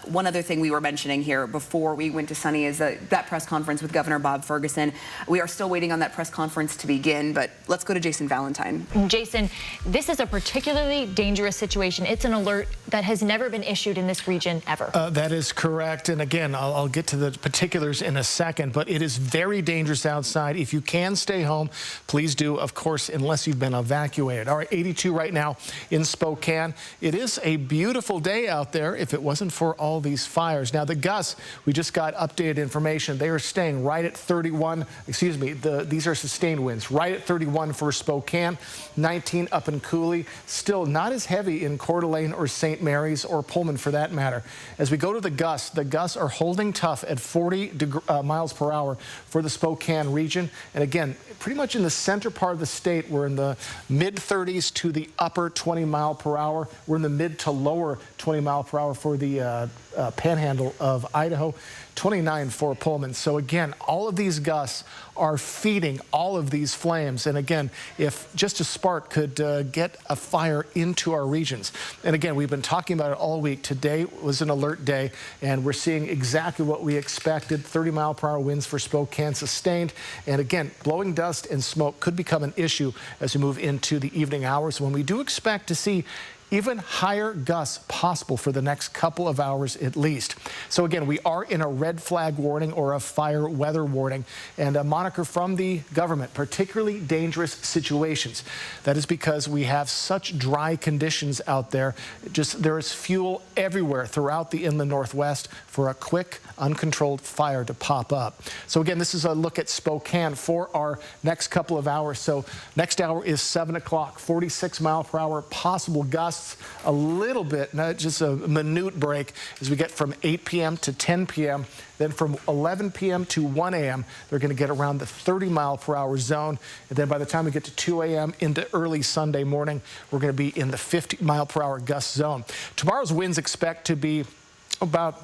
one other thing we were mentioning here before we went to Sunny is that press conference with Governor Bob Ferguson. We are still waiting on that press conference to begin, but let's go to Jason Valentine. Jason, this is a particularly dangerous situation. It's an alert that has never been issued in this region ever. That is correct. And again, I'll get to the particulars in a second, but it is very dangerous outside. If you can stay home, please do, of course, unless you've been evacuated. All right, 82 right now in Spokane. It is a beautiful day out there if it wasn't for all these fires. Now, the gusts, we just got updated information. They are staying right at 31. Excuse me, these are sustained winds, right at 31 for Spokane, 19 up in Cooley. Still not as heavy in Coeur d'Alene or St. Mary's or Pullman for that matter. As we go to the gusts are holding tough at 40 miles per hour for the Spokane region. And again, pretty much in the center part of the state, we're in the mid-30s to the upper 20 mile per hour. We're in the mid to lower 20 mile per hour for the panhandle of Idaho, 29 for Pullman. So again, all of these gusts are feeding all of these flames. And again, if just a spark could get a fire into our regions. And again, we've been talking about it all week. Today was an alert day, and we're seeing exactly what we expected. 30 mile per hour winds for Spokane sustained. And again, blowing dust and smoke could become an issue as we move into the evening hours, when we do expect to see even higher gusts possible for the next couple of hours at least. So again, we are in a red flag warning or a fire weather warning, and a moniker from the government, particularly dangerous situations. That is because we have such dry conditions out there. There is fuel everywhere throughout the inland Northwest for a quick, uncontrolled fire to pop up. So again, this is a look at Spokane for our next couple of hours. So next hour is 7 o'clock, 46 mile per hour possible gusts. A little bit, not just a minute break as we get from 8 p.m. to 10 p.m. Then from 11 p.m. to 1 a.m., they're going to get around the 30 mile per hour zone. And then by the time we get to 2 a.m. into early Sunday morning, we're going to be in the 50 mile per hour gust zone. Tomorrow's winds expect to be about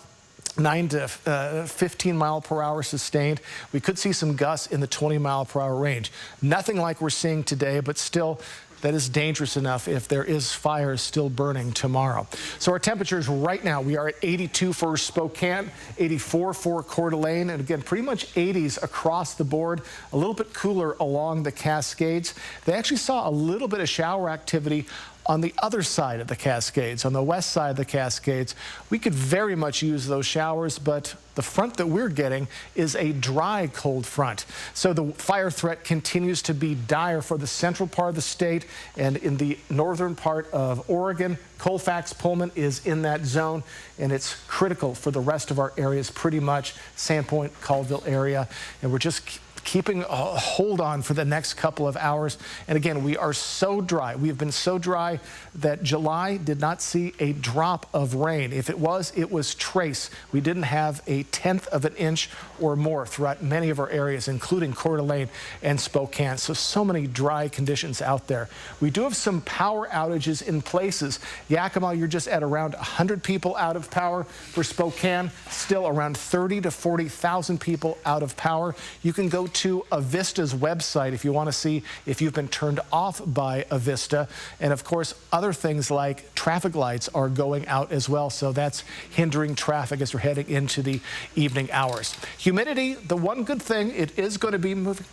9 to 15 mile per hour sustained. We could see some gusts in the 20 mile per hour range. Nothing like we're seeing today, but still, that is dangerous enough if there is fire still burning tomorrow. So our temperatures right now, we are at 82 for Spokane, 84 for Coeur d'Alene, and again, pretty much 80s across the board. A little bit cooler along the Cascades. They actually saw a little bit of shower activity on the other side of the Cascades, on the west side of the Cascades. We could very much use those showers, but the front that we're getting is a dry cold front. So the fire threat continues to be dire for the central part of the state, and in the northern part of Oregon. Colfax, Pullman is in that zone, and it's critical for the rest of our areas, pretty much Sandpoint, Colville area, and we're just keeping a hold on for the next couple of hours. And again, we are so dry. We have been so dry that July did not see a drop of rain. If it was trace. We didn't have a 1/10 of an inch or more throughout many of our areas, including Coeur d'Alene and Spokane. So many dry conditions out there. We do have some power outages in places. Yakima, you're just at around 100 people out of power. For Spokane, still around 30 to 40,000 people out of power. You can go to Avista's website if you want to see if you've been turned off by Avista. And of course, other things like traffic lights are going out as well. So that's hindering traffic as we're heading into the evening hours. Humidity, the one good thing, it is going to be moving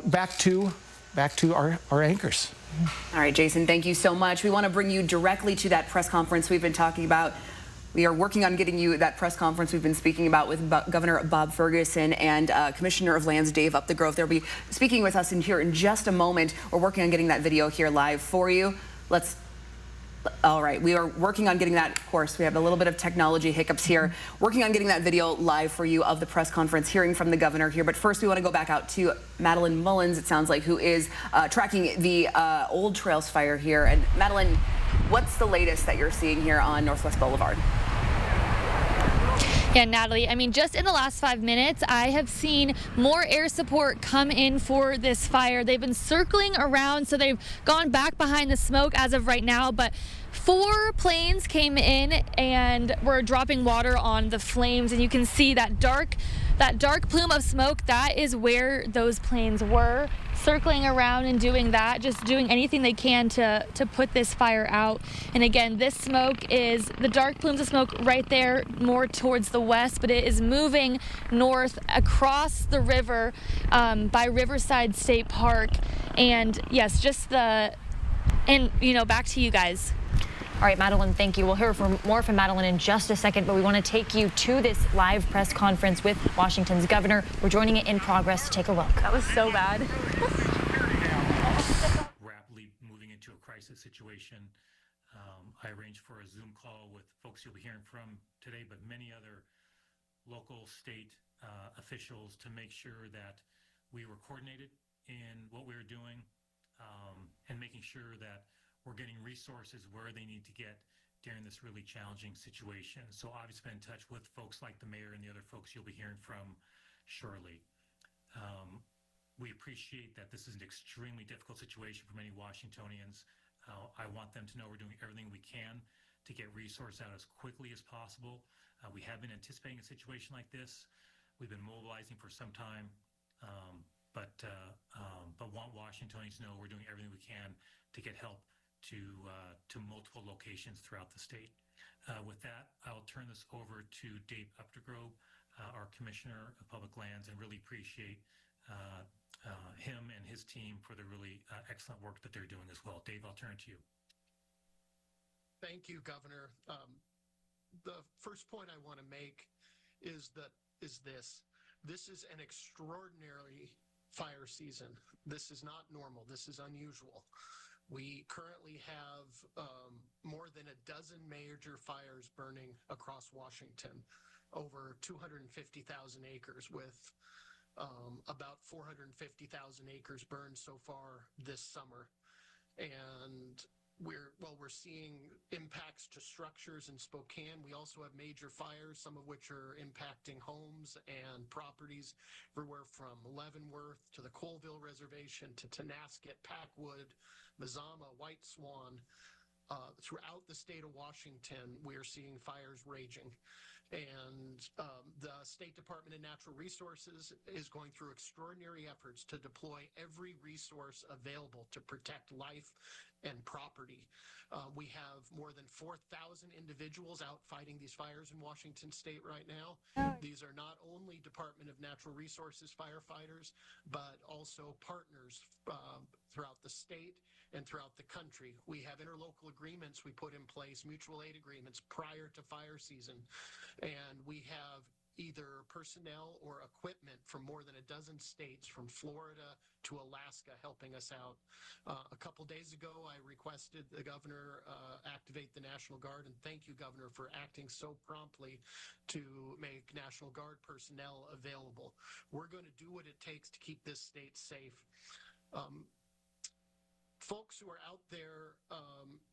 back to our anchors. All right, Jason, thank you so much. We want to bring you directly to that press conference we've been talking about. We are working on getting you that press conference we've been speaking about with Governor Bob Ferguson and Commissioner of Lands Dave Upthegrove. They'll be speaking with us in here in just a moment. We're working on getting that video here live for you. All right, we are working on getting that. Of course, we have a little bit of technology hiccups here. Working on getting that video live for you of the press conference, hearing from the governor here. But first, we want to go back out to Madeline Mullins, it sounds like, who is tracking the Old Trails fire here. And Madeline, what's the latest that you're seeing here on Northwest Boulevard? Yeah, Natalie, I mean, just in the last 5 minutes, I have seen more air support come in for this fire. They've been circling around, so they've gone back behind the smoke as of right now, but 4 planes came in and were dropping water on the flames, and you can see that dark plume of smoke. That is where those planes were, circling around and doing that, just doing anything they can to put this fire out. And again, this smoke is the dark plumes of smoke right there, more towards the west, but it is moving north across the river by Riverside State Park. And yes, back to you guys. All right, Madeline, thank you. We'll hear more from Madeline in just a second, but we want to take you to this live press conference with Washington's governor. We're joining it in progress. Take a look. That was so bad. Rapidly moving into a crisis situation. I arranged for a Zoom call with folks you'll be hearing from today, but many other local, state officials to make sure that we were coordinated in what we were doing and making sure that we're getting resources where they need to get during this really challenging situation. So obviously been in touch with folks like the mayor and the other folks you'll be hearing from shortly. We appreciate that this is an extremely difficult situation for many Washingtonians. I want them to know we're doing everything we can to get resources out as quickly as possible. We have been anticipating a situation like this. We've been mobilizing for some time, but want Washingtonians to know we're doing everything we can to get help to multiple locations throughout the state. With that, I'll turn this over to Dave Updegrove, our Commissioner of Public Lands, and really appreciate him and his team for the really excellent work that they're doing as well. Dave, I'll turn it to you. Thank you, Governor. The first point I want to make is this. This is an extraordinary fire season. This is not normal. This is unusual. We currently have more than a dozen major fires burning across Washington, over 250,000 acres, with about 450,000 acres burned so far this summer. And we're seeing impacts to structures in Spokane. We also have major fires, some of which are impacting homes and properties everywhere from Leavenworth to the Colville Reservation to Tonasket, Packwood, Mazama, White Swan. Throughout the state of Washington, we are seeing fires raging. And the State Department of Natural Resources is going through extraordinary efforts to deploy every resource available to protect life and property. We have more than 4,000 individuals out fighting these fires in Washington state right now. These are not only Department of Natural Resources firefighters, but also partners throughout the state and throughout the country. We have interlocal agreements we put in place, mutual aid agreements prior to fire season, and we have either personnel or equipment from more than a dozen states, from Florida to Alaska, helping us out. A couple days ago, I requested the governor activate the National Guard, and thank you, Governor, for acting so promptly to make National Guard personnel available. We're going to do what it takes to keep this state safe. Folks who are out there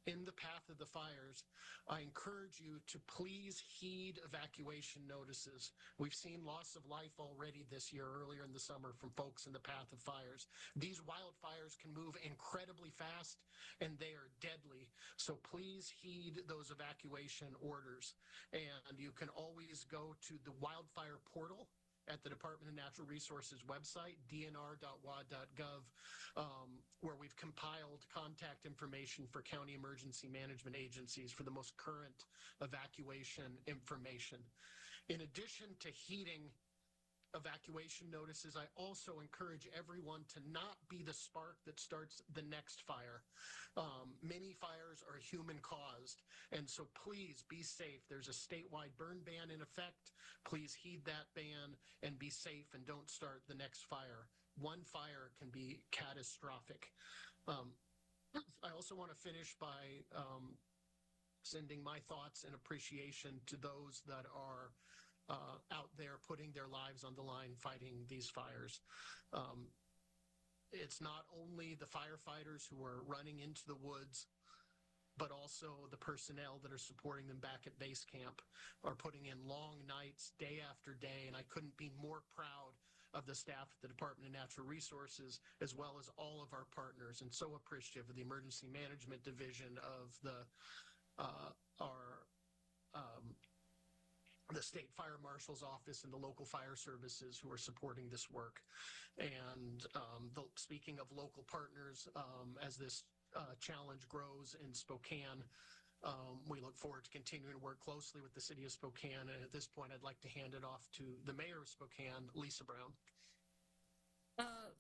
in the path of the fires, I encourage you to please heed evacuation notices. We've seen loss of life already this year, earlier in the summer, from folks in the path of fires. These wildfires can move incredibly fast, and they are deadly. So please heed those evacuation orders. And you can always go to the wildfire portal at the Department of Natural Resources website, dnr.wa.gov, where we've compiled contact information for county emergency management agencies for the most current evacuation information. In addition to heeding evacuation notices, I also encourage everyone to not be the spark that starts the next fire. Many fires are human caused, and so please be safe. There's a statewide burn ban in effect. Please heed that ban and be safe and don't start the next fire. One fire can be catastrophic. I also want to finish by sending my thoughts and appreciation to those that are out there putting their lives on the line fighting these fires. It's not only the firefighters who are running into the woods, but also the personnel that are supporting them back at base camp are putting in long nights, day after day, and I couldn't be more proud of the staff at the Department of Natural Resources, as well as all of our partners, and so appreciative of the Emergency Management Division of the State Fire Marshal's Office and the local fire services who are supporting this work. And speaking of local partners, as this challenge grows in Spokane, we look forward to continuing to work closely with the city of Spokane. And at this point, I'd like to hand it off to the mayor of Spokane, Lisa Brown.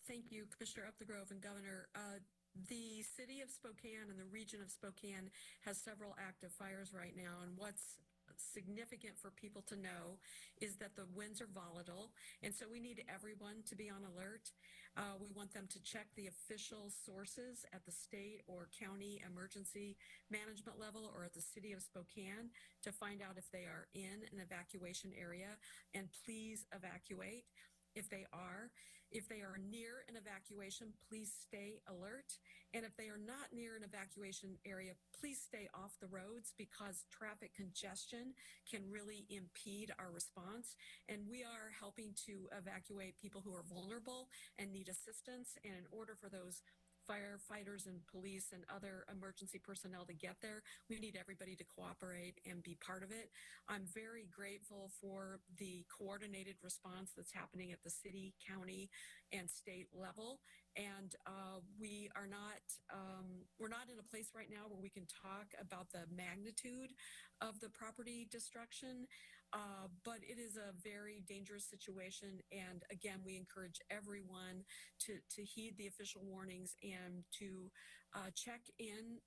Thank you, Commissioner Updegrove and Governor. The city of Spokane and the region of Spokane has several active fires right now, and what's significant for people to know is that the winds are volatile, and so we need everyone to be on alert. We want them to check the official sources at the state or county emergency management level or at the city of Spokane to find out if they are in an evacuation area, and please evacuate. If they are near an evacuation, please stay alert. And if they are not near an evacuation area, please stay off the roads because traffic congestion can really impede our response. And we are helping to evacuate people who are vulnerable and need assistance. And in order for those firefighters and police and other emergency personnel to get there, we need everybody to cooperate and be part of it. I'm very grateful for the coordinated response that's happening at the city, county, and state level. And we're not in a place right now where we can talk about the magnitude of the property destruction, but it is a very dangerous situation. And again, we encourage everyone to heed the official warnings and to check in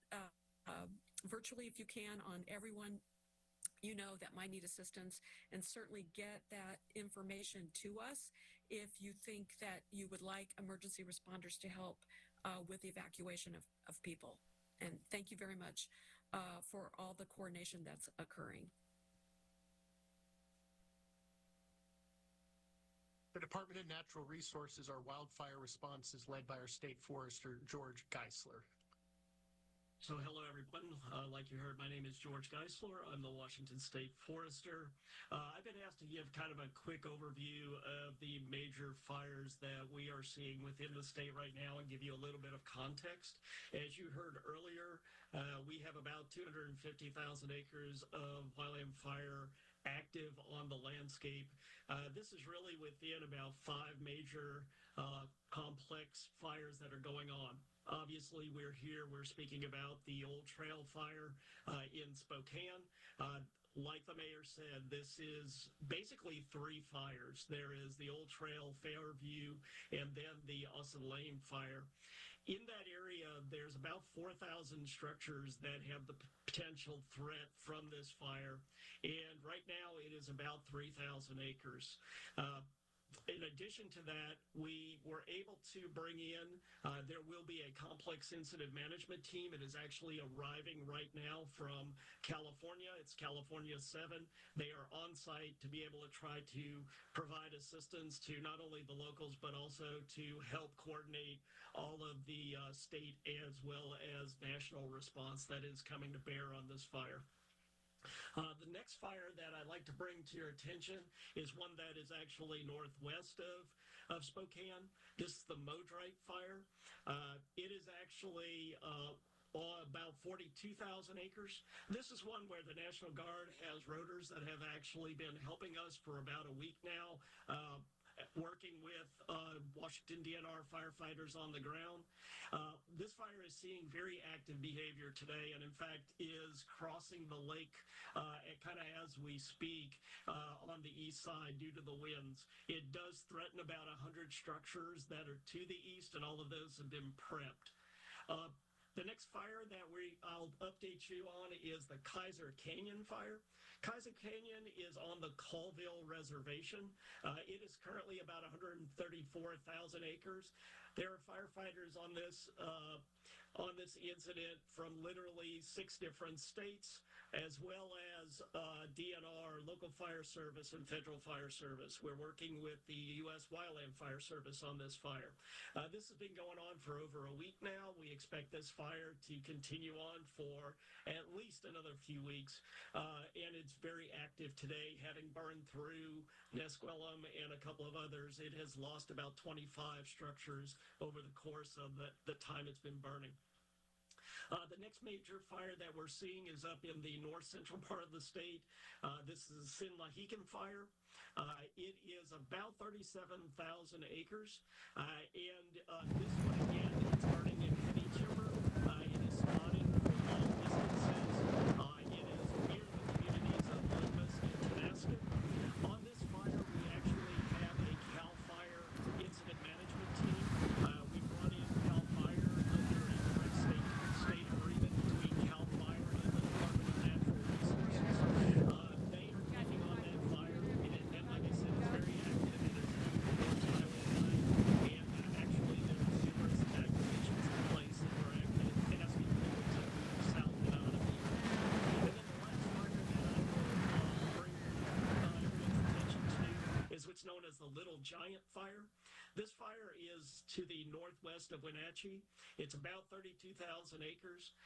virtually if you can on everyone you know that might need assistance, and certainly get that information to us if you think that you would like emergency responders to help with the evacuation of people. And thank you very much for all the coordination that's occurring. The Department of Natural Resources, our wildfire response is led by our state forester, George Geisler. So hello, everyone. Like you heard, my name is George Geisler. I'm the Washington State Forester. I've been asked to give kind of a quick overview of the major fires that we are seeing within the state right now and give you a little bit of context. As you heard earlier, we have about 250,000 acres of wildland fire active on the landscape. This is really within about 5 major complex fires that are going on. Obviously, we're speaking about the Old Trail fire in Spokane. Like the mayor said, this is basically 3 fires. There is the Old Trail, Fairview, and then the Austin Lane fire. In that area, there's about 4,000 structures that have the potential threat from this fire. And right now, it is about 3,000 acres. In addition to that, we were able to bring in, there will be a complex incident management team. It is actually arriving right now from California. It's California 7. They are on site to be able to try to provide assistance to not only the locals, but also to help coordinate all of the state as well as national response that is coming to bear on this fire. The next fire that I'd like to bring to your attention is one that is actually northwest of Spokane. This is the Modrite fire. It is actually about 42,000 acres. This is one where the National Guard has rotors that have actually been helping us for about a week now, working with Washington DNR firefighters on the ground. This fire is seeing very active behavior today, and in fact is crossing the lake kind of as we speak on the east side due to the winds. It does threaten about 100 structures that are to the east, and all of those have been prepped. The next fire that I'll update you on is the Kaiser Canyon fire. Kaiser Canyon is on the Colville Reservation. It is currently about 134,000 acres. There are firefighters on this incident from literally 6 different states, as well as DNR, local fire service, and federal fire service. We're working with the U.S. Wildland Fire Service on this fire. This has been going on for over a week now. We expect this fire to continue on for at least another few weeks, and it's very active today, having burned through Nesquelum and a couple of others. It has lost about 25 structures over the course of the time it's been burning. The next major fire that we're seeing is up in the north central part of the state. This is the Sinlahican fire. It is about 37,000 acres, and this one again, it's burning in heavy timber. It is spotting from all distances. It is near the communities of Loomis and Tabasco. On this fire, we actually have a CAL FIRE incident management team. We brought in CAL FIRE under a direct state agreement between CAL FIRE and the Department of Natural Resources. as the Little Giant Fire. This fire is to the northwest of Wenatchee. It's about 32,000 acres.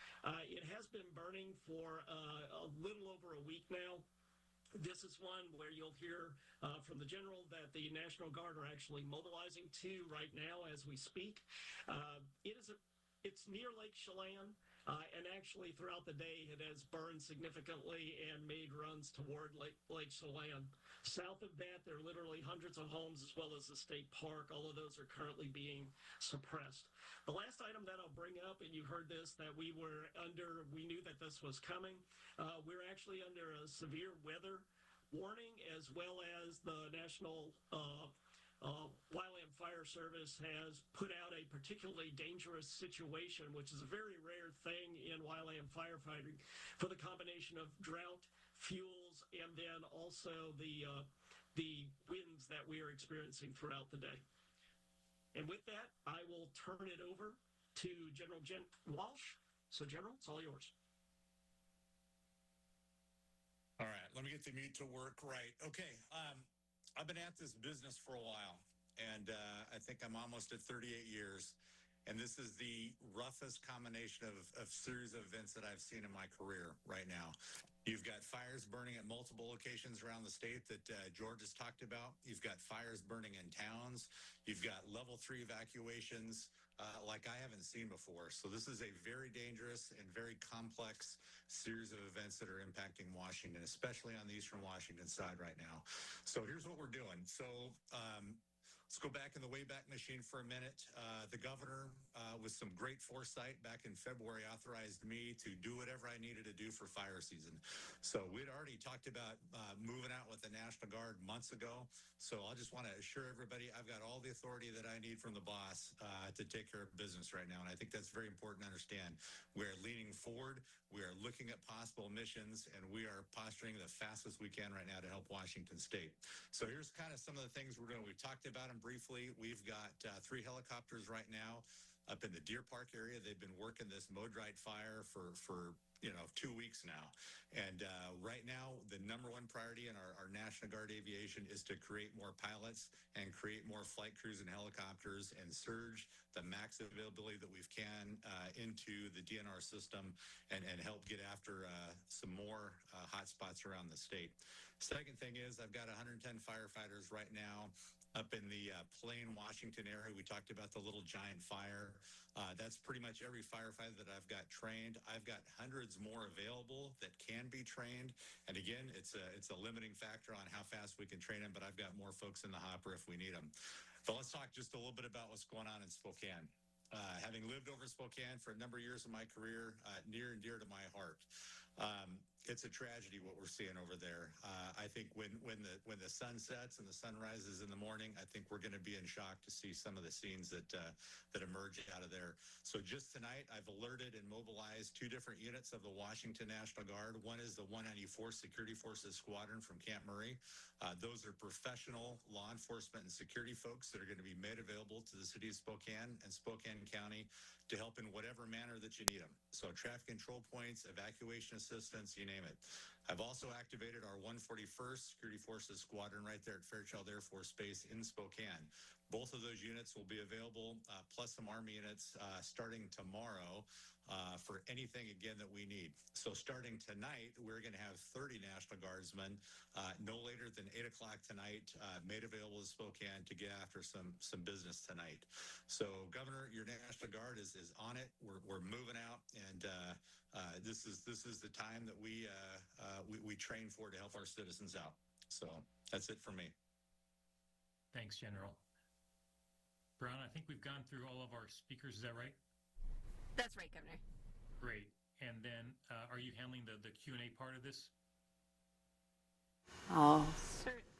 It has been burning for a little over a week now. This is one where you'll hear from the general that the National Guard are actually mobilizing to right now as we speak. It's near Lake Chelan, and actually throughout the day it has burned significantly and made runs toward Lake Chelan. South of that, there are literally hundreds of homes as well as the state park. All of those are currently being suppressed. The last item that I'll bring up, and you heard this, that we knew that this was coming. We're actually under a severe weather warning, as well as the National Wildland Fire Service has put out a particularly dangerous situation, which is a very rare thing in wildland firefighting, for the combination of drought, fuels, and then also the winds that we are experiencing throughout the day. And with that, I will turn it over to General Jen Walsh. So, General, it's all yours. All right, let me get the mute to work right. Okay, I've been at this business for a while, and I think I'm almost at 38 years, and this is the roughest combination of series of events that I've seen in my career right now. You've got fires burning at multiple locations around the state that George has talked about. You've got fires burning in towns. You've got level 3 evacuations like I haven't seen before. So this is a very dangerous and very complex series of events that are impacting Washington, especially on the Eastern Washington side right now. So here's what we're doing. So let's go back in the Wayback Machine for a minute. The governor, with some great foresight back in February, authorized me to do whatever I needed to do for fire season. So we'd already talked about moving out with the National Guard months ago. So I just want to assure everybody I've got all the authority that I need from the boss to take care of business right now. And I think that's very important to understand. We're leaning forward. We are looking at possible missions, and we are posturing the fastest we can right now to help Washington State. So here's kind of some of the things we're doing. We've talked about them briefly. We've got 3 helicopters right now up in the Deer Park area. They've been working this Modrite fire for 2 weeks now. And right now, the number one priority in our National Guard aviation is to create more pilots and create more flight crews and helicopters and surge the max availability that we can into the DNR system and help get after some more hot spots around the state. Second thing is I've got 110 firefighters right now up in the Plain, Washington area. We talked about the Little Giant Fire. That's pretty much every firefighter that I've got trained. I've got hundreds more available that can be trained. And again, it's a limiting factor on how fast we can train them, but I've got more folks in the hopper if we need them. But let's talk just a little bit about what's going on in Spokane. Having lived over Spokane for a number of years of my career, near and dear to my heart. It's a tragedy what we're seeing over there. I think when the sun sets and the sun rises in the morning, I think we're going to be in shock to see some of the scenes that emerge out of there. So just tonight, I've alerted and mobilized 2 different units of the Washington National Guard. One is the 194th Security Forces Squadron from Camp Murray. Those are professional law enforcement and security folks that are going to be made available to the city of Spokane and Spokane County to help in whatever manner that you need them. So traffic control points, evacuation assistance, you name it. I've also activated our 141st Security Forces Squadron right there at Fairchild Air Force Base in Spokane. Both of those units will be available, plus some Army units starting tomorrow for anything, again, that we need. So starting tonight, we're going to have 30 National Guardsmen no later than 8 o'clock tonight made available to Spokane to get after some business tonight. So, Governor, your National Guard is on it. We're moving out, and this is the time that we train for to help our citizens out. So that's it for me. Thanks, General. Brown, I think we've gone through all of our speakers. Is that right? That's right, Governor. Great. And then are you handling the Q&A part of this?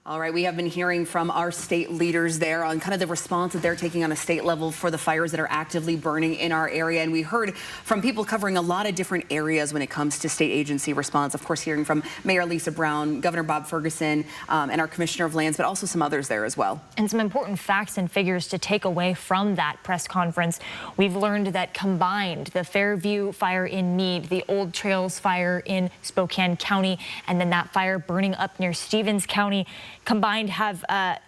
All right, we have been hearing from our state leaders there on kind of the response that they're taking on a state level for the fires that are actively burning in our area. And we heard from people covering a lot of different areas when it comes to state agency response. Of course, hearing from Mayor Lisa Brown, Governor Bob Ferguson, and our Commissioner of Lands, but also some others there as well. And some important facts and figures to take away from that press conference. We've learned that combined, the Fairview fire in Meade, the Old Trails fire in Spokane County, and then that fire burning up near Stevens County, combined have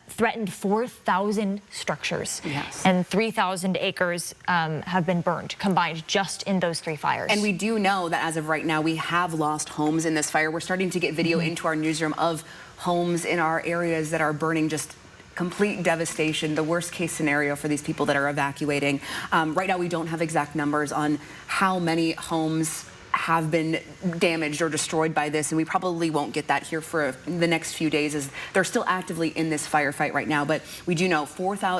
threatened 4,000 structures. Yes. And 3,000 acres have been burned combined just in those 3 fires. And we do know that as of right now, we have lost homes in this fire. We're starting to get video into our newsroom of homes in our areas that are burning, just complete devastation, the worst case scenario for these people that are evacuating. Right now, we don't have exact numbers on how many homes have been damaged or destroyed by this, and we probably won't get that here for the next few days, as they're still actively in this firefight right now. But we do know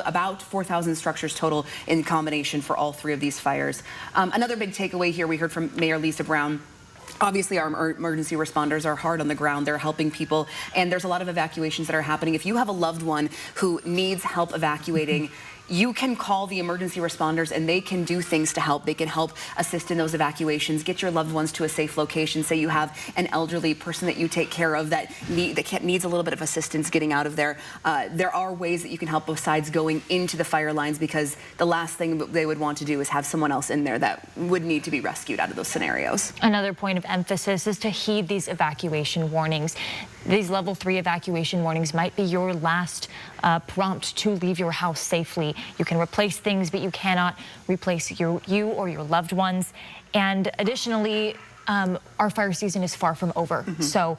about 4,000 structures total in combination for all 3 of these fires. Another big takeaway here, we heard from Mayor Lisa Brown. Obviously, our emergency responders are hard on the ground. They're helping people, and there's a lot of evacuations that are happening. If you have a loved one who needs help evacuating, you can call the emergency responders and they can do things to help. They can help assist in those evacuations, get your loved ones to a safe location. Say you have an elderly person that you take care of that needs a little bit of assistance getting out of there. There are ways that you can help besides going into the fire lines, because the last thing they would want to do is have someone else in there that would need to be rescued out of those scenarios. Another point of emphasis is to heed these evacuation warnings. These level 3 evacuation warnings might be your last prompt to leave your house safely. You can replace things, but you cannot replace you or your loved ones. And additionally, our fire season is far from over. So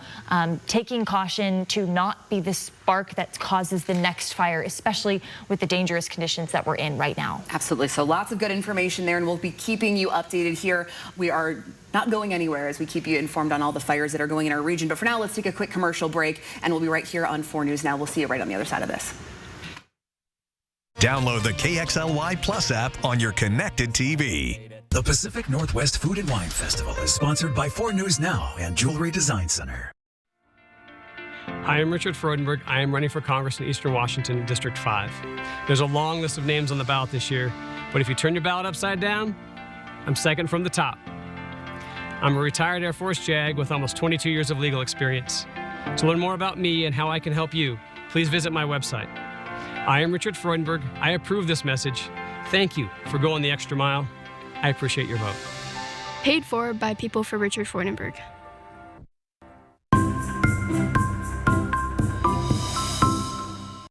taking caution to not be the spark that causes the next fire, especially with the dangerous conditions that we're in right now. Absolutely. So lots of good information there, and we'll be keeping you updated here. We are not going anywhere as we keep you informed on all the fires that are going in our region. But for now, let's take a quick commercial break, and we'll be right here on 4 News Now. We'll see you right on the other side of this. Download the KXLY Plus app on your connected TV. The Pacific Northwest Food and Wine Festival is sponsored by 4 News Now and Jewelry Design Center. Hi, I'm Richard Freudenberg. I am running for Congress in Eastern Washington, District 5. There's a long list of names on the ballot this year, but if you turn your ballot upside down, I'm second from the top. I'm a retired Air Force JAG with almost 22 years of legal experience. To learn more about me and how I can help you, please visit my website. I am Richard Freudenberg. I approve this message. Thank you for going the extra mile. I appreciate your vote. Paid for by people for Richard Freudenberg.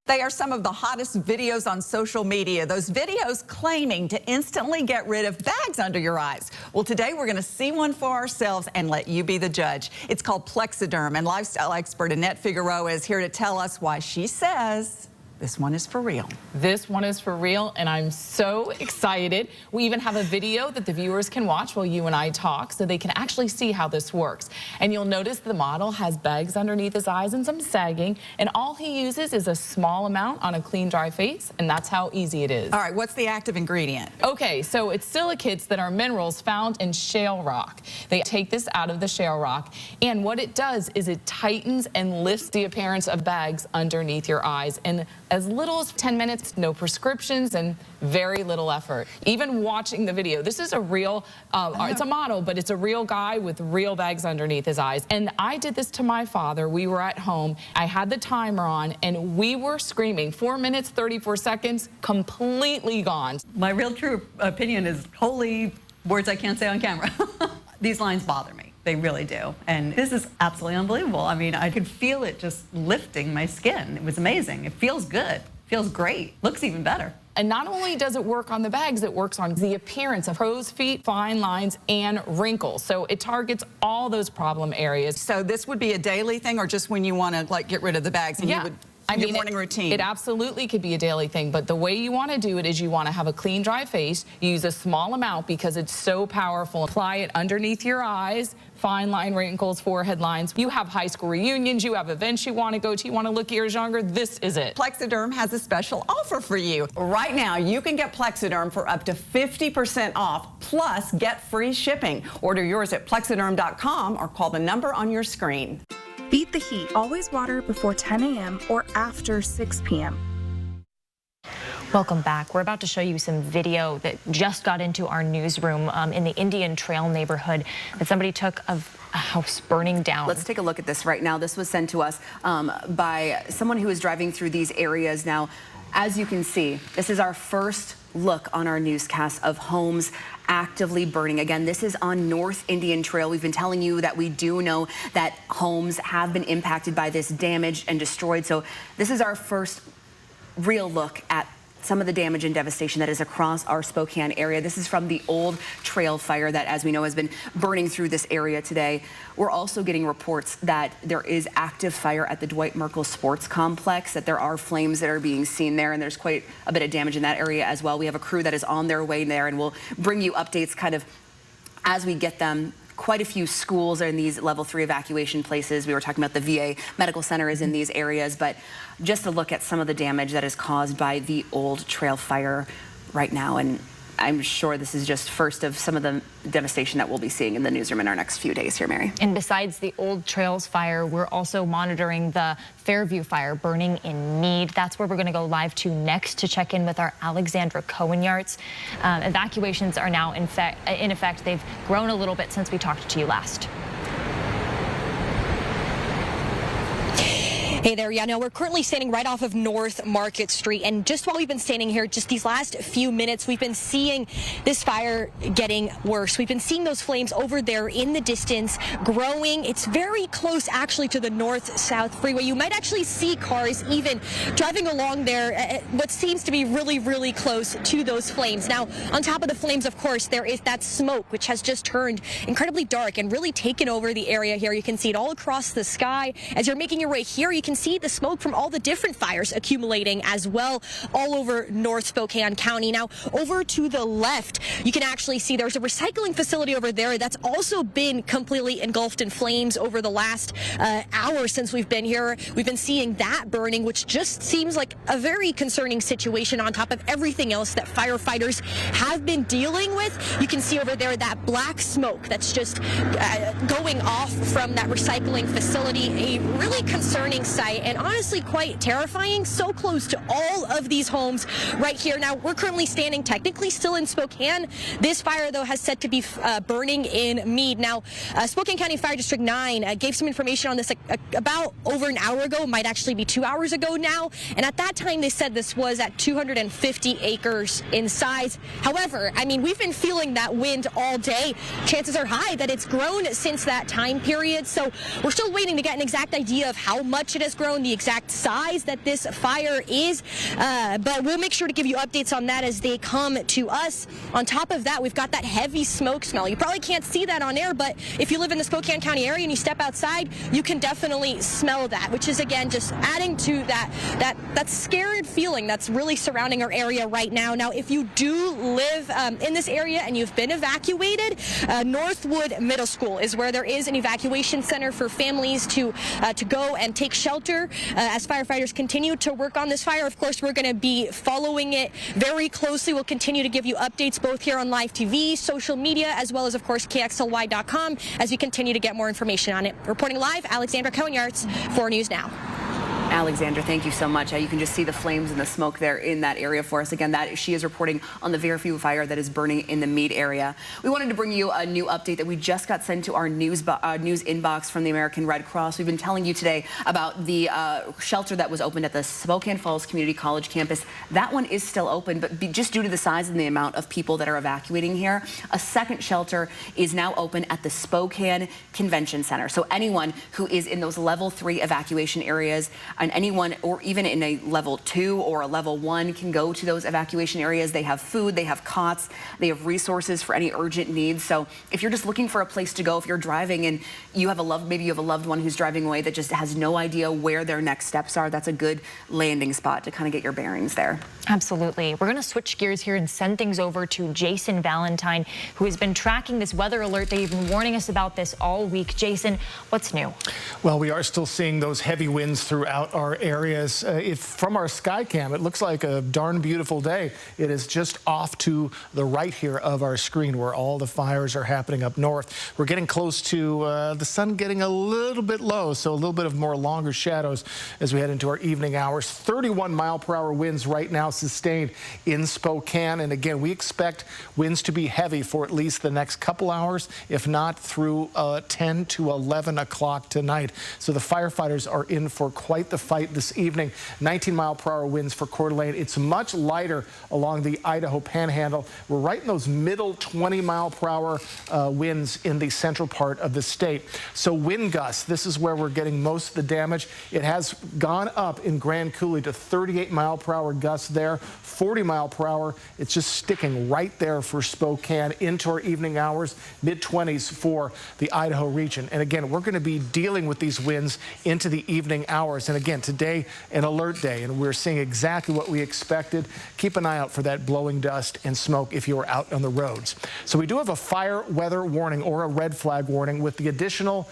They are some of the hottest videos on social media. Those videos claiming to instantly get rid of bags under your eyes. Well, today we're going to see one for ourselves and let you be the judge. It's called Plexiderm, and lifestyle expert Annette Figueroa is here to tell us why she says this one is for real. This one is for real, and I'm so excited. We even have a video that the viewers can watch while you and I talk, so they can actually see how this works. And you'll notice the model has bags underneath his eyes and some sagging, and all he uses is a small amount on a clean, dry face, and that's how easy it is. All right, what's the active ingredient? Okay, so it's silicates that are minerals found in shale rock. They take this out of the shale rock, and what it does is it tightens and lifts the appearance of bags underneath your eyes. And as little as 10 minutes, no prescriptions, and very little effort. Even watching the video, this is a real, it's a model, but it's a real guy with real bags underneath his eyes. And I did this to my father. We were at home. I had the timer on, and we were screaming. 4 minutes, 34 seconds, completely gone. My real true opinion is holy words I can't say on camera. These lines bother me. They really do. And this is absolutely unbelievable. I mean, I could feel it just lifting my skin. It was amazing. It feels good. Feels great. Looks even better. And not only does it work on the bags, it works on the appearance of crow's feet, fine lines, and wrinkles. So it targets all those problem areas. So this would be a daily thing, or just when you want to like get rid of the bags and you would your morning routine? It absolutely could be a daily thing, but the way you want to do it is you want to have a clean, dry face. Use a small amount because it's so powerful. Apply it underneath your eyes, fine line wrinkles, forehead lines. You have high school reunions, you have events you want to go to, you want to look years younger, this is it. Plexiderm has a special offer for you. Right now, you can get Plexiderm for up to 50% off, plus get free shipping. Order yours at plexiderm.com or call the number on your screen. Beat the heat. Always water before 10 a.m. or after 6 p.m. Welcome back. We're about to show you some video that just got into our newsroom in the Indian Trail neighborhood that somebody took of a house burning down. Let's take a look at this right now. This was sent to us by someone who is driving through these areas now. As you can see, this is our first look on our newscast of homes actively burning. Again, this is on North Indian Trail. We've been telling you that we do know that homes have been impacted by this, damaged and destroyed. So this is our first real look at some of the damage and devastation that is across our Spokane area. This is from the old trail fire that, as we know, has been burning through this area today. We're also getting reports that there is active fire at the Dwight Merkel Sports Complex, that there are flames that are being seen there, and there's quite a bit of damage in that area as well. We have a crew that is on their way there, and we'll bring you updates kind of as we get them. Quite a few schools are in these level 3 evacuation places. We were talking about the VA Medical Center is in these areas, but just a look at some of the damage that is caused by the old trail fire right now. And I'm sure this is just first of some of the devastation that we'll be seeing in the newsroom in our next few days here, Mary. And besides the Old Trails fire, we're also monitoring the Fairview fire burning in Mead. That's where we're going to go live to next to check in with our Alexandra Cohen-Yarts. Evacuations are now in effect. They've grown a little bit since we talked to you last. Hey there, yeah, no, we're currently standing right off of North Market Street, and just while we've been standing here, just these last few minutes, we've been seeing this fire getting worse. We've been seeing those flames over there in the distance growing. It's very close actually to the north-south freeway. You might actually see cars even driving along there at what seems to be really, really close to those flames. Now, on top of the flames, of course, there is that smoke, which has just turned incredibly dark and really taken over the area here. You can see it all across the sky. As you're making your way here, you can see the smoke from all the different fires accumulating as well all over North Spokane County. Now, over to the left, you can actually see there's a recycling facility over there that's also been completely engulfed in flames over the last hour since we've been here. We've been seeing that burning, which just seems like a very concerning situation on top of everything else that firefighters have been dealing with. You can see over there that black smoke that's just going off from that recycling facility. A really concerning sight, and honestly quite terrifying, so close to all of these homes right here. Now, we're currently standing technically still in Spokane. This fire, though, has said to be burning in Mead. Now, Spokane County Fire District 9 gave some information on this about over an hour ago, might actually be 2 hours ago now, and at that time they said this was at 250 acres in size. However, I mean, we've been feeling that wind all day. Chances are high that it's grown since that time period, so we're still waiting to get an exact idea of how much it has grown, the exact size that this fire is, but we'll make sure to give you updates on that as they come to us. On top of that, we've got that heavy smoke smell. You probably can't see that on air, but if you live in the Spokane County area and you step outside, you can definitely smell that, which is again just adding to that scared feeling that's really surrounding our area right now. Now, if you do live in this area and you've been evacuated, Northwood Middle School is where there is an evacuation center for families to go and take shelter as firefighters continue to work on this fire. Of course, we're going to be following it very closely. We'll continue to give you updates both here on live TV, social media, as well as, of course, KXLY.com as we continue to get more information on it. Reporting live, Alexandra Cohen-Yarts, 4 News Now. Alexandra, thank you so much. You can just see the flames and the smoke there in that area for us. Again, that she is reporting on the Fairview fire that is burning in the Mead area. We wanted to bring you a new update that we just got sent to our news inbox from the American Red Cross. We've been telling you today about the shelter that was opened at the Spokane Falls Community College campus. That one is still open, but just due to the size and the amount of people that are evacuating here, a second shelter is now open at the Spokane Convention Center. So anyone who is in those level 3 evacuation areas, and anyone, or even in a level 2 or a level 1, can go to those evacuation areas. They have food, they have cots, they have resources for any urgent needs. So if you're just looking for a place to go, if you're driving and you have maybe you have a loved one who's driving away that just has no idea where their next steps are, that's a good landing spot to kind of get your bearings there. Absolutely. We're going to switch gears here and send things over to Jason Valentine, who has been tracking this weather alert. They've been warning us about this all week. Jason, what's new? Well, we are still seeing those heavy winds throughout our areas. From our Skycam, it looks like a darn beautiful day. It is just off to the right here of our screen where all the fires are happening up north. We're getting close to the sun getting a little bit low, so a little bit of more longer shadows as we head into our evening hours. 31-mile-per-hour winds right now sustained in Spokane, and again, we expect winds to be heavy for at least the next couple hours, if not through 10 to 11 o'clock tonight. So the firefighters are in for quite the fight this evening. 19-mile-per-hour winds for Coeur d'Alene. It's much lighter along the Idaho Panhandle. We're right in those middle 20-mile-per-hour winds in the central part of the state. So wind gusts, this is where we're getting most of the damage. It has gone up in Grand Coulee to 38-mile-per-hour gusts there, 40-mile-per-hour. It's just sticking right there for Spokane into our evening hours, mid-20s for the Idaho region. And again, we're going to be dealing with these winds into the evening hours. And again, today, an alert day, and we're seeing exactly what we expected. Keep an eye out for that blowing dust and smoke if you're out on the roads. So we do have a fire weather warning or a red flag warning with the additional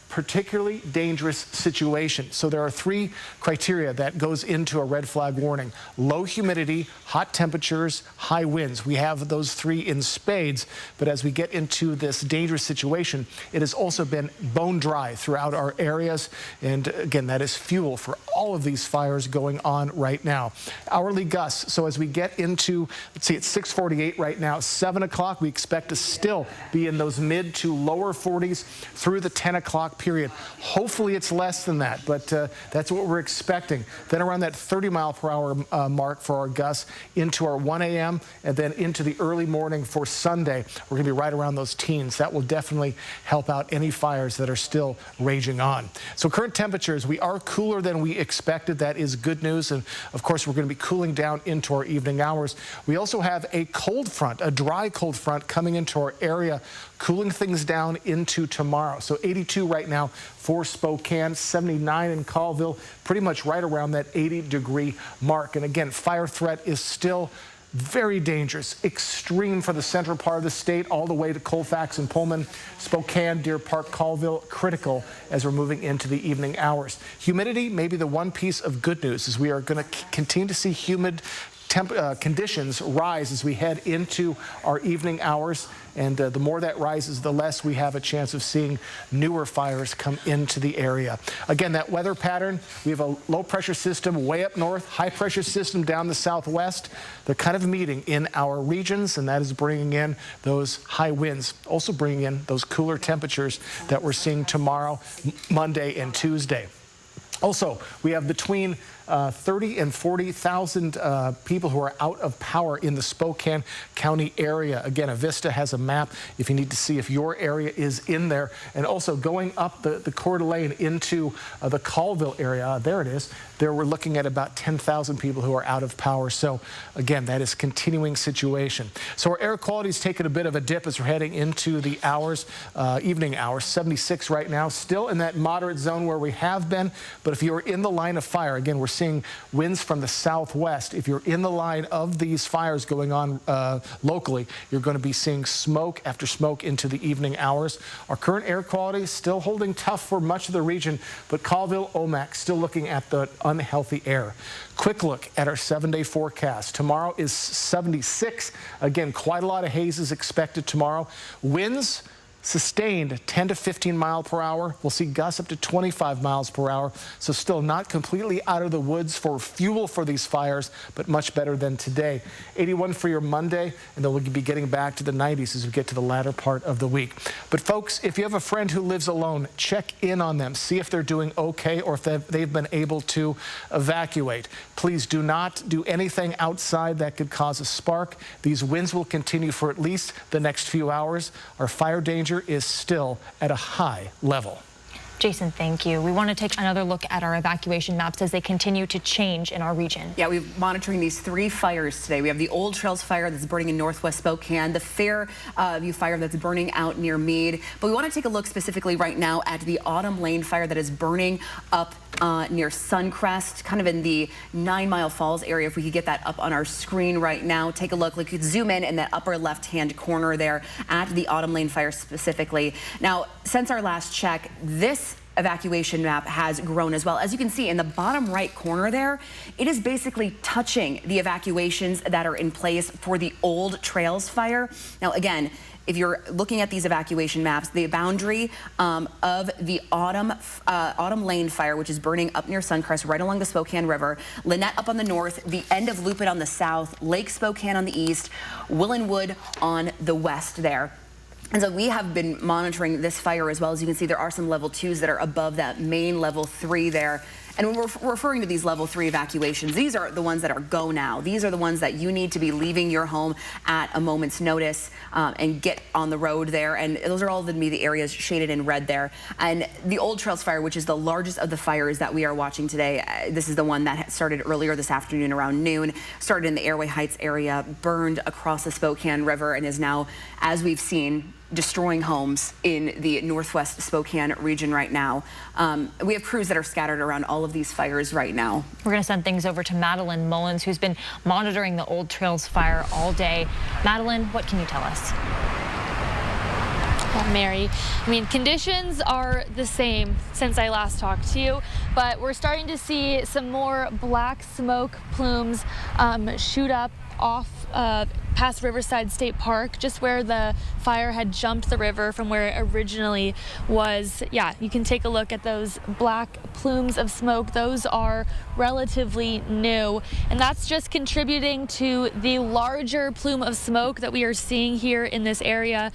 particularly dangerous situation. So there are 3 criteria that goes into a red flag warning: low humidity, hot temperatures, high winds. We have those 3 in spades, but as we get into this dangerous situation, it has also been bone dry throughout our areas. And again, that is fuel for all of these fires going on right now. Hourly gusts. So as we get into, let's see, it's 6:48 right now, 7 o'clock, we expect to still be in those mid to lower 40s through the 10 o'clock period. Hopefully it's less than that, but that's what we're expecting. Then around that 30-mile-per-hour mark for our gusts into our 1 a.m. and then into the early morning for Sunday. We're going to be right around those teens. That will definitely help out any fires that are still raging on. So current temperatures, we are cooler than we expected. That is good news. And of course, we're going to be cooling down into our evening hours. We also have a cold front, a dry cold front coming into our area, cooling things down into tomorrow. So 82 right now for Spokane, 79 in Colville, pretty much right around that 80-degree mark. And again, fire threat is still very dangerous, extreme for the central part of the state, all the way to Colfax and Pullman, Spokane, Deer Park, Colville, critical as we're moving into the evening hours. Humidity, maybe the one piece of good news, is we are going to continue to see humid conditions rise as we head into our evening hours. And the more that rises, the less we have a chance of seeing newer fires come into the area. Again, that weather pattern, we have a low pressure system way up north, high pressure system down the southwest. They're kind of meeting in our regions, and that is bringing in those high winds, also bringing in those cooler temperatures that we're seeing tomorrow, Monday and Tuesday. Also, we have between 30 and 40,000 people who are out of power in the Spokane County area. Again, Avista has a map if you need to see if your area is in there. And also going up the Coeur d'Alene into the Colville area, there it is. There we're looking at about 10,000 people who are out of power. So again, that is a continuing situation. So our air quality is taking a bit of a dip as we're heading into the hours, evening hours, 76 right now, still in that moderate zone where we have been. But if you're in the line of fire, again, we're seeing winds from the southwest. If you're in the line of these fires going on locally, you're going to be seeing smoke after smoke into the evening hours. Our current air quality is still holding tough for much of the region, but Colville, Omak, still looking at the unhealthy air. Quick look at our 7-day forecast. Tomorrow is 76. Again, quite a lot of haze is expected tomorrow. Winds sustained 10 to 15 mile per hour. We'll see gusts up to 25 miles per hour. So still not completely out of the woods for fuel for these fires, but much better than today. 81 for your Monday, and then we'll be getting back to the 90s as we get to the latter part of the week. But folks, if you have a friend who lives alone, check in on them. See if they're doing okay or if they've been able to evacuate. Please do not do anything outside that could cause a spark. These winds will continue for at least the next few hours. Our fire danger is still at a high level. Jason, thank you. We want to take another look at our evacuation maps as they continue to change in our region. Yeah, we're monitoring these 3 fires today. We have the Old Trails fire that's burning in northwest Spokane, the Fairview fire that's burning out near Meade. But we want to take a look specifically right now at the Autumn Lane fire that is burning up near Suncrest, kind of in the 9 Mile Falls area. If we could get that up on our screen right now, take a look. We could zoom in that upper left-hand corner there at the Autumn Lane fire specifically. Now, since our last check, this evacuation map has grown as well. As you can see in the bottom right corner there, it is basically touching the evacuations that are in place for the Old Trails fire. Now, again, if you're looking at these evacuation maps, the boundary of the Autumn Lane fire, which is burning up near Suncrest, right along the Spokane River, Lynette up on the north, the end of Lupit on the south, Lake Spokane on the east, Willenwood on the west there. And so we have been monitoring this fire as well. As you can see, there are some level 2s that are above that main level 3 there. And when we're referring to these level 3 evacuations, these are the ones that are go now. These are the ones that you need to be leaving your home at a moment's notice and get on the road there. And those are all going to be the areas shaded in red there. And the Old Trails fire, which is the largest of the fires that we are watching today, this is the one that started earlier this afternoon around noon, started in the Airway Heights area, burned across the Spokane River, and is now, as we've seen, destroying homes in the northwest Spokane region right now. We have crews that are scattered around all of these fires right now. We're going to send things over to Madeline Mullins, who's been monitoring the Old Trails fire all day. Madeline, what can you tell us? Well, Mary, I mean, conditions are the same since I last talked to you, but we're starting to see some more black smoke plumes shoot up off past Riverside State Park, just where the fire had jumped the river from where it originally was. Yeah, you can take a look at those black plumes of smoke. Those are relatively new, and that's just contributing to the larger plume of smoke that we are seeing here in this area.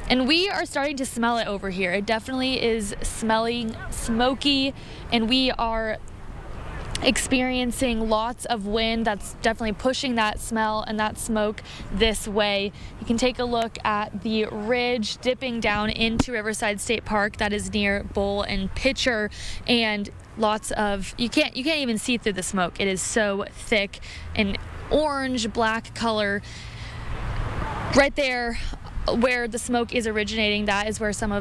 And we are starting to smell it over here. It definitely is smelling smoky, and we are experiencing lots of wind that's definitely pushing that smell and that smoke this way. You can take a look at the ridge dipping down into Riverside State Park that is near Bull and Pitcher, and lots of, you can't even see through the smoke. It is so thick, an orange black color. Right there where the smoke is originating, that is where some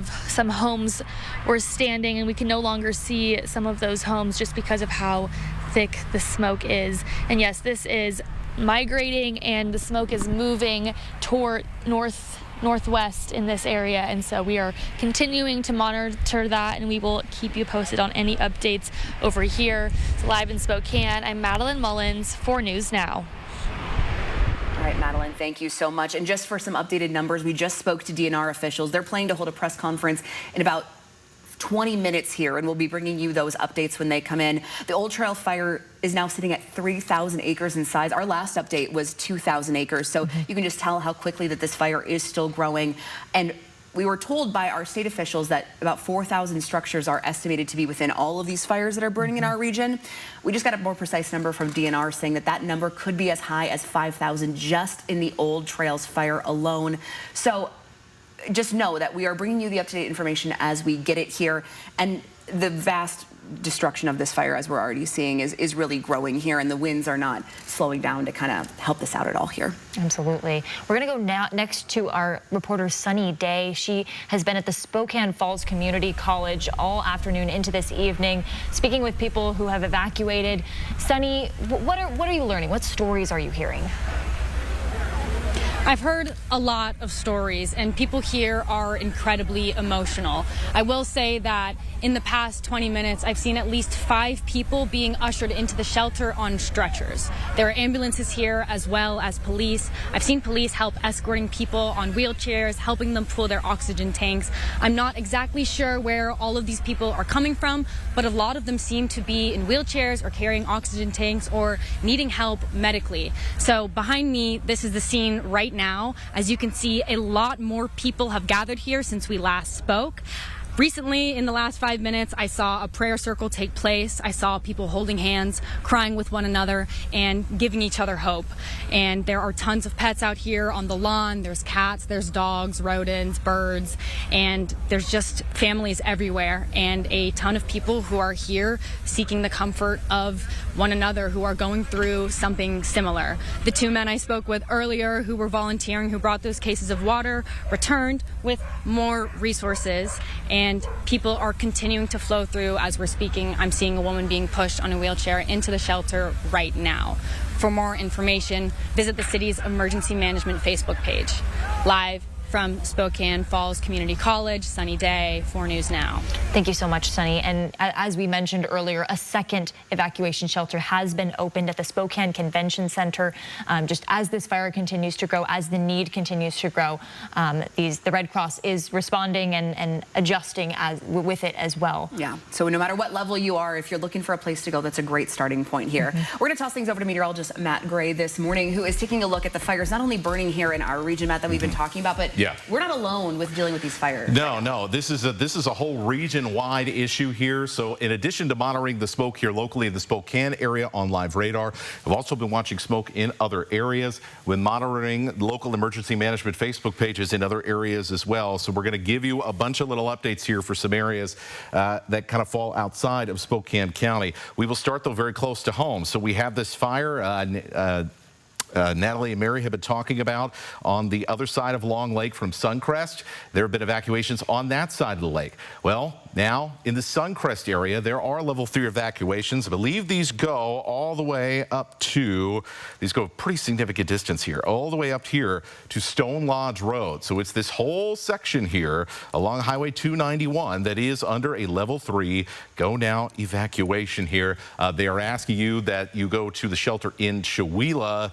homes were standing, and we can no longer see some of those homes just because of how thick the smoke is. And yes, this is migrating, and the smoke is moving toward northwest in this area, and so we are continuing to monitor that, and we will keep you posted on any updates over here. So live in Spokane, I'm Madeline Mullins for News Now. All right, Madeline, thank you so much. And just for some updated numbers, we just spoke to DNR officials. They're planning to hold a press conference in about 20 minutes here, and we'll be bringing you those updates when they come in. The Old Trail fire is now sitting at 3,000 acres in size. Our last update was 2,000 acres. So you can just tell how quickly that this fire is still growing. And we were told by our state officials that about 4,000 structures are estimated to be within all of these fires that are burning in our region. We just got a more precise number from DNR saying that that number could be as high as 5,000 just in the Old Trails fire alone. So just know that we are bringing you the up-to-date information as we get it here. And the vast destruction of this fire, as we're already seeing, is really growing here, and the winds are not slowing down to kind of help this out at all here. Absolutely. We're going to go now next to our reporter Sunny Day. She has been at the Spokane Falls Community College all afternoon into this evening, speaking with people who have evacuated. Sunny, what are you learning? What stories are you hearing? I've heard a lot of stories, and people here are incredibly emotional. I will say that in the past 20 minutes, I've seen at least 5 people being ushered into the shelter on stretchers. There are ambulances here as well as police. I've seen police help escorting people on wheelchairs, helping them pull their oxygen tanks. I'm not exactly sure where all of these people are coming from, but a lot of them seem to be in wheelchairs or carrying oxygen tanks or needing help medically. So behind me, this is the scene right now. As you can see, a lot more people have gathered here since we last spoke. Recently, in the last 5 minutes, I saw a prayer circle take place. I saw people holding hands, crying with one another, and giving each other hope. And there are tons of pets out here on the lawn. There's cats, there's dogs, rodents, birds, and there's just families everywhere, and a ton of people who are here seeking the comfort of one another who are going through something similar. The 2 men I spoke with earlier who were volunteering, who brought those cases of water, returned with more resources, and people are continuing to flow through as we're speaking. I'm seeing a woman being pushed on a wheelchair into the shelter right now. For more information, visit the city's emergency management Facebook page. Live from Spokane Falls Community College, Sunny Day, 4 News Now. Thank you so much, Sunny. And as we mentioned earlier, a second evacuation shelter has been opened at the Spokane Convention Center. Just as this fire continues to grow, as the need continues to grow, the Red Cross is responding and adjusting with it as well. Yeah, so no matter what level you are, if you're looking for a place to go, that's a great starting point here. We're going to toss things over to meteorologist Matt Gray this morning, who is taking a look at the fires not only burning here in our region, Matt, that we've been talking about, but Yeah. We're not alone with dealing with these fires. No. This is a whole region-wide issue here. So in addition to monitoring the smoke here locally in the Spokane area on live radar, we've also been watching smoke in other areas with monitoring local emergency management Facebook pages in other areas as well. So we're going to give you a bunch of little updates here for some areas that kind of fall outside of Spokane County. We will start, though, very close to home. So we have this fire Natalie and Mary have been talking about on the other side of Long Lake from Suncrest. There have been evacuations on that side of the lake. Well, now in the Suncrest area, there are level 3 evacuations. I believe these go all the way up to, these go a pretty significant distance here, all the way up here to Stone Lodge Road. So it's this whole section here along Highway 291 that is under a level 3 go now evacuation here. They are asking you that you go to the shelter in Chewelah.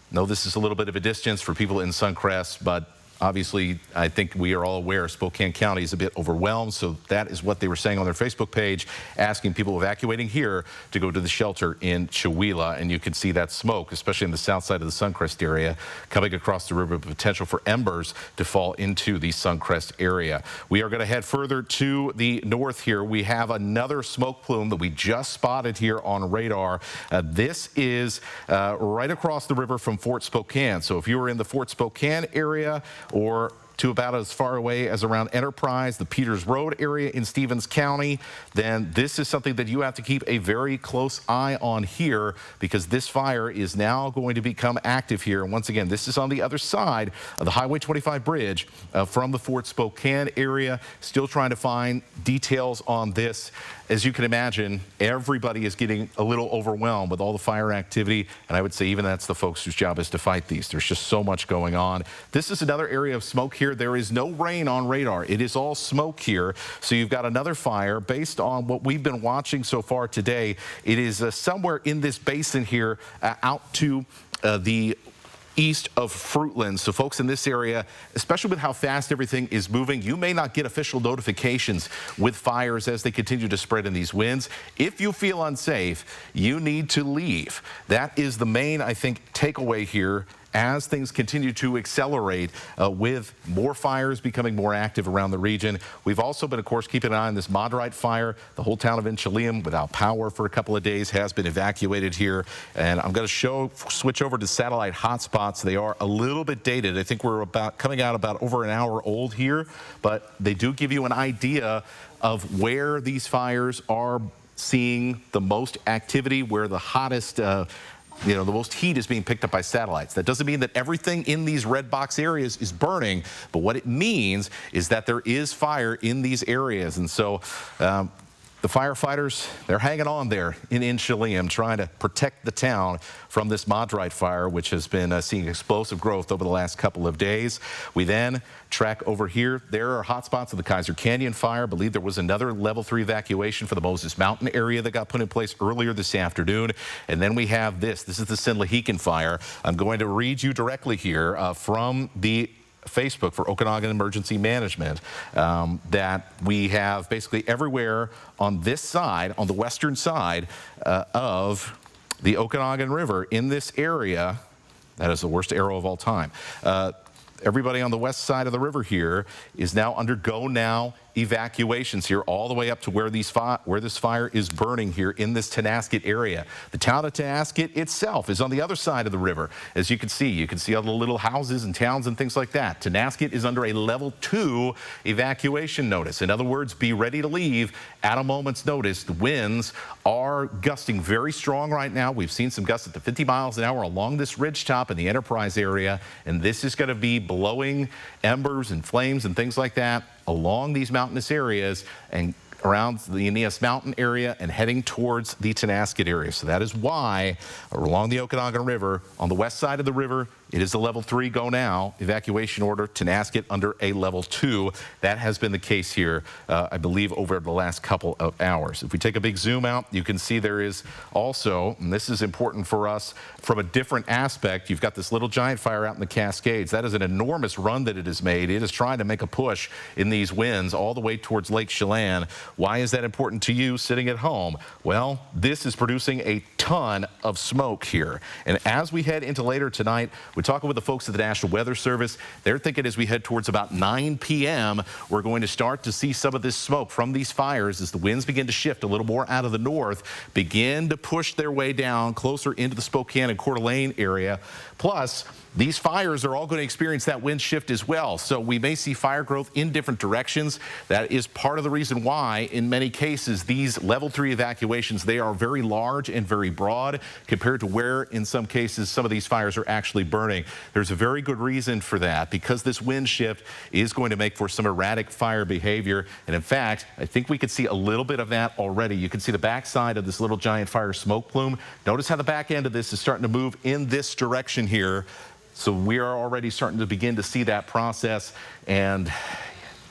No, this is a little bit of a distance for people in Suncrest, but obviously, I think we are all aware Spokane County is a bit overwhelmed, so that is what they were saying on their Facebook page, asking people evacuating here to go to the shelter in Chewelah. And you can see that smoke, especially in the south side of the Suncrest area, coming across the river, potential for embers to fall into the Suncrest area. We are going to head further to the north here. We have another smoke plume that we just spotted here on radar. This is right across the river from Fort Spokane. So if you were in the Fort Spokane area, or to about as far away as around Enterprise, the Peters Road area in Stevens County, then this is something that you have to keep a very close eye on here, because this fire is now going to become active here. And once again, this is on the other side of the Highway 25 bridge from the Fort Spokane area. Still trying to find details on this. As you can imagine, everybody is getting a little overwhelmed with all the fire activity, and I would say even that's the folks whose job is to fight these. There's just so much going on. This is another area of smoke here. There is no rain on radar. It is all smoke here. So you've got another fire. Based on what we've been watching so far today, it is somewhere in this basin here out to the east of Fruitland. So folks in this area, especially with how fast everything is moving, you may not get official notifications with fires as they continue to spread in these winds. If you feel unsafe, you need to leave. That is the main, I think, takeaway here as things continue to accelerate with more fires becoming more active around the region. We've also been, of course, keeping an eye on this Moderite fire. The whole town of Inchelium, without power for a couple of days, has been evacuated here. And I'm going to switch over to satellite hotspots. They are a little bit dated. I think we're coming out about over an hour old here, but they do give you an idea of where these fires are seeing the most activity, where the hottest the most heat is being picked up by satellites. That doesn't mean that everything in these red box areas is burning, but what it means is that there is fire in these areas. And so the firefighters, they're hanging on there in Inchelium, trying to protect the town from this Moderite fire, which has been seeing explosive growth over the last couple of days. We then track over here. There are hotspots of the Kaiser Canyon fire. I believe there was another level 3 evacuation for the Moses Mountain area that got put in place earlier this afternoon. And then we have this. This is the Sinlahican fire. I'm going to read you directly here from the Facebook for Okanagan Emergency Management that we have basically everywhere on this side, on the western side of the Okanagan River in this area. That is the worst arrow of all time. Everybody on the west side of the river here is now under go now evacuations here all the way up to where this fire is burning here in this Tenasket area. The town of Tenasket itself is on the other side of the river. As you can see all the little houses and towns and things like that. Tenasket is under a level 2 evacuation notice. In other words, be ready to leave at a moment's notice. The winds are gusting very strong right now. We've seen some gusts at the 50 miles an hour along this ridgetop in the Enterprise area, and this is going to be blowing embers and flames and things like that along these mountainous areas and around the Aeneas Mountain area and heading towards the Tenasket area. So that is why along the Okanagan River, on the west side of the river, it is a level 3 go now evacuation order. Tenasket under a level 2. That has been the case here, I believe, over the last couple of hours. If we take a big zoom out, you can see there is also, and this is important for us from a different aspect, you've got this Little Giant fire out in the Cascades. That is an enormous run that it has made. It is trying to make a push in these winds all the way towards Lake Chelan. Why is that important to you sitting at home? Well, this is producing a ton ton of smoke here. And as we head into later tonight, we're talking with the folks at the National Weather Service. They're thinking as we head towards about 9 p.m., we're going to start to see some of this smoke from these fires as the winds begin to shift a little more out of the north, begin to push their way down closer into the Spokane and Coeur d'Alene area. Plus, these fires are all going to experience that wind shift as well. So we may see fire growth in different directions. That is part of the reason why, in many cases, these level 3 evacuations, they are very large and very broad compared to where, in some cases, some of these fires are actually burning. There's a very good reason for that, because this wind shift is going to make for some erratic fire behavior. And in fact, I think we could see a little bit of that already. You can see the backside of this little giant fire smoke plume. Notice how the back end of this is starting to move in this direction here. So we are already starting to begin to see that process, and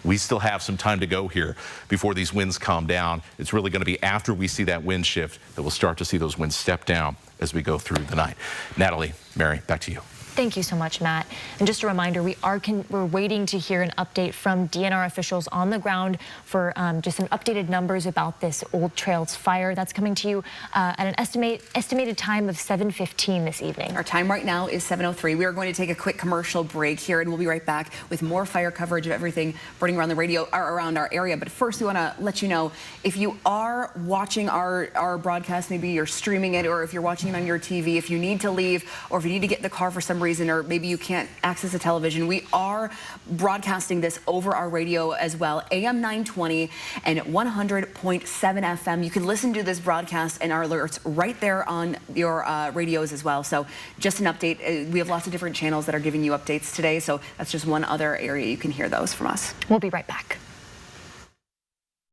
we still have some time to go here before these winds calm down. It's really going to be after we see that wind shift that we'll start to see those winds step down as we go through the night. Natalie, Mary, back to you. Thank you so much, Matt. And just a reminder, we're waiting to hear an update from DNR officials on the ground for just some updated numbers about this Old Trails fire. That's coming to you at an estimated time of 7:15 this evening. Our time right now is 7:03. We are going to take a quick commercial break here, and we'll be right back with more fire coverage of everything burning around the radio or around our area. But first, we want to let you know, if you are watching our broadcast, maybe you're streaming it, or if you're watching it on your TV, if you need to leave, or if you need to get in the car for some reason, or maybe you can't access a television, we are broadcasting this over our radio as well, AM 920 and 100.7 FM. You can listen to this broadcast and our alerts right there on your radios as well. So just an update. We have lots of different channels that are giving you updates today, so that's just one other area you can hear those from us. We'll be right back.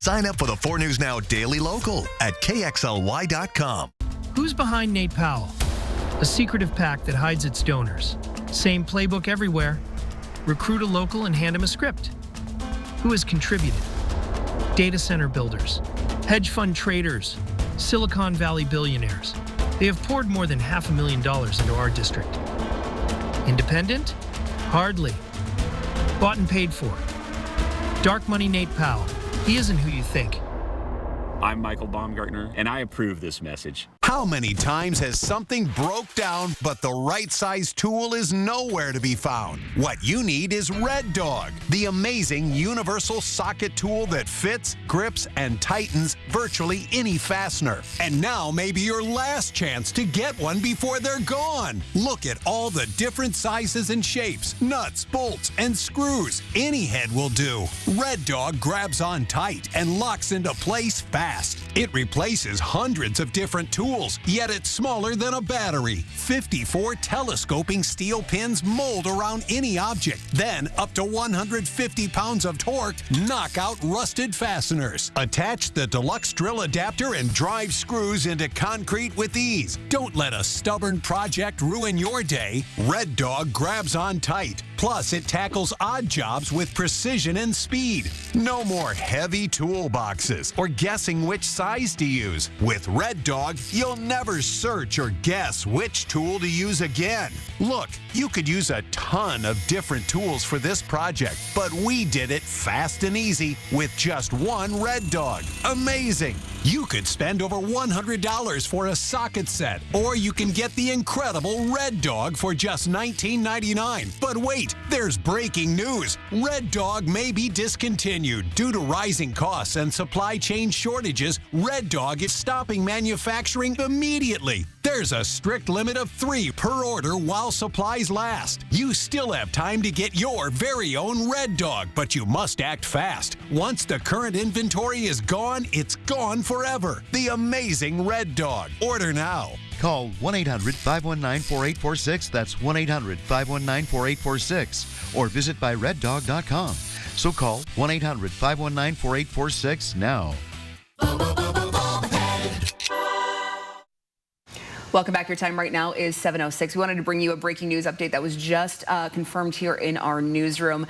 Sign up for the 4 News Now Daily Local at KXLY.com. Who's behind Nate Powell? A secretive pack that hides its donors. Same playbook everywhere. Recruit a local and hand him a script. Who has contributed? Data center builders, hedge fund traders, Silicon Valley billionaires. They have poured more than $500,000 into our district. Independent? Hardly. Bought and paid for. Dark money Nate Powell. He isn't who you think. I'm Michael Baumgartner, and I approve this message. How many times has something broke down, but the right size tool is nowhere to be found? What you need is Red Dog, the amazing universal socket tool that fits, grips, and tightens virtually any fastener. And now may be your last chance to get one before they're gone. Look at all the different sizes and shapes, nuts, bolts, and screws. Any head will do. Red Dog grabs on tight and locks into place fast. It replaces hundreds of different tools, yet it's smaller than a battery. 54 telescoping steel pins mold around any object. Then, up to 150 pounds of torque knock out rusted fasteners. Attach the deluxe drill adapter and drive screws into concrete with ease. Don't let a stubborn project ruin your day. Red Dog grabs on tight. Plus, it tackles odd jobs with precision and speed. No more heavy toolboxes or guessing which size to use. With Red Dog, you'll never search or guess which tool to use again. Look, you could use a ton of different tools for this project, but we did it fast and easy with just one Red Dog. Amazing! You could spend over $100 for a socket set, or you can get the incredible Red Dog for just $19.99. But wait, there's breaking news. Red Dog may be discontinued. Due to rising costs and supply chain shortages, Red Dog is stopping manufacturing immediately. There's a strict limit of 3 per order while supplies last. You still have time to get your very own Red Dog, but you must act fast. Once the current inventory is gone, it's gone forever. The amazing Red Dog. Order now. Call 1-800-519-4846. That's 1-800-519-4846. Or visit byreddog.com. So call 1-800-519-4846 now. Welcome back. Your time right now is 7:06. We wanted to bring you a breaking news update that was just confirmed here in our newsroom.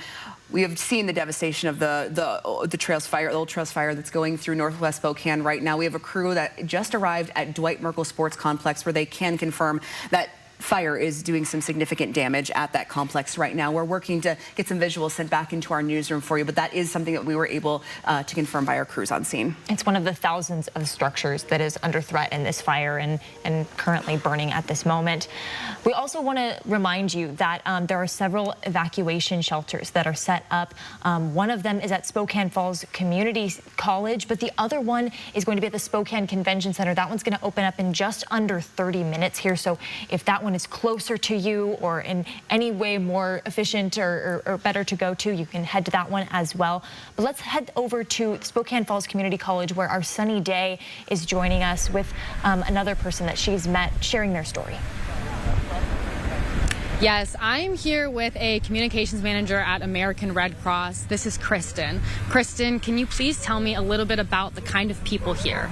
We have seen the devastation of the Trails fire, the Old Trails fire that's going through Northwest Spokane right now. We have a crew that just arrived at Dwight Merkle Sports Complex, where they can confirm that fire is doing some significant damage at that complex right now. We're working to get some visuals sent back into our newsroom for you, but that is something that we were able to confirm by our crews on scene. It's one of the thousands of structures that is under threat in this fire and currently burning at this moment. We also want to remind you that there are several evacuation shelters that are set up. One of them is at Spokane Falls Community College, but the other one is going to be at the Spokane Convention Center. That one's going to open up in just under 30 minutes here. So if that one is closer to you or in any way more efficient or better to go to, you can head to that one as well. But let's head over to Spokane Falls Community College, where our Sunny Day is joining us with another person that she's met, sharing their story. Yes, I'm here with a communications manager at American Red Cross. This is Kristen. Kristen, can you please tell me a little bit about the kind of people here?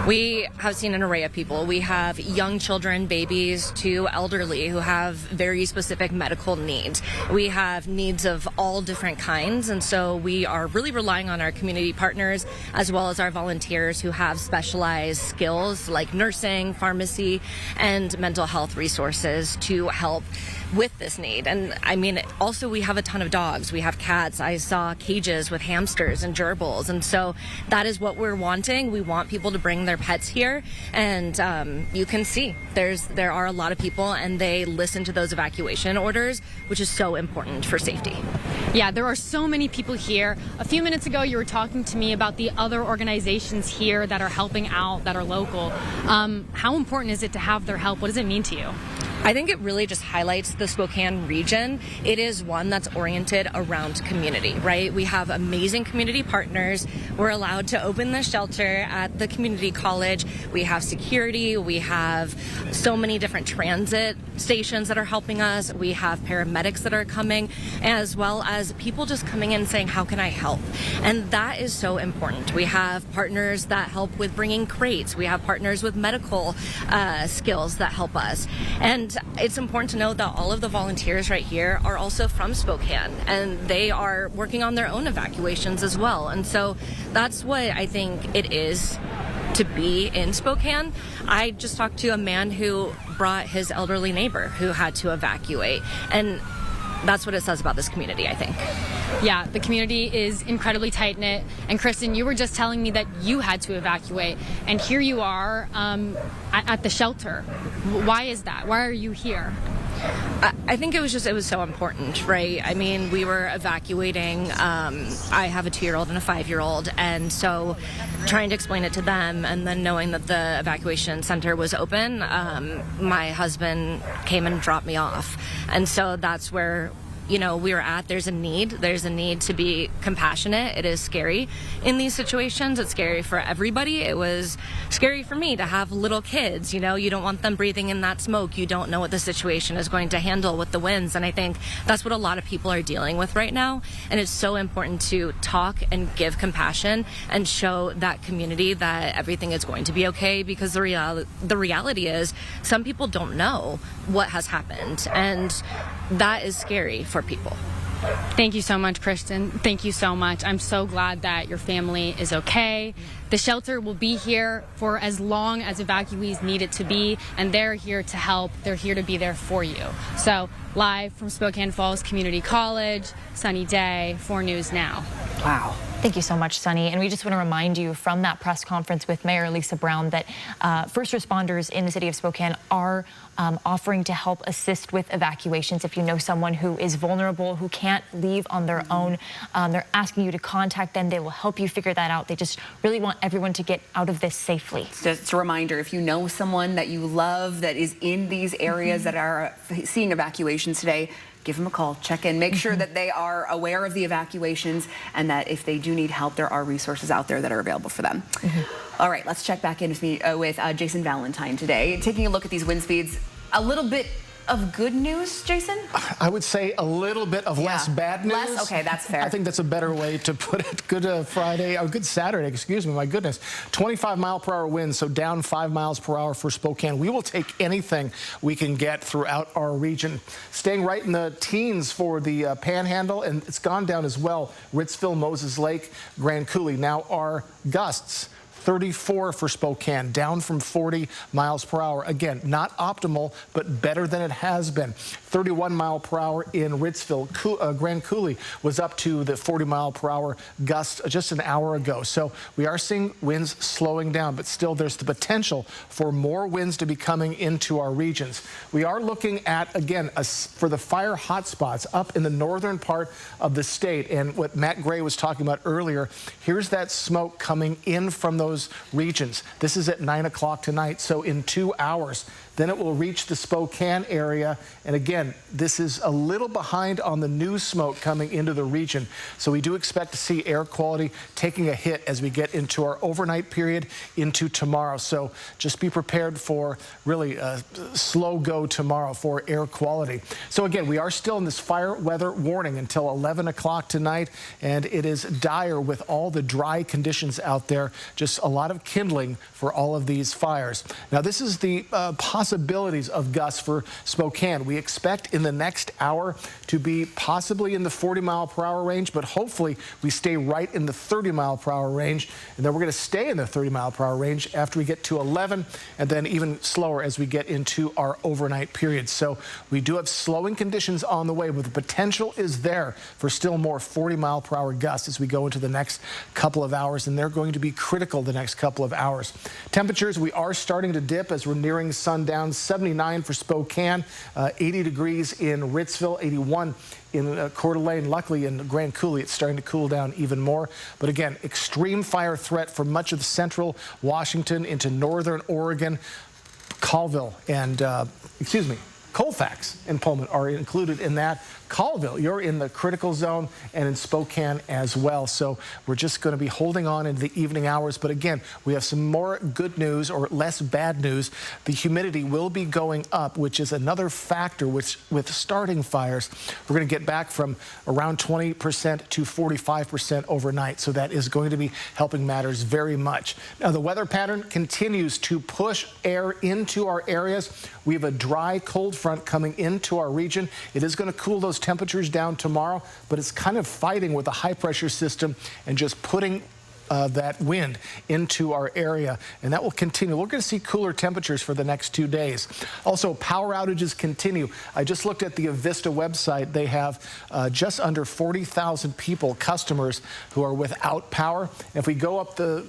We have seen an array of people. We have young children, babies, to elderly who have very specific medical needs. We have needs of all different kinds, and so we are really relying on our community partners as well as our volunteers who have specialized skills like nursing, pharmacy, and mental health resources to help with this need. And I mean, also we have a ton of dogs. We have cats. I saw cages with hamsters and gerbils. And so that is what we're wanting. We want people to bring their pets here. And you can see there are a lot of people, and they listen to those evacuation orders, which is so important for safety. Yeah, there are so many people here. A few minutes ago, you were talking to me about the other organizations here that are helping out, that are local. How important is it to have their help? What does it mean to you? I think it really just highlights the Spokane region. It is one that's oriented around community, right? We have amazing community partners. We're allowed to open the shelter at the community college. We have security. We have so many different transit stations that are helping us. We have paramedics that are coming, as well as people just coming in saying, how can I help? And that is so important. We have partners that help with bringing crates. We have partners with medical skills that help us. And it's important to know that all of the volunteers right here are also from Spokane, and they are working on their own evacuations as well. And so that's what I think it is to be in Spokane. I just talked to a man who brought his elderly neighbor who had to evacuate, and that's what it says about this community, I think. Yeah, the community is incredibly tight-knit. And Kristen, you were just telling me that you had to evacuate, and here you are at the shelter. Why is that? Why are you here? I think it was so important, right? I mean, we were evacuating. I have a 2-year-old and a 5-year-old, and so trying to explain it to them, and then knowing that the evacuation center was open, my husband came and dropped me off. And so that's where we were at. There's a need to be compassionate. It is scary in these situations. It's scary for everybody. It was scary for me to have little kids. You don't want them breathing in that smoke. You don't know what the situation is going to handle with the winds. And I think that's what a lot of people are dealing with right now. And it's so important to talk and give compassion and show that community that everything is going to be okay, because the reality is some people don't know what has happened. And that is scary for people. Thank you so much, Kristen. Thank you so much. I'm so glad that your family is okay. The shelter will be here for as long as evacuees need it to be, and they're here to help. They're here to be there for you. So, live from Spokane Falls Community College, Sunny Day, 4 News Now. Wow. Thank you so much, Sunny. And we just want to remind you from that press conference with Mayor Lisa Brown that first responders in the city of Spokane are offering to help assist with evacuations. If you know someone who is vulnerable, who can't leave on their own, they're asking you to contact them. They will help you figure that out. They just really want everyone to get out of this safely. Just a reminder, if you know someone that you love that is in these areas that are seeing evacuations today, give them a call, check in, make sure that they are aware of the evacuations, and that if they do need help, there are resources out there that are available for them. All right, let's check back in with Jason Valentine today. Taking a look at these wind speeds, a little bit of good news, Jason? I would say a little bit of less bad news. Less? Okay, that's fair. I think that's a better way to put it. Good good Saturday, excuse me, my goodness. 25-mile-per-hour winds, so down 5 miles per hour for Spokane. We will take anything we can get throughout our region. Staying right in the teens for the Panhandle, and it's gone down as well. Ritzville, Moses Lake, Grand Coulee. Now our gusts. 34 for Spokane, down from 40 miles per hour. Again, not optimal, but better than it has been. 31 mile per hour in Ritzville. Grand Coulee was up to the 40 mile per hour gust just an hour ago. So we are seeing winds slowing down, but still there's the potential for more winds to be coming into our regions. We are looking at, again, for the fire hotspots up in the northern part of the state. And what Matt Gray was talking about earlier, here's that smoke coming in from those regions. This is at 9 o'clock tonight, so in 2 hours. Then it will reach the Spokane area. And again, this is a little behind on the new smoke coming into the region. So we do expect to see air quality taking a hit as we get into our overnight period into tomorrow. So just be prepared for really a slow go tomorrow for air quality. So again, we are still in this fire weather warning until 11 o'clock tonight. And it is dire with all the dry conditions out there. Just a lot of kindling for all of these fires. Now, this is the possibilities of gusts for Spokane. We expect in the next hour to be possibly in the 40 mile per hour range, but hopefully we stay right in the 30 mile per hour range. And then we're going to stay in the 30 mile per hour range after we get to 11, and then even slower as we get into our overnight period. So we do have slowing conditions on the way, but the potential is there for still more 40 mile per hour gusts as we go into the next couple of hours, and they're going to be critical the next couple of hours. Temperatures, we are starting to dip as we're nearing sundown. 79 for Spokane, 80 degrees in Ritzville, 81 in Coeur d'Alene. Luckily in Grand Coulee, it's starting to cool down even more. But again, extreme fire threat for much of central Washington into northern Oregon. Colville and, Colfax and Pullman are included in that. Colville, you're in the critical zone, and in Spokane as well. So we're just going to be holding on into the evening hours. But again, we have some more good news or less bad news. The humidity will be going up, which is another factor with starting fires. We're going to get back from around 20% to 45% overnight. So that is going to be helping matters very much. Now, the weather pattern continues to push air into our areas. We have a dry cold front coming into our region. It is going to cool those temperatures down tomorrow, but it's kind of fighting with the high pressure system and just putting that wind into our area, and that will continue. We're going to see cooler temperatures for the next 2 days. Also, power outages continue. I just looked at the Avista website. They have just under 40,000 people, customers, who are without power. And if we go up the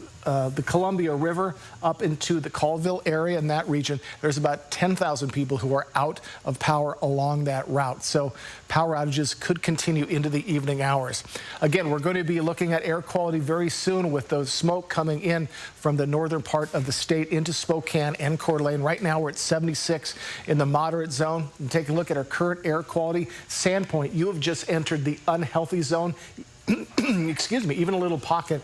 Columbia River up into the Colville area in that region, there's about 10,000 people who are out of power along that route. So power outages could continue into the evening hours. Again, we're going to be looking at air quality very soon with those smoke coming in from the northern part of the state into Spokane and Coeur d'Alene. Right now we're at 76 in the moderate zone. And take a look at our current air quality. Sandpoint, you have just entered the unhealthy zone. Excuse me, even a little pocket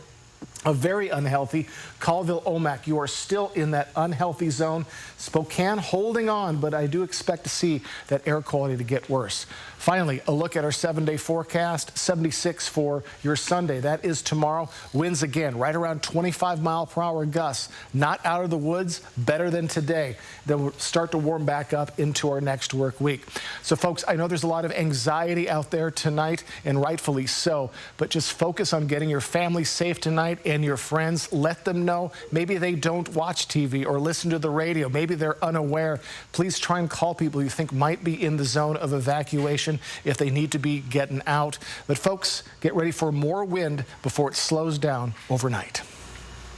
of very unhealthy. Colville, Omak, you are still in that unhealthy zone. Spokane holding on, but I do expect to see that air quality to get worse. Finally, a look at our 7-day forecast. 76 for your Sunday. That is tomorrow. Winds again right around 25 mile per hour gusts. Not out of the woods, better than today. Then we'll start to warm back up into our next work week. So folks, I know there's a lot of anxiety out there tonight, and rightfully so, but just focus on getting your family safe tonight and your friends. Let them know. Maybe they don't watch TV or listen to the radio. Maybe they're unaware. Please try and call people you think might be in the zone of evacuation if they need to be getting out. But folks, get ready for more wind before it slows down overnight.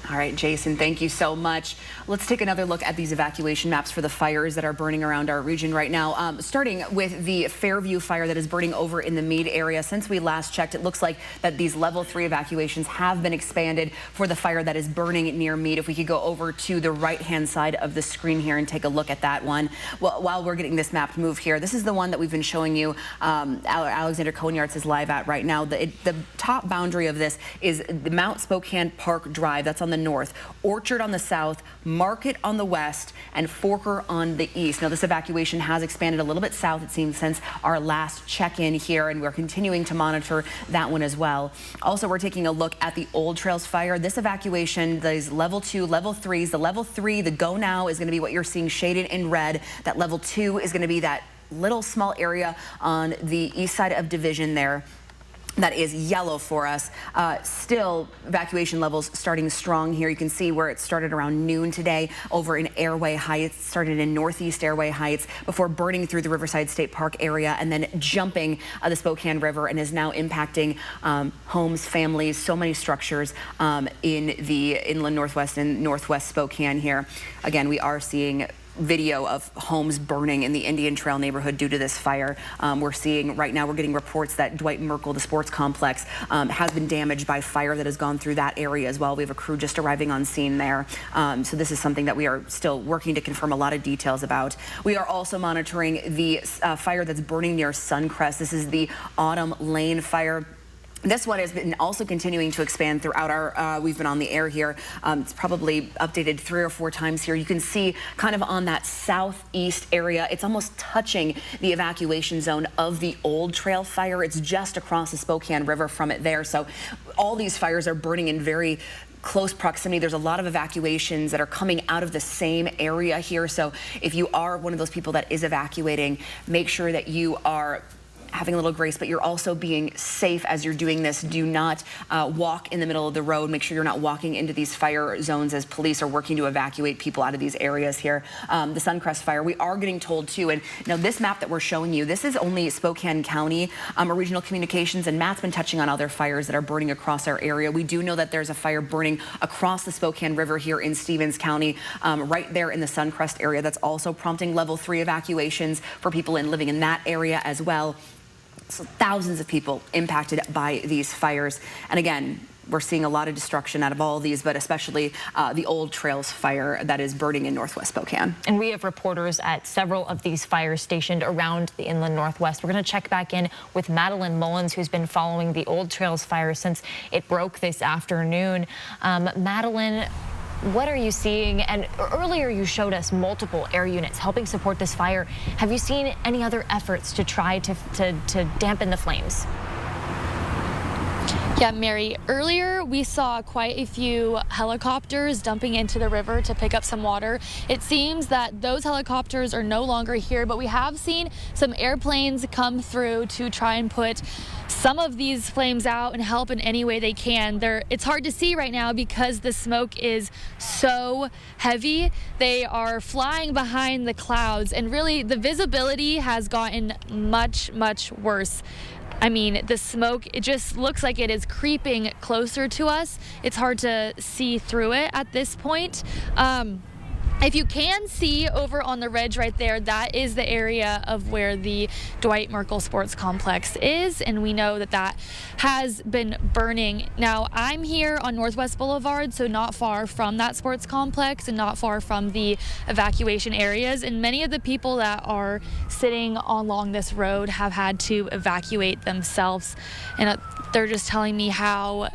All right, Jason, thank you so much. Let's take another look at these evacuation maps for the fires that are burning around our region right now. Starting with the Fairview fire that is burning over in the Meade area. Since we last checked, it looks like that these level 3 evacuations have been expanded for the fire that is burning near Meade. If we could go over to the right-hand side of the screen here and take a look at that one. Well, while we're getting this map to move here, this is the one that we've been showing you. Alexander Conyarts is live at right now. The top boundary of this is the Mount Spokane Park Drive. That's on the north, Orchard on the south, Market on the west, and Forker on the east. Now, this evacuation has expanded a little bit south, it seems, since our last check-in here, and we're continuing to monitor that one as well. Also, we're taking a look at the Old Trails fire. This evacuation, these level 2, level 3s. The level 3, the go now, is going to be what you're seeing shaded in red. That level 2 is going to be that little small area on the east side of Division there. that is yellow for us. Still, evacuation levels starting strong here. You can see where it started around noon today over in Airway Heights, started in Northeast Airway Heights before burning through the Riverside State Park area and then jumping the Spokane River, and is now impacting homes, families, so many structures in the inland Northwest and Northwest Spokane here. Again, we are seeing video of homes burning in the Indian Trail neighborhood due to this fire. We're seeing right now, we're getting reports that Dwight Merkle, the sports complex, has been damaged by fire that has gone through that area as well. We have a crew just arriving on scene there. So this is something that we are still working to confirm a lot of details about. We are also monitoring the fire that's burning near Suncrest. This is the Autumn Lane fire. This one has been also continuing to expand throughout our, we've been on the air here. It's probably updated 3 or 4 times here. You can see kind of on that southeast area, it's almost touching the evacuation zone of the Old Trail fire. It's just across the Spokane River from it there. So all these fires are burning in very close proximity. There's a lot of evacuations that are coming out of the same area here. So if you are one of those people that is evacuating, make sure that you are having a little grace, but you're also being safe as you're doing this. Do not walk in the middle of the road. Make sure you're not walking into these fire zones as police are working to evacuate people out of these areas here. The Suncrest fire, we are getting told too, and now this map that we're showing you, this is only Spokane County Regional Communications, and Matt's been touching on other fires that are burning across our area. We do know that there's a fire burning across the Spokane River here in Stevens County, right there in the Suncrest area. That's also prompting level 3 evacuations for people living in that area as well. So thousands of people impacted by these fires. And again, we're seeing a lot of destruction out of all of these, but especially the Old Trails fire that is burning in Northwest Spokane. And we have reporters at several of these fires stationed around the inland Northwest. We're going to check back in with Madeline Mullins, who's been following the Old Trails fire since it broke this afternoon. Madeline, what are you seeing? And earlier you showed us multiple air units helping support this fire. Have you seen any other efforts to try to dampen the flames? Yeah, Mary, earlier we saw quite a few helicopters dumping into the river to pick up some water. It seems that those helicopters are no longer here, but we have seen some airplanes come through to try and put some of these flames out and help in any way they can. It's hard to see right now because the smoke is so heavy. They are flying behind the clouds, and really the visibility has gotten much, much worse. I mean, the smoke, it just looks like it is creeping closer to us. It's hard to see through it at this point. If you can see over on the ridge right there, that is the area of where the Dwight Merkle Sports Complex is, and we know that that has been burning. Now, I'm here on Northwest Boulevard, so not far from that sports complex and not far from the evacuation areas, and many of the people that are sitting along this road have had to evacuate themselves, and they're just telling me how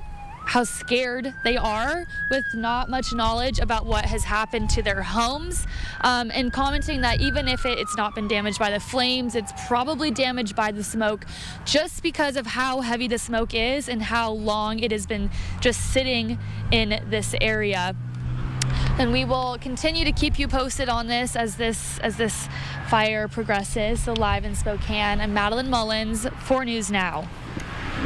scared they are with not much knowledge about what has happened to their homes, and commenting that even if it's not been damaged by the flames, it's probably damaged by the smoke just because of how heavy the smoke is and how long it has been just sitting in this area. And we will continue to keep you posted on this as this fire progresses. So live in Spokane, I'm Madeline Mullins, 4 News Now.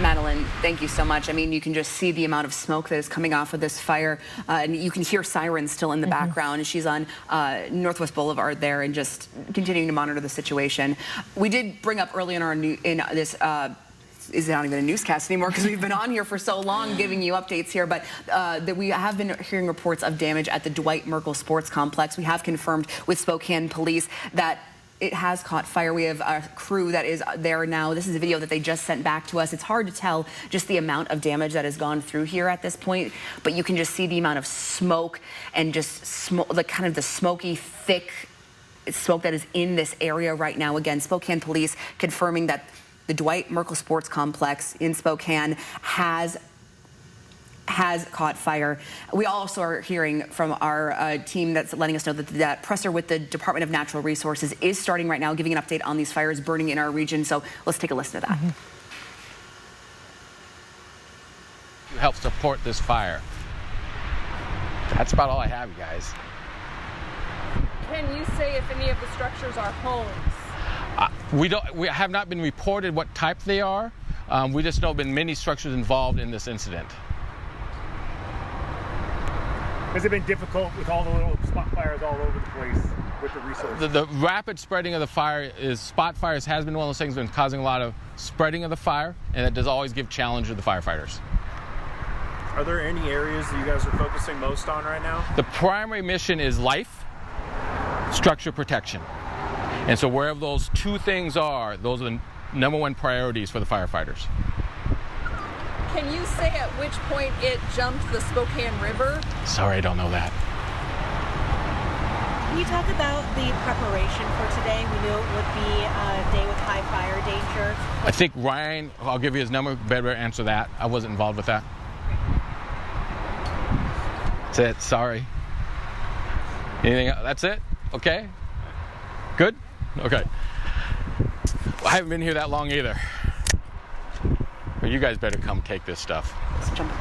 Madeline, thank you so much. I mean, you can just see the amount of smoke that is coming off of this fire, and you can hear sirens still in the background. She's on Northwest Boulevard there and just continuing to monitor the situation. We did bring up early in this is not even a newscast anymore because we've been on here for so long giving you updates here, but that we have been hearing reports of damage at the Dwight Merkle Sports Complex. We have confirmed with Spokane Police that it has caught fire. We have a crew that is there now. This is a video that they just sent back to us. It's hard to tell just the amount of damage that has gone through here at this point, but you can just see the amount of smoke and just the kind of the smoky, thick smoke that is in this area right now. Again, Spokane Police confirming that the Dwight Merkle Sports Complex in Spokane has caught fire. We also are hearing from our team that's letting us know that that presser with the Department of Natural Resources is starting right now, giving an update on these fires burning in our region. So let's take a listen to that. To help support this fire. That's about all I have, guys. Can you say if any of the structures are homes? We have not been reported what type they are. We just know there have been many structures involved in this incident. Has it been difficult with all the little spot fires all over the place with the resources? The rapid spreading of the fire spot fires has been one of those things that's been causing a lot of spreading of the fire, and it does always give challenge to the firefighters. Are there any areas that you guys are focusing most on right now? The primary mission is life, structure protection. And so wherever those two things are, those are the #1 priorities for the firefighters. Can you say at which point it jumped the Spokane River? Sorry, I don't know that. Can you talk about the preparation for today? We knew it would be a day with high fire danger. I think Ryan, I'll give you his number, better answer that. I wasn't involved with that. That's it, sorry. Anything else? That's it? Okay. Good? Okay. I haven't been here that long either. But you guys better come take this stuff. Let's jump.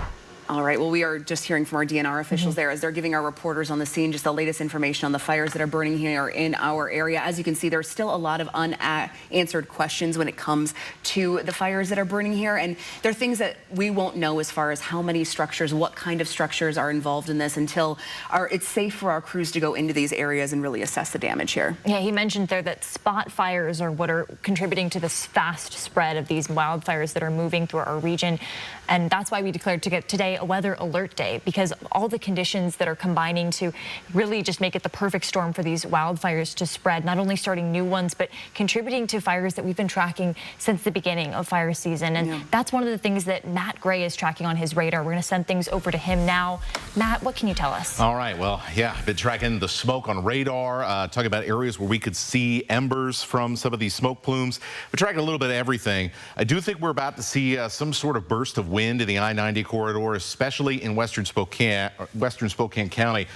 All right, well, we are just hearing from our DNR officials there as they're giving our reporters on the scene just the latest information on the fires that are burning here in our area. As you can see, there's still a lot of unanswered questions when it comes to the fires that are burning here. And there are things that we won't know as far as how many structures, what kind of structures are involved in this until it's safe for our crews to go into these areas and really assess the damage here. Yeah, he mentioned there that spot fires are what are contributing to this fast spread of these wildfires that are moving through our region. And that's why we declared today a weather alert day, because all the conditions that are combining to really just make it the perfect storm for these wildfires to spread, not only starting new ones, but contributing to fires that we've been tracking since the beginning of fire season. And that's one of the things that Matt Gray is tracking on his radar. We're going to send things over to him now. Matt, what can you tell us? All right, well, yeah, I've been tracking the smoke on radar, talking about areas where we could see embers from some of these smoke plumes. We're tracking a little bit of everything. I do think we're about to see some sort of burst of wind in the I-90 corridor, especially in western Spokane County.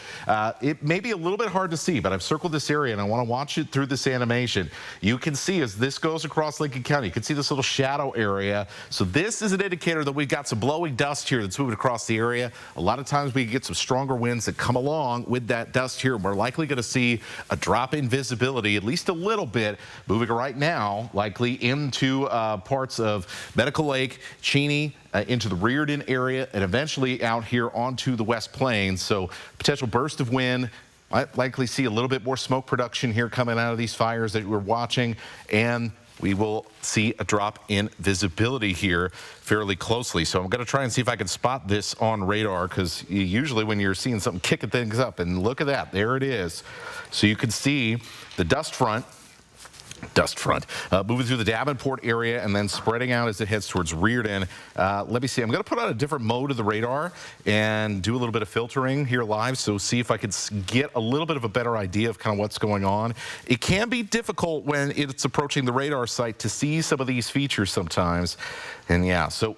It may be a little bit hard to see, but I've circled this area and I want to watch it through this animation. You can see as this goes across Lincoln County, you can see this little shadow area. So this is an indicator that we've got some blowing dust here that's moving across the area. A lot of times we get some stronger winds that come along with that dust here. We're likely going to see a drop in visibility, at least a little bit, moving right now, likely into parts of Medical Lake, Cheney, into the Reardon area, and eventually out here onto the West Plains. So potential burst of wind. Might likely see a little bit more smoke production here coming out of these fires that we're watching, and we will see a drop in visibility here fairly closely. So I'm going to try and see if I can spot this on radar, because usually when you're seeing something kicking things up, and look at that, there it is. So you can see the dust front moving through the Davenport area and then spreading out as it heads towards Reardon. Let me see. I'm going to put on a different mode of the radar and do a little bit of filtering here live, so see if I could get a little bit of a better idea of kind of what's going on. It can be difficult when it's approaching the radar site to see some of these features sometimes. And yeah, so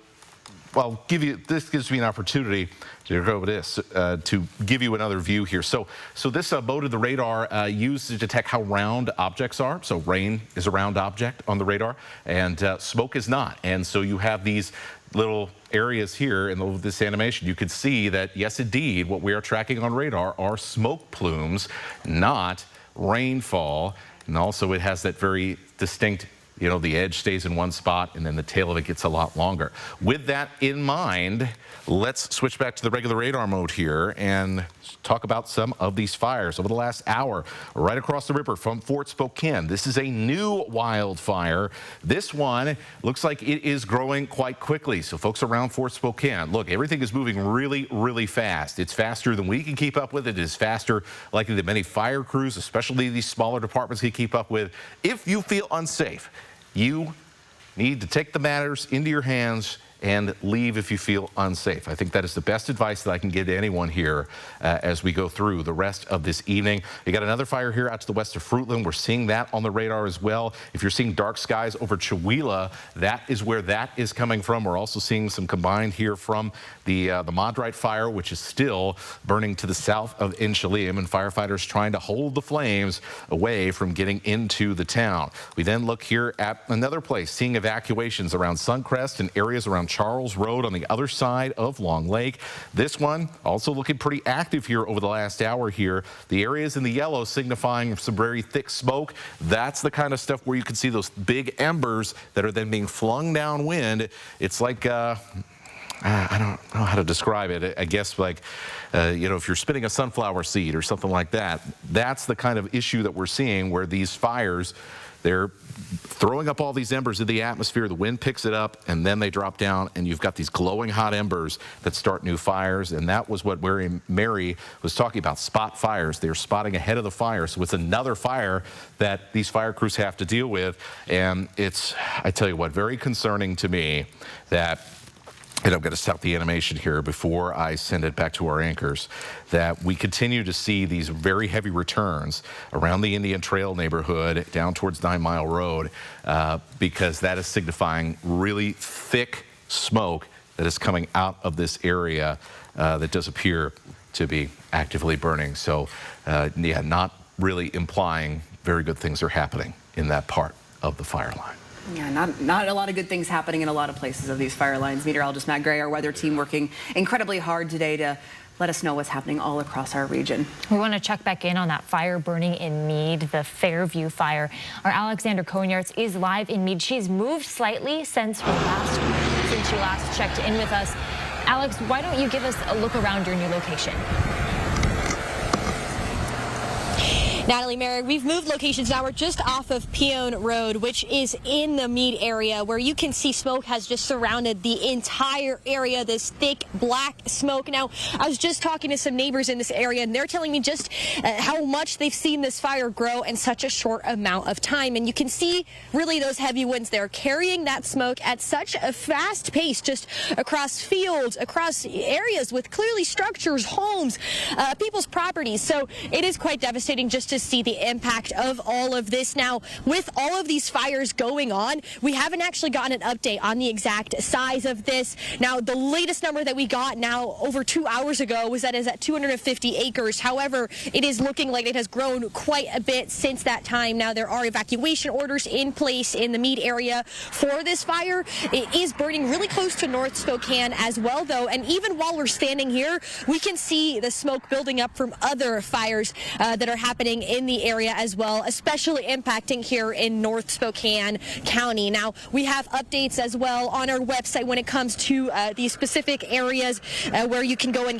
this gives me an opportunity to go over this, to give you another view here. So this mode of the radar used to detect how round objects are. So rain is a round object on the radar, and smoke is not. And so you have these little areas here in this animation. You could see that, yes, indeed, what we are tracking on radar are smoke plumes, not rainfall. And also it has that very distinct, you know, the edge stays in one spot and then the tail of it gets a lot longer. With that in mind, let's switch back to the regular radar mode here and talk about some of these fires over the last hour right across the river from Fort Spokane. This is a new wildfire. This one looks like it is growing quite quickly. So folks around Fort Spokane, look, everything is moving really, really fast. It's faster than we can keep up with. It is faster likely than many fire crews, especially these smaller departments, can keep up with. If you feel unsafe, you need to take the matters into your hands and leave if you feel unsafe. I think that is the best advice that I can give to anyone here as we go through the rest of this evening. You got another fire here out to the west of Fruitland. We're seeing that on the radar as well. If you're seeing dark skies over Chewelah, that is where that is coming from. We're also seeing some combined here from the Modrite fire, which is still burning to the south of Inchaleem, and firefighters trying to hold the flames away from getting into the town. We then look here at another place, seeing evacuations around Suncrest and areas around Charles Road on the other side of Long Lake. This one also looking pretty active here over the last hour here. The areas in the yellow signifying some very thick smoke. That's the kind of stuff where you can see those big embers that are then being flung downwind. It's like I don't know how to describe it. I guess like, you know, if you're spinning a sunflower seed or something like that, that's the kind of issue that we're seeing where these fires, they're throwing up all these embers in the atmosphere, the wind picks it up, and then they drop down, and you've got these glowing hot embers that start new fires. And that was what Mary was talking about, spot fires. They're spotting ahead of the fire. So it's another fire that these fire crews have to deal with. And it's, I tell you what, very concerning to me that, and I'm going to stop the animation here before I send it back to our anchors, that we continue to see these very heavy returns around the Indian Trail neighborhood down towards 9 Mile Road, because that is signifying really thick smoke that is coming out of this area that does appear to be actively burning. So, yeah, not really implying very good things are happening in that part of the fire line. Yeah, not a lot of good things happening in a lot of places of these fire lines. Meteorologist Matt Gray, our weather team, working incredibly hard today to let us know what's happening all across our region. We want to check back in on that fire burning in Meade, the Fairview fire. Our Alexandra Konyartz is live in Meade. She's moved slightly since she last checked in with us. Alex, why don't you give us a look around your new location? Natalie, Mary, we've moved locations now. We're just off of Peone Road, which is in the Meade area, where you can see smoke has just surrounded the entire area, this thick black smoke. Now, I was just talking to some neighbors in this area, and they're telling me just how much they've seen this fire grow in such a short amount of time. And you can see really those heavy winds there carrying that smoke at such a fast pace, just across fields, across areas with clearly structures, homes, people's properties. So it is quite devastating just to see the impact of all of this. Now, with all of these fires going on, we haven't actually gotten an update on the exact size of this. Now, the latest number that we got now over 2 hours ago was that is at 250 acres. However, it is looking like it has grown quite a bit since that time. Now, there are evacuation orders in place in the Meade area for this fire. It is burning really close to North Spokane as well, though, and even while we're standing here, we can see the smoke building up from other fires that are happening in the area as well, especially impacting here in North Spokane County. Now, we have updates as well on our website when it comes to these specific areas where you can go and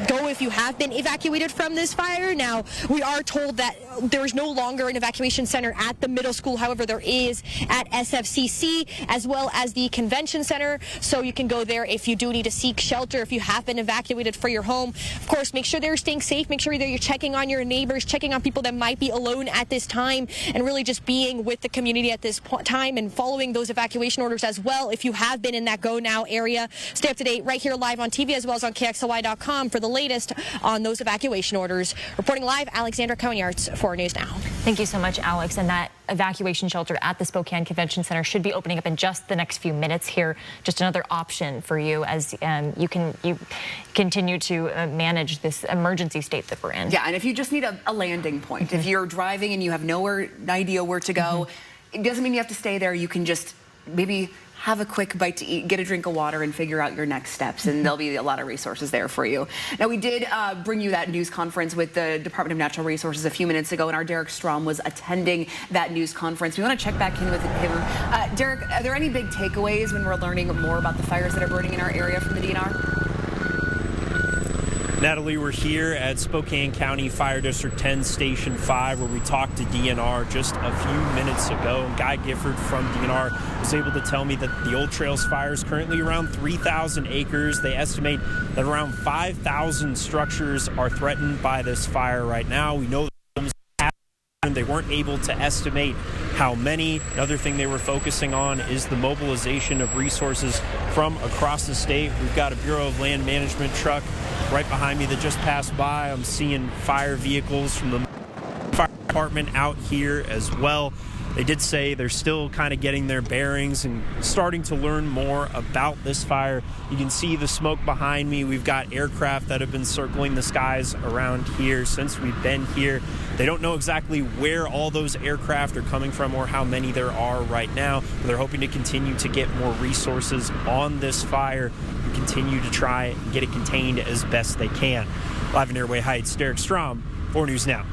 go if you have been evacuated from this fire. Now, we are told that there is no longer an evacuation center at the middle school. However, there is at SFCC as well as the convention center. So you can go there if you do need to seek shelter, if you have been evacuated for your home. Of course, make sure they're staying safe. Make sure that you're checking on your neighbors, checking on people that might be alone at this time, and really just being with the community at this time and following those evacuation orders as well. If you have been in that Go Now area, stay up to date right here live on TV as well as on KXLY.com for the latest on those evacuation orders. Reporting live, Alexandra Konyartz for News Now. Thank you so much, Alex. And that evacuation shelter at the Spokane Convention Center should be opening up in just the next few minutes here. Just another option for you as you continue to manage this emergency state that we're in. Yeah, and if you just need a landing point, if you're driving and you have no idea where to go, it doesn't mean you have to stay there. You can just maybe have a quick bite to eat, get a drink of water, and figure out your next steps. And there'll be a lot of resources there for you. Now, we did bring you that news conference with the Department of Natural Resources a few minutes ago, and our Derek Strom was attending that news conference. We want to check back in with him. Derek, are there any big takeaways when we're learning more about the fires that are burning in our area from the DNR? Natalie, we're here at Spokane County Fire District 10 Station 5, where we talked to DNR just a few minutes ago. And Guy Gifford from DNR was able to tell me that the Old Trails fire is currently around 3,000 acres. They estimate that around 5,000 structures are threatened by this fire right now. We know they weren't able to estimate how many. Another thing they were focusing on is the mobilization of resources from across the state. We've got a Bureau of Land Management truck right behind me that just passed by. I'm seeing fire vehicles from the fire department out here as well. They did say they're still kind of getting their bearings and starting to learn more about this fire. You can see the smoke behind me. We've got aircraft that have been circling the skies around here since we've been here. They don't know exactly where all those aircraft are coming from or how many there are right now, but they're hoping to continue to get more resources on this fire and continue to try and get it contained as best they can. Live in Airway Heights, Derek Strom, 4 News Now.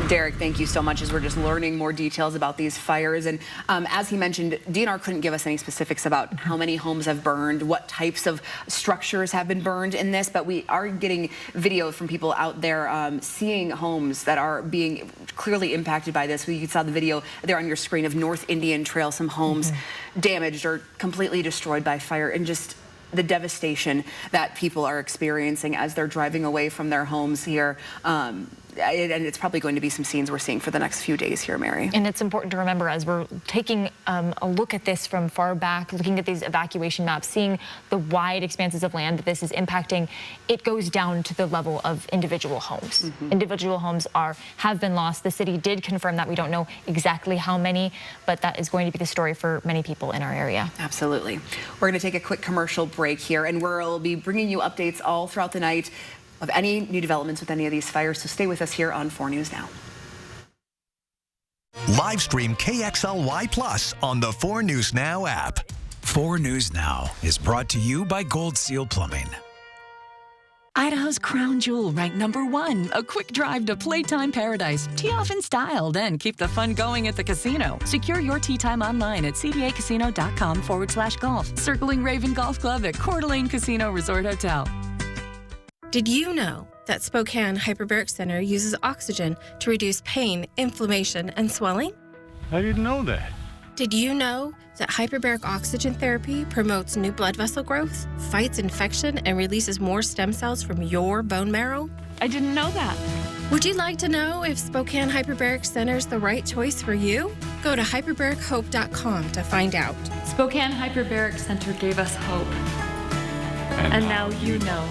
Derek, thank you so much as we're just learning more details about these fires. And as he mentioned, DNR couldn't give us any specifics about how many homes have burned, what types of structures have been burned in this, but we are getting video from people out there seeing homes that are being clearly impacted by this. You saw the video there on your screen of North Indian Trail, some homes damaged or completely destroyed by fire, and just the devastation that people are experiencing as they're driving away from their homes here. And it's probably going to be some scenes we're seeing for the next few days here, Mary. And it's important to remember as we're taking a look at this from far back, looking at these evacuation maps, seeing the wide expanses of land that this is impacting, it goes down to the level of individual homes. Individual homes have been lost. The city did confirm that. We don't know exactly how many, but that is going to be the story for many people in our area. Absolutely. We're going to take a quick commercial break here, and we'll be bringing you updates all throughout the night of any new developments with any of these fires, so stay with us here on 4 News Now. Live stream KXLY Plus on the 4 News Now app. 4 News Now is brought to you by Gold Seal Plumbing. Idaho's crown jewel ranked #1, a quick drive to playtime paradise. Tee off in style, then keep the fun going at the casino. Secure your tee time online at cdacasino.com/golf. Circling Raven Golf Club at Coeur d'Alene Casino Resort Hotel. Did you know that Spokane Hyperbaric Center uses oxygen to reduce pain, inflammation, and swelling? I didn't know that. Did you know that hyperbaric oxygen therapy promotes new blood vessel growth, fights infection, and releases more stem cells from your bone marrow? I didn't know that. Would you like to know if Spokane Hyperbaric Center is the right choice for you? Go to hyperbarichope.com to find out. Spokane Hyperbaric Center gave us hope. And now you know.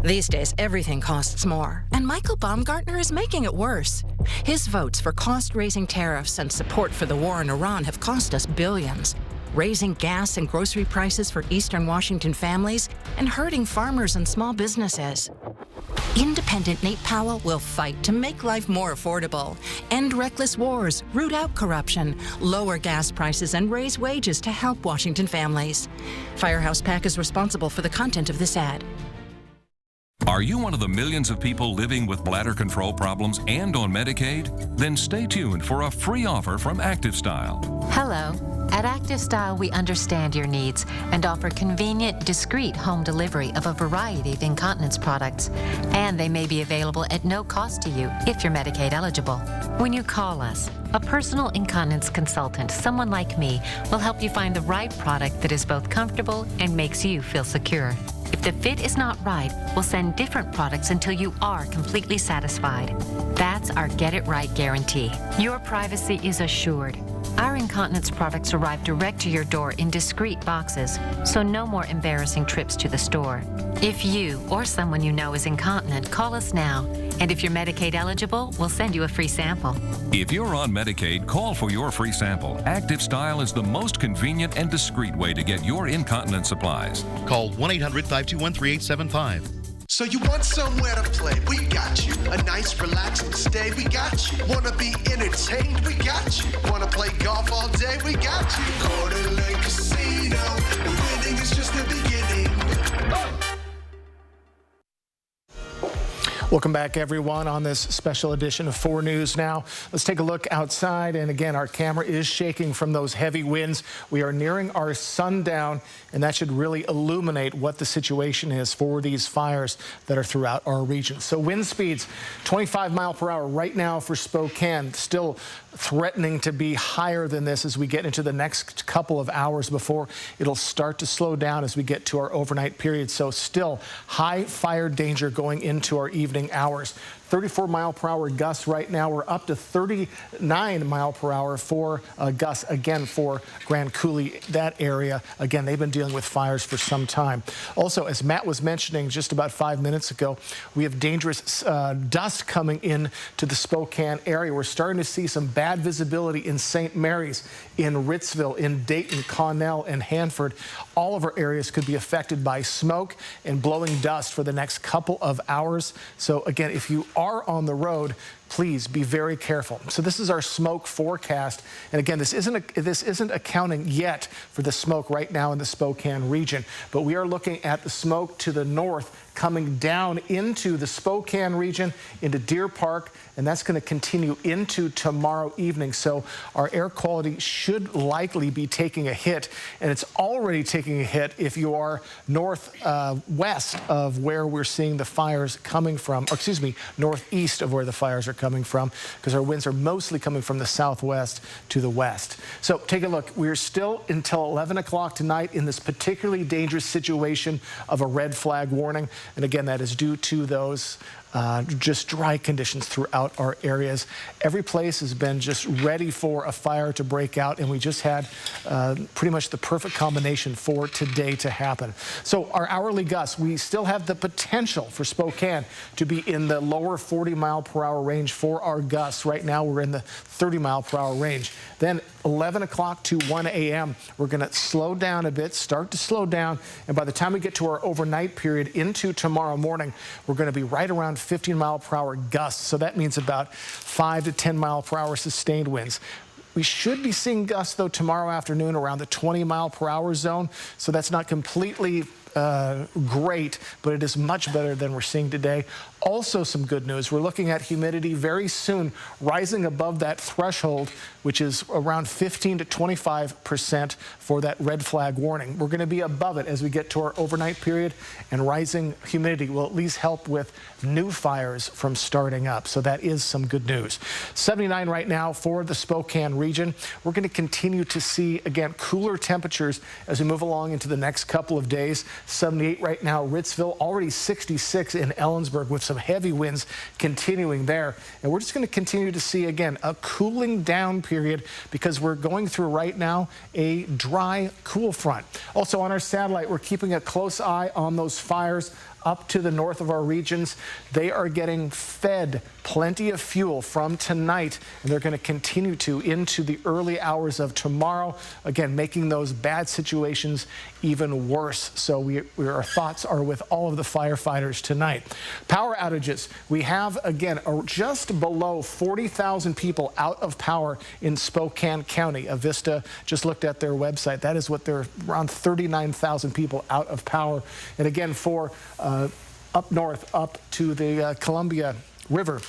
These days, everything costs more, and Michael Baumgartner is making it worse. His votes for cost-raising tariffs and support for the war in Iran have cost us billions, raising gas and grocery prices for Eastern Washington families and hurting farmers and small businesses. Independent Nate Powell will fight to make life more affordable, end reckless wars, root out corruption, lower gas prices, and raise wages to help Washington families. Firehouse PAC is responsible for the content of this ad. Are you one of the millions of people living with bladder control problems and on Medicaid? Then stay tuned for a free offer from ActiveStyle. Hello. At ActiveStyle, we understand your needs and offer convenient, discreet home delivery of a variety of incontinence products. And they may be available at no cost to you if you're Medicaid eligible. When you call us, a personal incontinence consultant, someone like me, will help you find the right product that is both comfortable and makes you feel secure. If the fit is not right, we'll send different products until you are completely satisfied. That's our Get It Right guarantee. Your privacy is assured. Our incontinence products arrive direct to your door in discreet boxes, so no more embarrassing trips to the store. If you or someone you know is incontinent, call us now. And if you're Medicaid eligible, we'll send you a free sample. If you're on Medicaid, call for your free sample. ActiveStyle is the most convenient and discreet way to get your incontinence supplies. Call 1-800-521-3875. So you want somewhere to play? We got you. A nice, relaxing stay? We got you. Wanna be entertained? We got you. Wanna play golf all day? We got you. Coeur d'Alene Casino. And winning is just the beginning. Welcome back, everyone, on this special edition of 4 News Now. Let's take a look outside, and again, our camera is shaking from those heavy winds. We are nearing our sundown, and that should really illuminate what the situation is for these fires that are throughout our region. So wind speeds 25 miles per hour right now for Spokane, still threatening to be higher than this as we get into the next couple of hours before it'll start to slow down as we get to our overnight period. So still high fire danger going into our evening evening hours. 34-mile-per-hour gusts right now. We're up to 39-mile-per-hour for gusts, again, for Grand Coulee, that area. Again, they've been dealing with fires for some time. Also, as Matt was mentioning just about 5 minutes ago, we have dangerous dust coming in to the Spokane area. We're starting to see some bad visibility in St. Mary's, in Ritzville, in Dayton, Connell, and Hanford. All of our areas could be affected by smoke and blowing dust for the next couple of hours. So again, if you are on the road, please be very careful. So this is our smoke forecast. And again, this isn't accounting yet for the smoke right now in the Spokane region, but we are looking at the smoke to the north coming down into the Spokane region, into Deer Park, and that's going to continue into tomorrow evening. So our air quality should likely be taking a hit, and it's already taking a hit if you are northwest of where we're seeing the fires coming from, or excuse me, northeast of where the fires are coming from, because our winds are mostly coming from the southwest to the west. So take a look. We're still until 11 o'clock tonight in this particularly dangerous situation of a red flag warning. And again, that is due to those just dry conditions throughout our areas. Every place has been just ready for a fire to break out, and we just had pretty much the perfect combination for today to happen. So our hourly gusts, we still have the potential for Spokane to be in the lower 40-mile-per-hour range for our gusts. Right now, we're in the 30-mile-per-hour range. Then 11 o'clock to 1 a.m., we're going to slow down a bit, start to slow down, and by the time we get to our overnight period into tomorrow morning, we're going to be right around 15-mile-per-hour gusts. So that means about 5 to 10-mile-per-hour sustained winds. We should be seeing gusts, though, tomorrow afternoon around the 20-mile-per-hour zone. So that's not completely great, but it is much better than we're seeing today. Also, some good news. We're looking at humidity very soon rising above that threshold, which is around 15 to 25% for that red flag warning. We're going to be above it as we get to our overnight period, and rising humidity will at least help with new fires from starting up. So that is some good news. 79 right now for the Spokane region. We're going to continue to see, again, cooler temperatures as we move along into the next couple of days. 78 right now, Ritzville, already 66 in Ellensburg with some heavy winds continuing there. And we're just going to continue to see, again, a cooling down period because we're going through right now a dry, cool front. Also on our satellite, we're keeping a close eye on those fires up to the north of our regions. They are getting fed plenty of fuel from tonight, and they're going to continue to into the early hours of tomorrow, again, making those bad situations even worse. So our thoughts are with all of the firefighters tonight. Power outages. We have, again, just below 40,000 people out of power in Spokane County. Avista just looked at their website. That is what they're around 39,000 people out of power. And again, for up north, up to the Columbia River,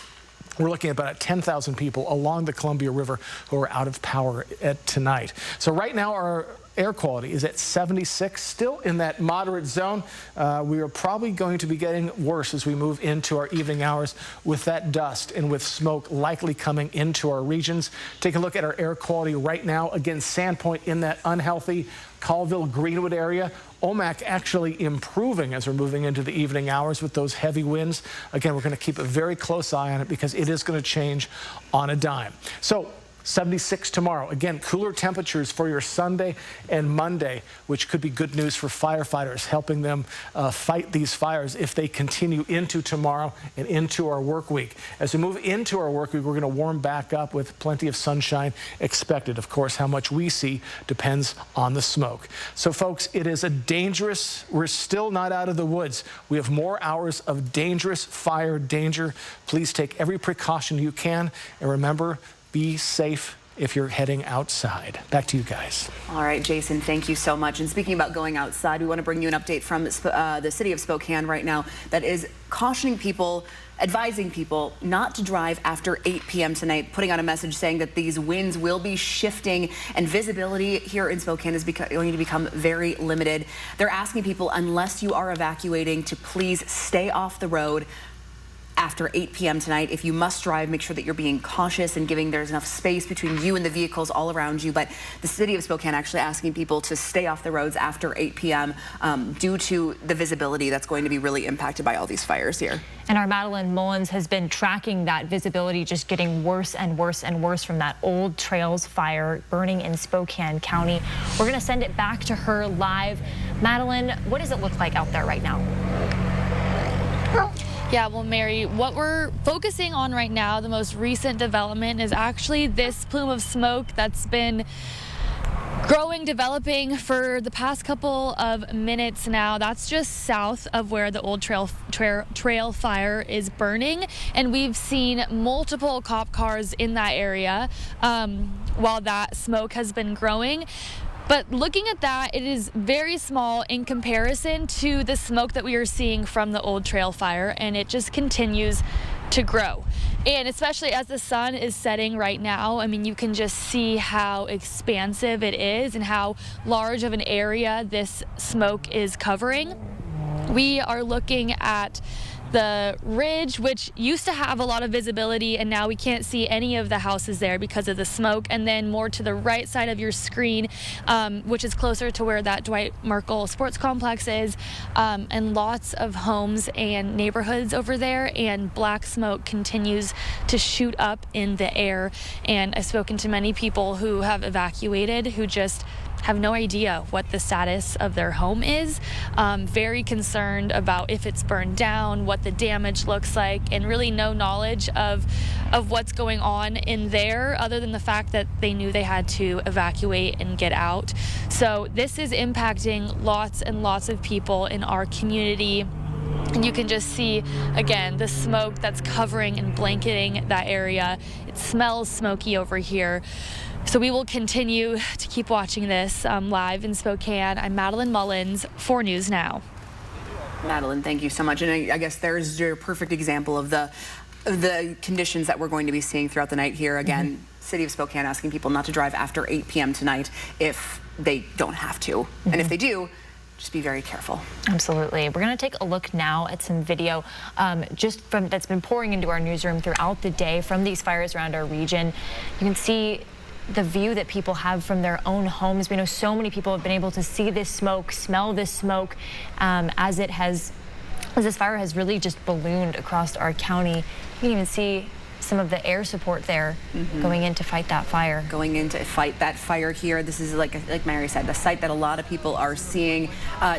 we're looking at about 10,000 people along the Columbia River who are out of power tonight. So right now, our air quality is at 76, still in that moderate zone. We are probably going to be getting worse as we move into our evening hours with that dust and with smoke likely coming into our regions. Take a look at our air quality right now. Again, Sandpoint in that unhealthy Colville, Greenwood area. Omak actually improving as we're moving into the evening hours with those heavy winds. Again, we're going to keep a very close eye on it because it is going to change on a dime. So 76 tomorrow. Again, cooler temperatures for your Sunday and Monday, which could be good news for firefighters, helping them fight these fires if they continue into tomorrow and into our work week. As we move into our work week, we're going to warm back up with plenty of sunshine expected. Of course, how much we see depends on the smoke. So, folks, it is a dangerous, we're still not out of the woods. We have more hours of dangerous fire danger. Please take every precaution you can, and remember, be safe if you're heading outside. Back to you guys. All right, Jason, thank you so much. And speaking about going outside, we want to bring you an update from the city of Spokane right now that is cautioning people, advising people not to drive after 8 p.m. tonight, putting out a message saying that these winds will be shifting and visibility here in Spokane is going to become very limited. They're asking people, unless you are evacuating, to please stay off the road after 8 p.m. tonight. If you must drive, make sure that you're being cautious and there's enough space between you and the vehicles all around you. But the city of Spokane actually asking people to stay off the roads after 8 p.m. Due to the visibility that's going to be really impacted by all these fires here. And our Madeline Mullins has been tracking that visibility just getting worse and worse and worse from that Old Trails fire burning in Spokane County. We're going to send it back to her live. Madeline, what does it look like out there right now? Yeah, well, Mary, what we're focusing on right now, the most recent development, is actually this plume of smoke that's been growing, developing for the past couple of minutes now. That's just south of where the Old Trail fire is burning, and we've seen multiple cop cars in that area while that smoke has been growing. But looking at that, it is very small in comparison to the smoke that we are seeing from the Old Trail fire, and it just continues to grow. And especially as the sun is setting right now, I mean, you can just see how expansive it is and how large of an area this smoke is covering. We are looking at the ridge, which used to have a lot of visibility, and now we can't see any of the houses there because of the smoke. And then more to the right side of your screen, which is closer to where that Dwight Merkle Sports Complex is, and lots of homes and neighborhoods over there, and black smoke continues to shoot up in the air. And I've spoken to many people who have evacuated who just have no idea what the status of their home is, very concerned about if it's burned down, what the damage looks like, and really no knowledge of what's going on in there other than the fact that they knew they had to evacuate and get out. So this is impacting lots and lots of people in our community. And you can just see, again, the smoke that's covering and blanketing that area. It smells smoky over here. So we will continue to keep watching this live in Spokane. I'm Madeline Mullins, 4 News Now. Madeline, thank you so much. And I guess there's your perfect example of the conditions that we're going to be seeing throughout the night here. Again, City of Spokane asking people not to drive after 8 p.m. tonight if they don't have to. And if they do, just be very careful. Absolutely. We're going to take a look now at some video that's been pouring into our newsroom throughout the day from these fires around our region. You can see the view that people have from their own homes. We know so many people have been able to see this smoke, smell this smoke, as this fire has really just ballooned across our county. You can even see some of the air support there going in to fight that fire. Going in to fight that fire here. This is, like Mary said, the sight that a lot of people are seeing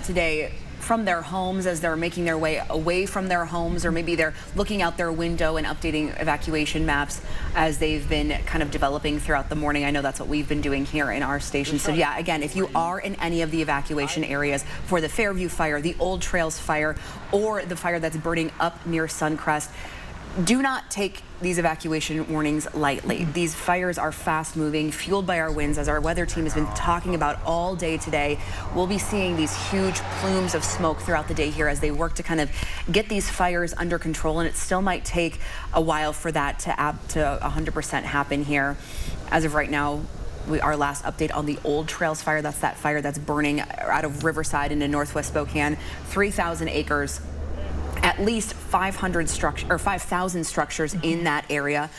today from their homes as they're making their way away from their homes, or maybe they're looking out their window and updating evacuation maps as they've been kind of developing throughout the morning. I know that's what we've been doing here in our station. So yeah, again, if you are in any of the evacuation areas for the Fairview fire, the Old Trails fire, or the fire that's burning up near Suncrest, do not take these evacuation warnings lightly. These fires are fast moving, fueled by our winds, as our weather team has been talking about all day today. We'll be seeing these huge plumes of smoke throughout the day here as they work to kind of get these fires under control, and it still might take a while for that to 100% happen here. As of right now, our last update on the Old Trails fire, that's that fire that's burning out of Riverside into northwest Spokane, 3,000 acres. At least 5,000 structures in that area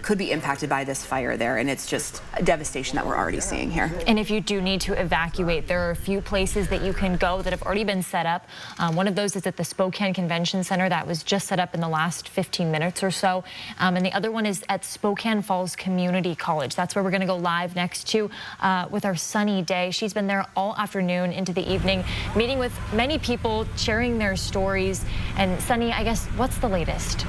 could be impacted by this fire there, and it's just a devastation that we're already seeing here. And if you do need to evacuate, there are a few places that you can go that have already been set up. One of those is at the Spokane Convention Center that was just set up in the last 15 minutes or so. And the other one is at Spokane Falls Community College. That's where we're going to go live next to with our Sunny Day. She's been there all afternoon into the evening, meeting with many people, sharing their stories. And Sunny, I guess, what's the latest?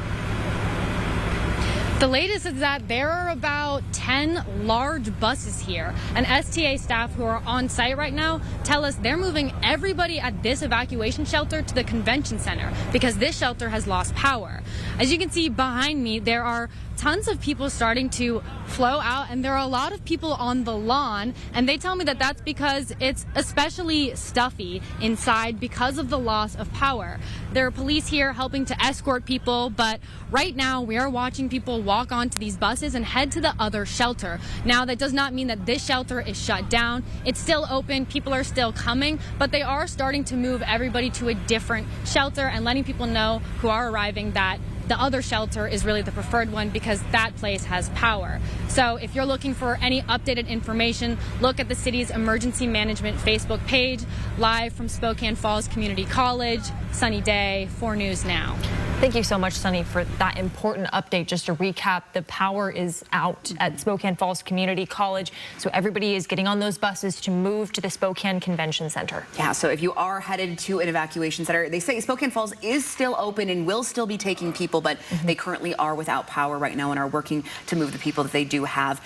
The latest is that there are about 10 large buses here, and STA staff who are on site right now tell us they're moving everybody at this evacuation shelter to the convention center because this shelter has lost power. As you can see behind me, there are tons of people starting to flow out, and there are a lot of people on the lawn, and they tell me that that's because it's especially stuffy inside because of the loss of power. There are police here helping to escort people, but right now we are watching people walk onto these buses and head to the other shelter. Now, that does not mean that this shelter is shut down. It's still open. People are still coming, but they are starting to move everybody to a different shelter and letting people know who are arriving that the other shelter is really the preferred one because that place has power. So if you're looking for any updated information, look at the city's emergency management Facebook page. Live from Spokane Falls Community College, Sunny Day, 4 News Now. Thank you so much, Sunny, for that important update. Just to recap, the power is out at Spokane Falls Community College, so everybody is getting on those buses to move to the Spokane Convention Center. Yeah, so if you are headed to an evacuation center, they say Spokane Falls is still open and will still be taking people, but they currently are without power right now and are working to move the people that they do have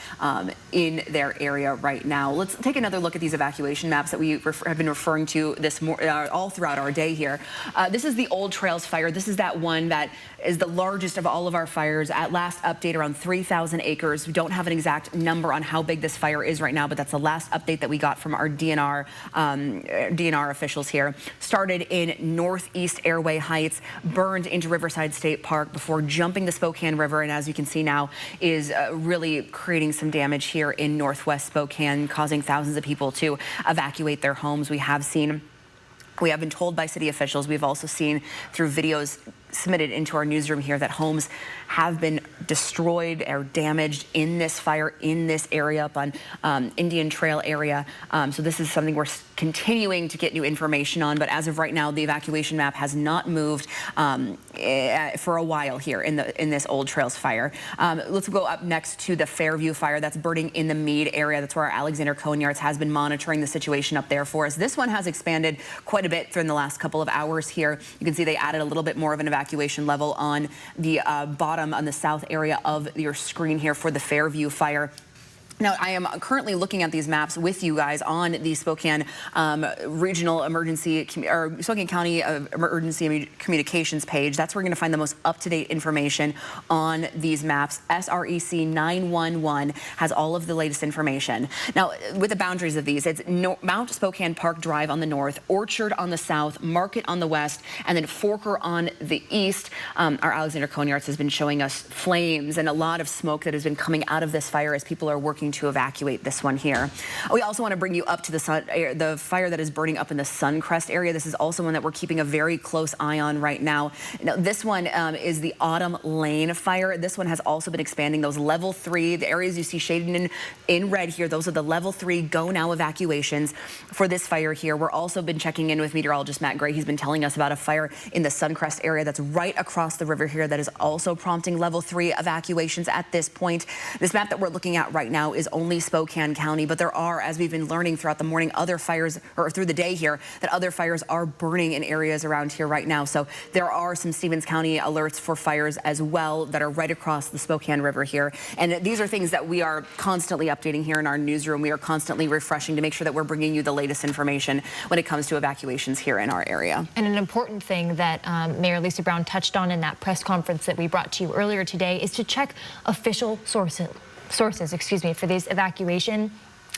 in their area right now. Let's take another look at these evacuation maps that we have been referring to this all throughout our day here. This is the Old Trails fire. This is that one that is the largest of all of our fires. At last update, around 3,000 acres. We don't have an exact number on how big this fire is right now, but that's the last update that we got from our DNR officials here. Started in Northeast Airway Heights, burned into Riverside State Park before jumping the Spokane River, and as you can see now, is really creating some damage here in Northwest Spokane, causing thousands of people to evacuate their homes. We have been told by city officials, we've also seen through videos submitted into our newsroom here that homes have been destroyed or damaged in this fire in this area up on Indian Trail area. So this is something we're continuing to get new information on, but as of right now, the evacuation map has not moved for a while here in this Old Trails fire. Let's go up next to the Fairview fire that's burning in the Meade area. That's where our Alexander Conyards has been monitoring the situation up there for us. This one has expanded quite a bit during the last couple of hours here. You can see they added a little bit more of an evacuation level on the bottom on the south area of your screen here for the Fairview fire. Now, I am currently looking at these maps with you guys on the Spokane Regional Emergency, or Spokane County Emergency Communications page. That's where you're going to find the most up-to-date information on these maps. SREC 911 has all of the latest information. Now, with the boundaries of these, it's Mount Spokane Park Drive on the north, Orchard on the south, Market on the west, and then Forker on the east. Our Alexander Conyards has been showing us flames and a lot of smoke that has been coming out of this fire as people are working to evacuate this one here. We also want to bring you up to the fire that is burning up in the Suncrest area. This is also one that we're keeping a very close eye on right now. Now this one is the Autumn Lane fire. This one has also been expanding. Those level 3, the areas you see shaded in red here, those are the level 3 go now evacuations for this fire here. We're also been checking in with meteorologist Matt Gray. He's been telling us about a fire in the Suncrest area that's right across the river here that is also prompting level 3 evacuations at this point. This map that we're looking at right now is only Spokane County, but there are, as we've been learning throughout the morning, other fires, or through the day here, that other fires are burning in areas around here right now. So there are some Stevens County alerts for fires as well that are right across the Spokane River here. And these are things that we are constantly updating here in our newsroom. We are constantly refreshing to make sure that we're bringing you the latest information when it comes to evacuations here in our area. And an important thing that Mayor Lisa Brown touched on in that press conference that we brought to you earlier today is to check official sources for these evacuation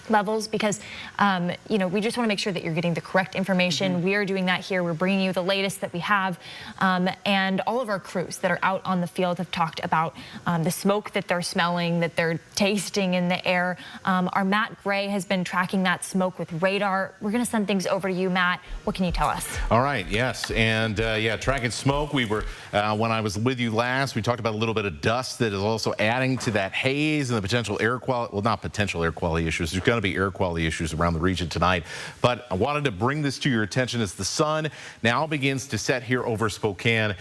levels, because you know, we just want to make sure that you're getting the correct information. We are doing that here. We're bringing you the latest that we have, and all of our crews that are out on the field have talked about the smoke that they're smelling, that they're tasting in the air. Our Matt Gray has been tracking that smoke with radar. We're going to send things over to you, Matt. What can you tell us? All right, yes, and yeah, tracking smoke. We were, when I was with you last, we talked about a little bit of dust that is also adding to that haze and the potential air quality, well, not potential air quality issues. There's going to be air quality issues around the region tonight, but I wanted to bring this to your attention as the sun now begins to set here over Spokane.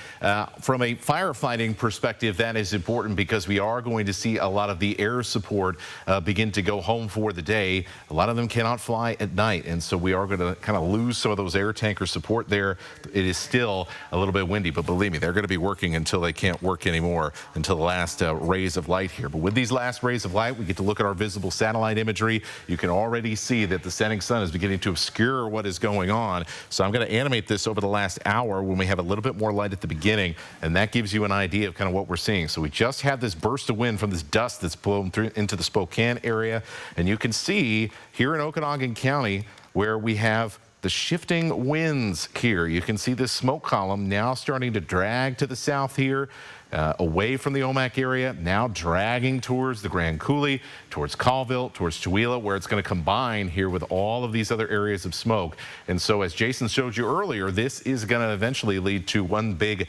From a firefighting perspective, that is important because we are going to see a lot of the air support begin to go home for the day. A lot of them cannot fly at night, and so we are going to kind of lose some of those air tanker support there. It is still a little bit windy, but believe me, they're going to be working until they can't work anymore, until the last rays of light here. But with these last rays of light, we get to look at our visible satellite imagery. You can already see that the setting sun is beginning to obscure what is going on. So I'm going to animate this over the last hour when we have a little bit more light at the beginning, and that gives you an idea of kind of what we're seeing. So we just had this burst of wind from this dust that's blown through into the Spokane area, and you can see here in Okanogan County where we have the shifting winds here. You can see this smoke column now starting to drag to the south here, away from the Omak area, now dragging towards the Grand Coulee, towards Colville, towards Chewelah, where it's going to combine here with all of these other areas of smoke. And so as Jason showed you earlier, this is going to eventually lead to one big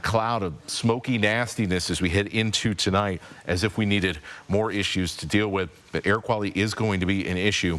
cloud of smoky nastiness as we head into tonight, as if we needed more issues to deal with. But air quality is going to be an issue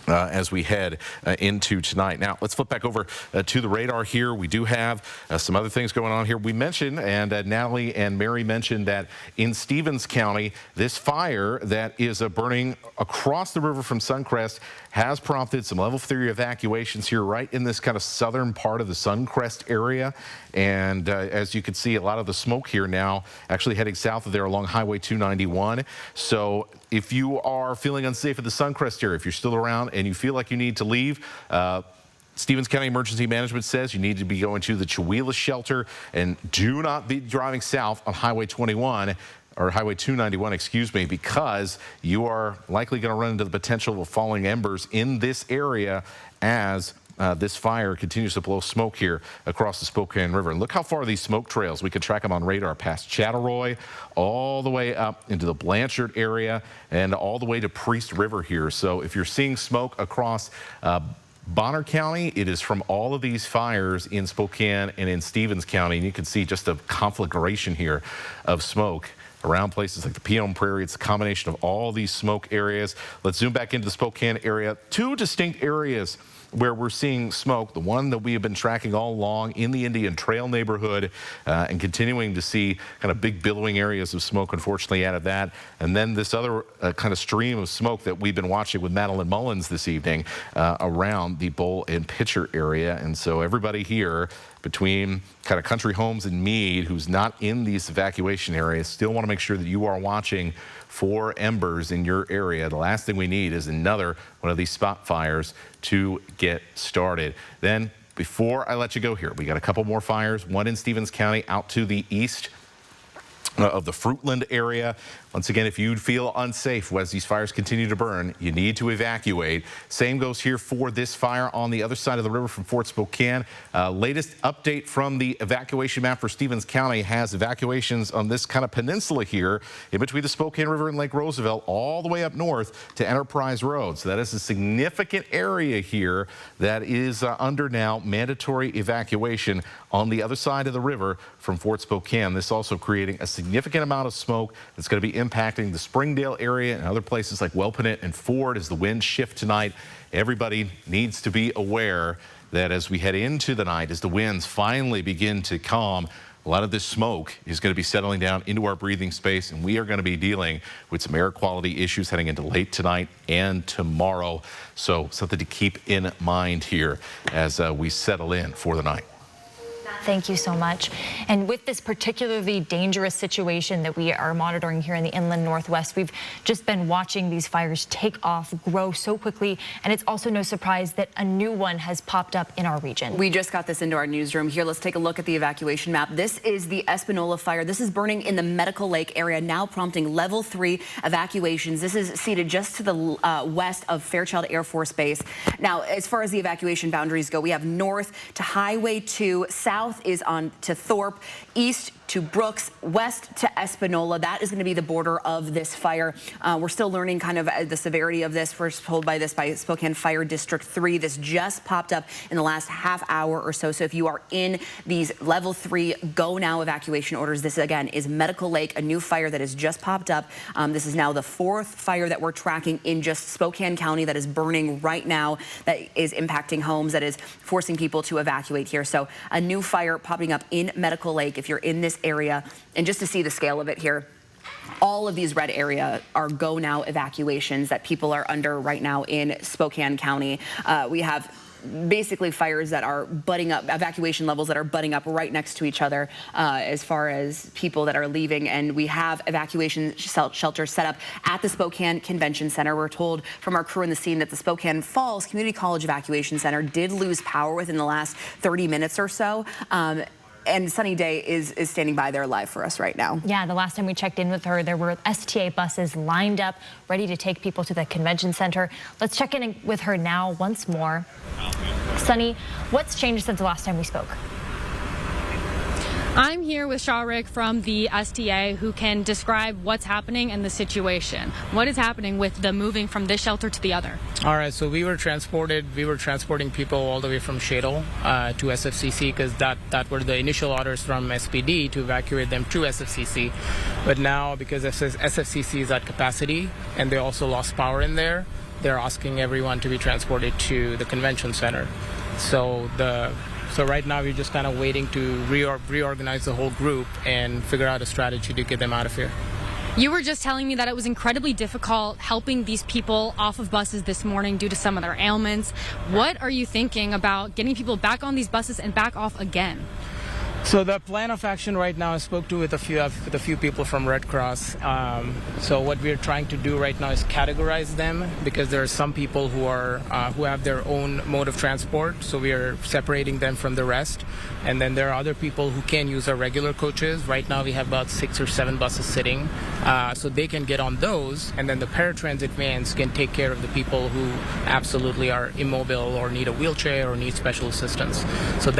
as we head into tonight. Now, let's flip back over to the radar here. We do have some other things going on here. We mentioned, and Natalie and Mary mentioned, that in Stevens County, this fire that is burning across the river from Suncrest has prompted some level 3 evacuations here right in this kind of southern part of the Suncrest area. And as you can see, a lot of the smoke here now actually heading south of there along Highway 291. So if you are feeling unsafe at the Suncrest area, if you're still around and you feel like you need to leave, Stevens County Emergency Management says you need to be going to the Chewelah shelter, and do not be driving south on Highway 21 or Highway 291, excuse me, because you are likely going to run into the potential of falling embers in this area as this fire continues to blow smoke here across the Spokane River. And look how far these smoke trails, we can track them on radar past Chattaroy, all the way up into the Blanchard area and all the way to Priest River here. So if you're seeing smoke across Bonner County, it is from all of these fires in Spokane and in Stevens County. And you can see just a conflagration here of smoke around places like the Pion Prairie. It's a combination of all these smoke areas. Let's zoom back into the Spokane area. Two distinct areas where we're seeing smoke. The one that we have been tracking all along in the Indian Trail neighborhood, and continuing to see kind of big billowing areas of smoke, unfortunately, out of that. And then this other kind of stream of smoke that we've been watching with Madeline Mullins this evening around the Bowl and Pitcher area. And so everybody here between kind of Country Homes and Meade, who's not in these evacuation areas, still want to make sure that you are watching for embers in your area. The last thing we need is another one of these spot fires to get started. Then, before I let you go here, we got a couple more fires, one in Stevens County out to the east of the Fruitland area. Once again, if you feel unsafe as these fires continue to burn, you need to evacuate. Same goes here for this fire on the other side of the river from Fort Spokane. Latest update from the evacuation map for Stevens County has evacuations on this kind of peninsula here in between the Spokane River and Lake Roosevelt all the way up north to Enterprise Road. So that is a significant area here that is under now mandatory evacuation on the other side of the river from Fort Spokane. This also creating a significant amount of smoke that's going to be impacting the Springdale area and other places like Welpinit and Ford as the winds shift tonight. Everybody needs to be aware that as we head into the night, as the winds finally begin to calm, a lot of this smoke is going to be settling down into our breathing space, and we are going to be dealing with some air quality issues heading into late tonight and tomorrow. So something to keep in mind here as we settle in for the night. Thank you so much. And with this particularly dangerous situation that we are monitoring here in the inland Northwest, we've just been watching these fires take off, grow so quickly, and it's also no surprise that a new one has popped up in our region. We just got this into our newsroom here. Let's take a look at the evacuation map. This is the Espanola fire. This is burning in the Medical Lake area, now prompting level 3 evacuations. This is seated just to the west of Fairchild Air Force Base. Now, as far as the evacuation boundaries go, we have north to Highway 2, south is on to Thorpe, east to Brooks, west to Espanola. That is going to be the border of this fire. We're still learning kind of the severity of this. We're told by Spokane Fire District 3. This just popped up in the last half hour or so. So if you are in these level 3 go now evacuation orders, this again is Medical Lake, a new fire that has just popped up. This is now the 4th fire that we're tracking in just Spokane County that is burning right now, that is impacting homes, that is forcing people to evacuate here. So a new fire popping up in Medical Lake if you're in this area. And just to see the scale of it here, all of these red area are go now evacuations that people are under right now in Spokane County. We have basically fires that are butting up, evacuation levels that are butting up right next to each other as far as people that are leaving. And we have evacuation shelters set up at the Spokane Convention Center. We're told from our crew in the scene that the Spokane Falls Community College Evacuation Center did lose power within the last 30 minutes or so. and Sunny Day is standing by there live for us right now. Yeah, the last time we checked in with her, there were STA buses lined up, ready to take people to the convention center. Let's check in with her now once more. Sunny, what's changed since the last time we spoke? I'm here with Shawrik from the STA, who can describe what's happening and the situation. What is happening with the moving from this shelter to the other? All right, so we were transporting people all the way from Shadle to SFCC, because that were the initial orders from SPD to evacuate them to SFCC. But now, because SFCC is at capacity and they also lost power in there, they're asking everyone to be transported to the convention center. So right now we're just kind of waiting to reorganize the whole group and figure out a strategy to get them out of here. You were just telling me that it was incredibly difficult helping these people off of buses this morning due to some of their ailments. What are you thinking about getting people back on these buses and back off again? So the plan of action right now, I spoke with a few people from Red Cross. So what we're trying to do right now is categorize them, because there are some people who have their own mode of transport. So we are separating them from the rest. And then there are other people who can use our regular coaches. Right now we have about 6 or 7 buses sitting, so they can get on those. And then the paratransit vans can take care of the people who absolutely are immobile or need a wheelchair or need special assistance. So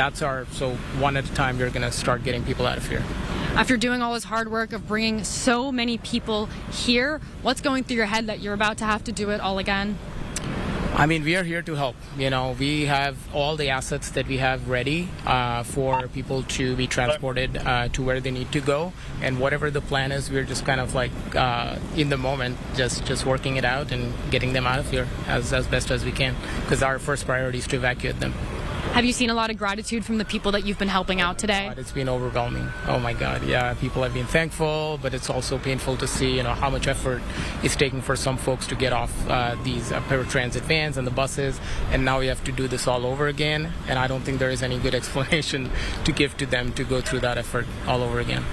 so one at a time we're going to start getting people out of here. After doing all this hard work of bringing so many people here, what's going through your head that you're about to have to do it all again? I mean, we are here to help. We have all the assets that we have ready for people to be transported to where they need to go. And whatever the plan is, we're just kind of like in the moment, just working it out and getting them out of here as best as we can, because our first priority is to evacuate them. Have you seen a lot of gratitude from the people that you've been helping out today? God, it's been overwhelming. Oh my God, yeah. People have been thankful, but it's also painful to see, how much effort it's taking for some folks to get off these paratransit vans and the buses, and now we have to do this all over again. And I don't think there is any good explanation to give to them to go through that effort all over again.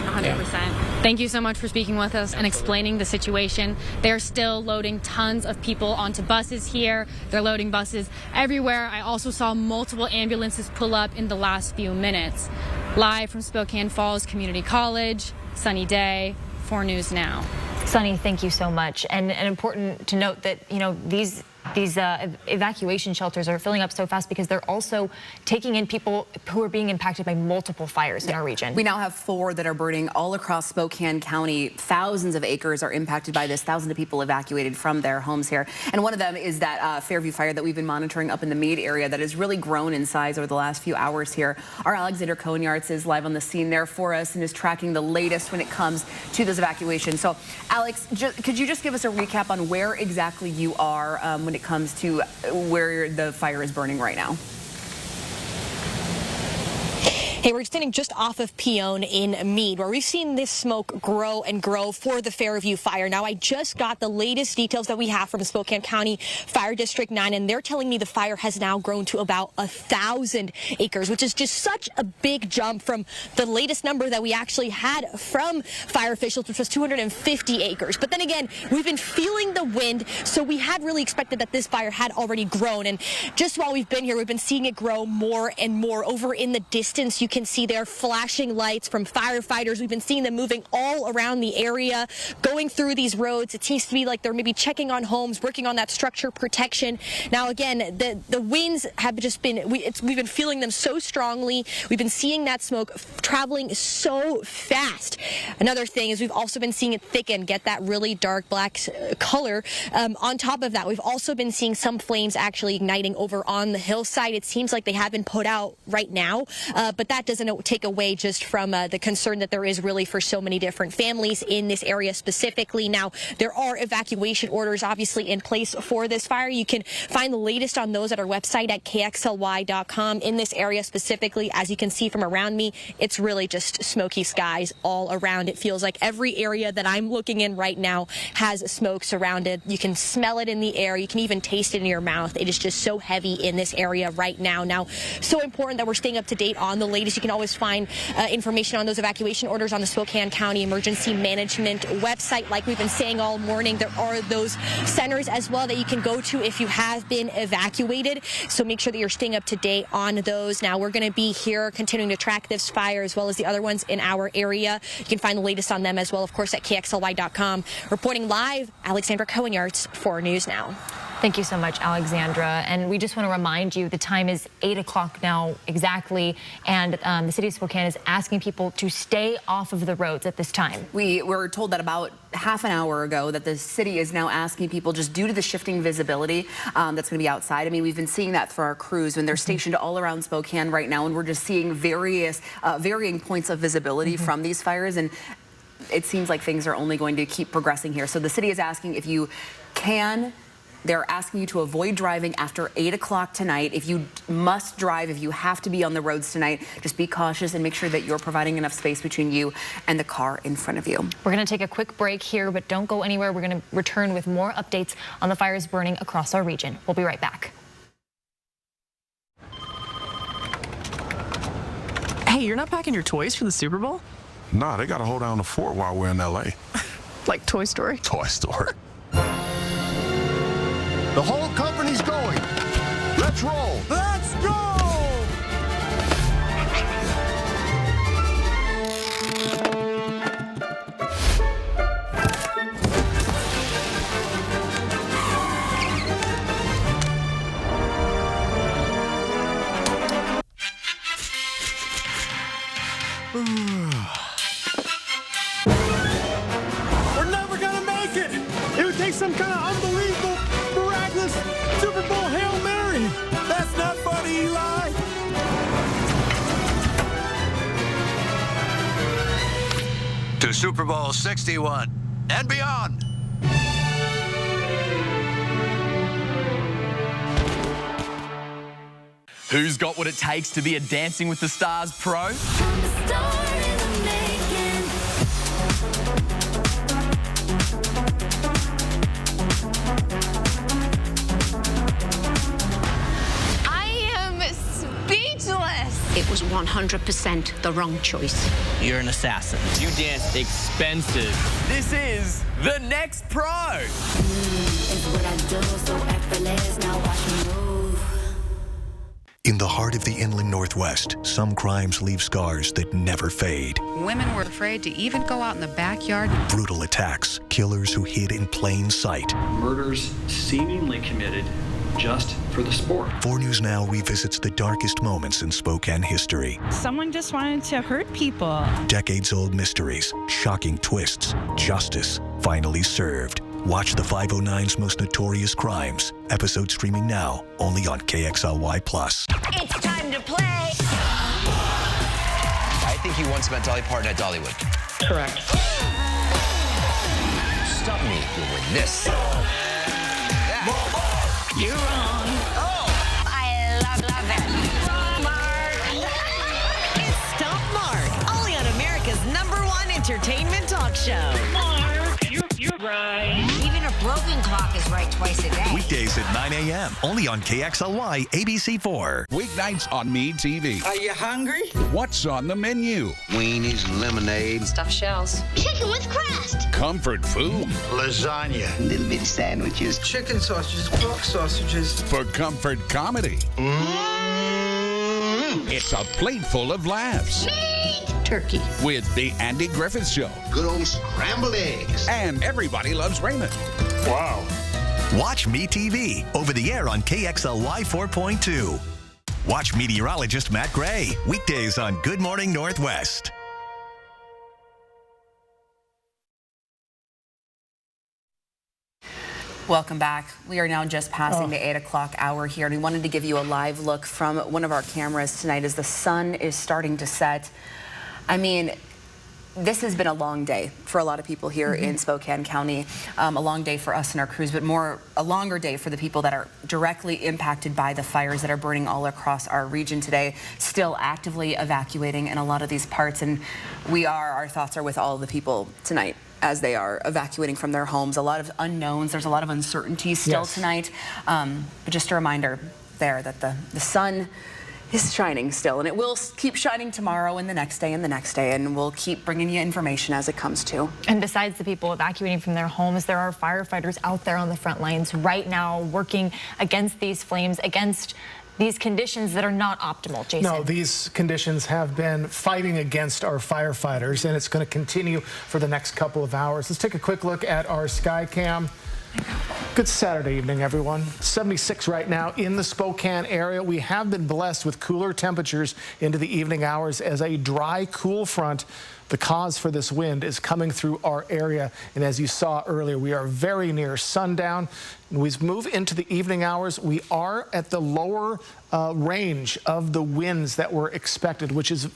100%. Yeah. Thank you so much for speaking with us and explaining the situation. They're still loading tons of people onto buses here. They're loading buses everywhere. I also saw multiple ambulances pull up in the last few minutes. Live from Spokane Falls Community College, Sunny Day, 4 News Now. Sunny, thank you so much. And important to note that, these evacuation shelters are filling up so fast because they're also taking in people who are being impacted by multiple fires in our region. We now have 4 that are burning all across Spokane County. Thousands of acres are impacted by this. Thousands of people evacuated from their homes here. And one of them is that Fairview fire that we've been monitoring up in the Meade area that has really grown in size over the last few hours here. Our Alexander Konyarts is live on the scene there for us and is tracking the latest when it comes to those evacuations. So, Alex, could you just give us a recap on where exactly you are when it comes to where the fire is burning right now? Hey, we're standing just off of Peone in Meade, where we've seen this smoke grow and grow for the Fairview fire. Now, I just got the latest details that we have from Spokane County Fire District 9, and they're telling me the fire has now grown to about 1,000 acres, which is just such a big jump from the latest number that we actually had from fire officials, which was 250 acres. But then again, we've been feeling the wind, so we had really expected that this fire had already grown. And just while we've been here, we've been seeing it grow more and more. Over in the distance, you can see there flashing lights from firefighters. We've been seeing them moving all around the area, going through these roads. It seems to be like they're maybe checking on homes, working on that structure protection. Now, again, the winds have just been, we've been feeling them so strongly. We've been seeing that smoke traveling so fast. Another thing is we've also been seeing it thicken, get that really dark black color. On top of that, we've also been seeing some flames actually igniting over on the hillside. It seems like they have been put out right now, but that doesn't take away just from the concern that there is really for so many different families in this area specifically. Now, there are evacuation orders obviously in place for this fire. You can find the latest on those at our website at kxly.com. In this area specifically, as you can see from around me, it's really just smoky skies all around. It feels like every area that I'm looking in right now has smoke surrounded. You can smell it in the air. You can even taste it in your mouth. It is just so heavy in this area right now. Now, so important that we're staying up to date on the latest cities. You can always find information on those evacuation orders on the Spokane County Emergency Management website. Like we've been saying all morning, there are those centers as well that you can go to if you have been evacuated. So make sure that you're staying up to date on those. Now, we're going to be here continuing to track this fire as well as the other ones in our area. You can find the latest on them as well, of course, at KXLY.com. Reporting live, Alexandra Cohen-Yarts, 4 News Now. Thank you so much, Alexandra. And we just want to remind you the time is 8 o'clock now exactly, and the city of Spokane is asking people to stay off of the roads at this time. We were told that about half an hour ago that the city is now asking people, just due to the shifting visibility that's going to be outside. I mean, we've been seeing that for our crews when they're stationed all around Spokane right now, and we're just seeing varying points of visibility from these fires, and it seems like things are only going to keep progressing here. So the city is asking if you can. They're asking you to avoid driving after 8 o'clock tonight. If you must drive, if you have to be on the roads tonight, just be cautious and make sure that you're providing enough space between you and the car in front of you. We're going to take a quick break here, but don't go anywhere. We're going to return with more updates on the fires burning across our region. We'll be right back. Hey, you're not packing your toys for the Super Bowl? Nah, they got to hold down the fort while we're in L.A. Like Toy Story? Toy Story. The whole company's going. Let's roll. Let's go! We're never gonna make it! It would take some kind of unbelievable, miraculous Super Bowl Hail Mary! That's not funny, Eli! To Super Bowl 61 and beyond. Who's got what it takes to be a Dancing with the Stars pro? It was 100% the wrong choice. You're an assassin. You dance expensive. This is the next pro. In the heart of the inland Northwest, some crimes leave scars that never fade. Women were afraid to even go out in the backyard. Brutal attacks, killers who hid in plain sight. Murders seemingly committed just for the sport. 4 News Now revisits the darkest moments in Spokane history. Someone just wanted to hurt people. Decades-old mysteries, shocking twists, justice finally served. Watch the 509's most notorious crimes. Episode streaming now, only on KXLY+. It's time to play. I think you once met Dolly Parton at Dollywood. Correct. Stop me if you win this. You're wrong. Oh, I love it. Wrong, Mark. It's Stump Mark, only on America's #1 entertainment talk show. Mark, you're right. Even a broken clock is right twice a day. Weekdays at 9 a.m., only on KXLY ABC4. Weeknights on Me TV. Are you hungry? What's on the menu? Weenies, lemonade. Stuffed shells. Chicken with crust. Comfort food. Lasagna. Little bitty sandwiches. Chicken sausages, pork sausages. For comfort comedy. It's a plate full of laughs. Turkey. With the Andy Griffith Show. Good old scrambled eggs. And Everybody Loves Raymond. Wow. Watch Me TV, over the air on KXLY 4.2. Watch meteorologist Matt Gray, weekdays on Good Morning Northwest. Welcome back. We are now just passing the 8 o'clock hour here, and we wanted to give you a live look from one of our cameras tonight as the sun is starting to set. I mean, this has been a long day for a lot of people here in Spokane County, a long day for us and our crews, but a longer day for the people that are directly impacted by the fires that are burning all across our region today, still actively evacuating in a lot of these parts. And our thoughts are with all of the people tonight as they are evacuating from their homes. A lot of unknowns, there's a lot of uncertainty still tonight, but just a reminder there that the sun is shining still, and it will keep shining tomorrow and the next day and the next day, and we'll keep bringing you information as it comes to. And besides the people evacuating from their homes, there are firefighters out there on the front lines right now working against these flames, against these conditions that are not optimal, Jason. No, these conditions have been fighting against our firefighters, and it's going to continue for the next couple of hours. Let's take a quick look at our Skycam. Good Saturday evening, everyone. 76 right now in the Spokane area. We have been blessed with cooler temperatures into the evening hours as a dry, cool front. The cause for this wind is coming through our area, and as you saw earlier, we are very near sundown. And we move into the evening hours. We are at the lower range of the winds that were expected, which is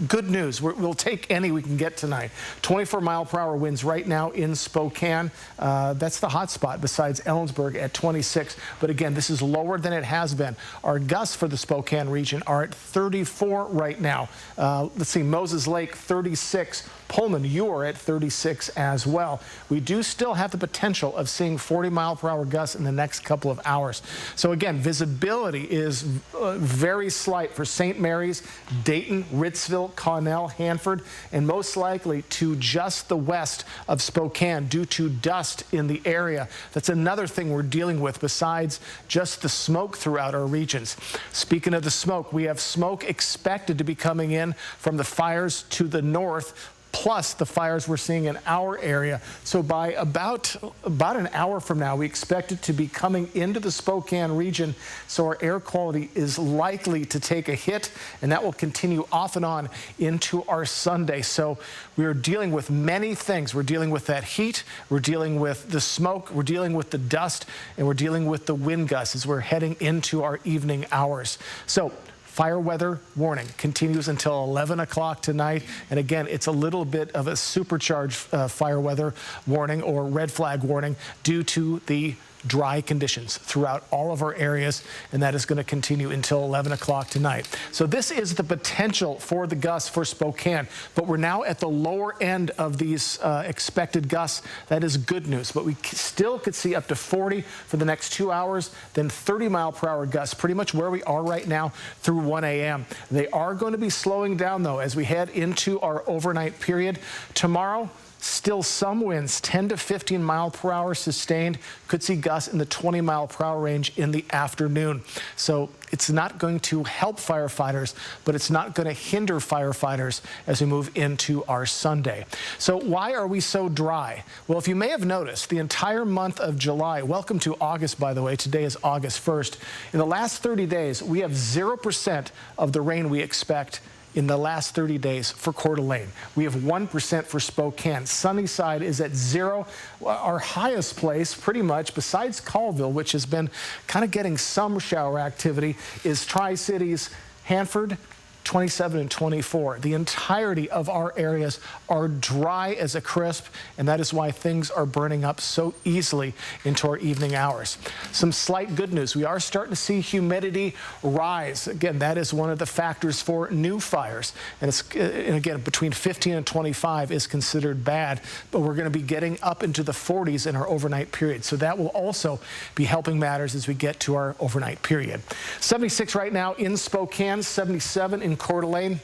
good news. We'll take any we can get tonight. 24-mile-per-hour winds right now in Spokane. That's the hot spot besides Ellensburg at 26. But again, this is lower than it has been. Our gusts for the Spokane region are at 34 right now. Let's see, Moses Lake 36. Pullman, you are at 36 as well. We do still have the potential of seeing 40-mile-per-hour gusts in the next couple of hours. So again, visibility is very slight for St. Mary's, Dayton, Ritzville, Connell, Hanford, and most likely to just the west of Spokane due to dust in the area. That's another thing we're dealing with besides just the smoke throughout our regions. Speaking of the smoke, we have smoke expected to be coming in from the fires to the north, plus the fires we're seeing in our area. So by about an hour from now, we expect it to be coming into the Spokane region. So our air quality is likely to take a hit, and that will continue off and on into our Sunday. So we are dealing with many things. We're dealing with that heat, we're dealing with the smoke, we're dealing with the dust, and we're dealing with the wind gusts as we're heading into our evening hours. So fire weather warning continues until 11 o'clock tonight. And again, it's a little bit of a supercharged fire weather warning or red flag warning due to the dry conditions throughout all of our areas, and that is going to continue until 11 o'clock tonight. So this is the potential for the gusts for Spokane, but we're now at the lower end of these expected gusts. That is good news, but we still could see up to 40 for the next 2 hours, then 30-mile-per-hour gusts, pretty much where we are right now through 1 a.m. They are going to be slowing down, though, as we head into our overnight period. Tomorrow, still some winds, 10 to 15 mile per hour sustained. Could see gusts in the 20 mile per hour range in the afternoon. So it's not going to help firefighters, but it's not going to hinder firefighters as we move into our Sunday. So why are we so dry? Well, if you may have noticed, the entire month of July, welcome to August, by the way, today is August 1st. In the last 30 days, we have 0% of the rain we expect in the last 30 days for Coeur d'Alene. We have 1% for Spokane. Sunnyside is at 0. Our highest place, pretty much, besides Colville, which has been kind of getting some shower activity, is Tri-Cities, Hanford, 27 and 24. The entirety of our areas are dry as a crisp, and that is why things are burning up so easily into our evening hours. Some slight good news. We are starting to see humidity rise. Again, that is one of the factors for new fires. And again, between 15 and 25 is considered bad, but we're going to be getting up into the 40s in our overnight period. So that will also be helping matters as we get to our overnight period. 76 right now in Spokane, 77 in Coeur d'Alene.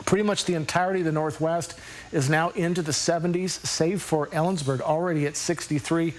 Pretty much the entirety of the Northwest is now into the 70s, save for Ellensburg, already at 63.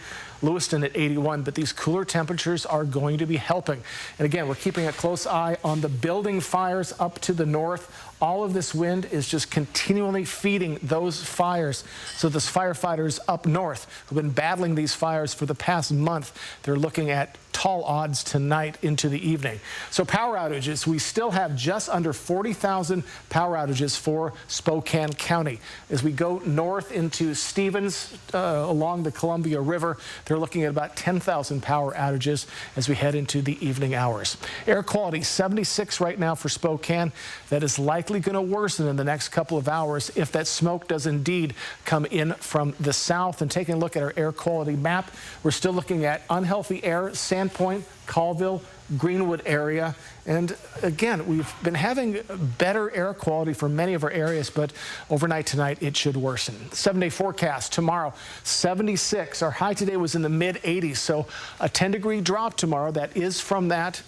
Lewiston at 81, but these cooler temperatures are going to be helping. And again, we're keeping a close eye on the building fires up to the north. All of this wind is just continually feeding those fires. So those firefighters up north who've been battling these fires for the past month, they're looking at tall odds tonight into the evening. So power outages, we still have just under 40,000 power outages for Spokane County. As we go north into Stevens along the Columbia River, they're looking at about 10,000 power outages as we head into the evening hours. Air quality 76 right now for Spokane. That is likely going to worsen in the next couple of hours if that smoke does indeed come in from the south. And taking a look at our air quality map, we're still looking at unhealthy air, Sandpoint, Colville, Greenwood area. And again, we've been having better air quality for many of our areas, but overnight tonight it should worsen. 7-day forecast tomorrow, 76. Our high today was in the mid 80s, so a 10-degree drop tomorrow. That is from that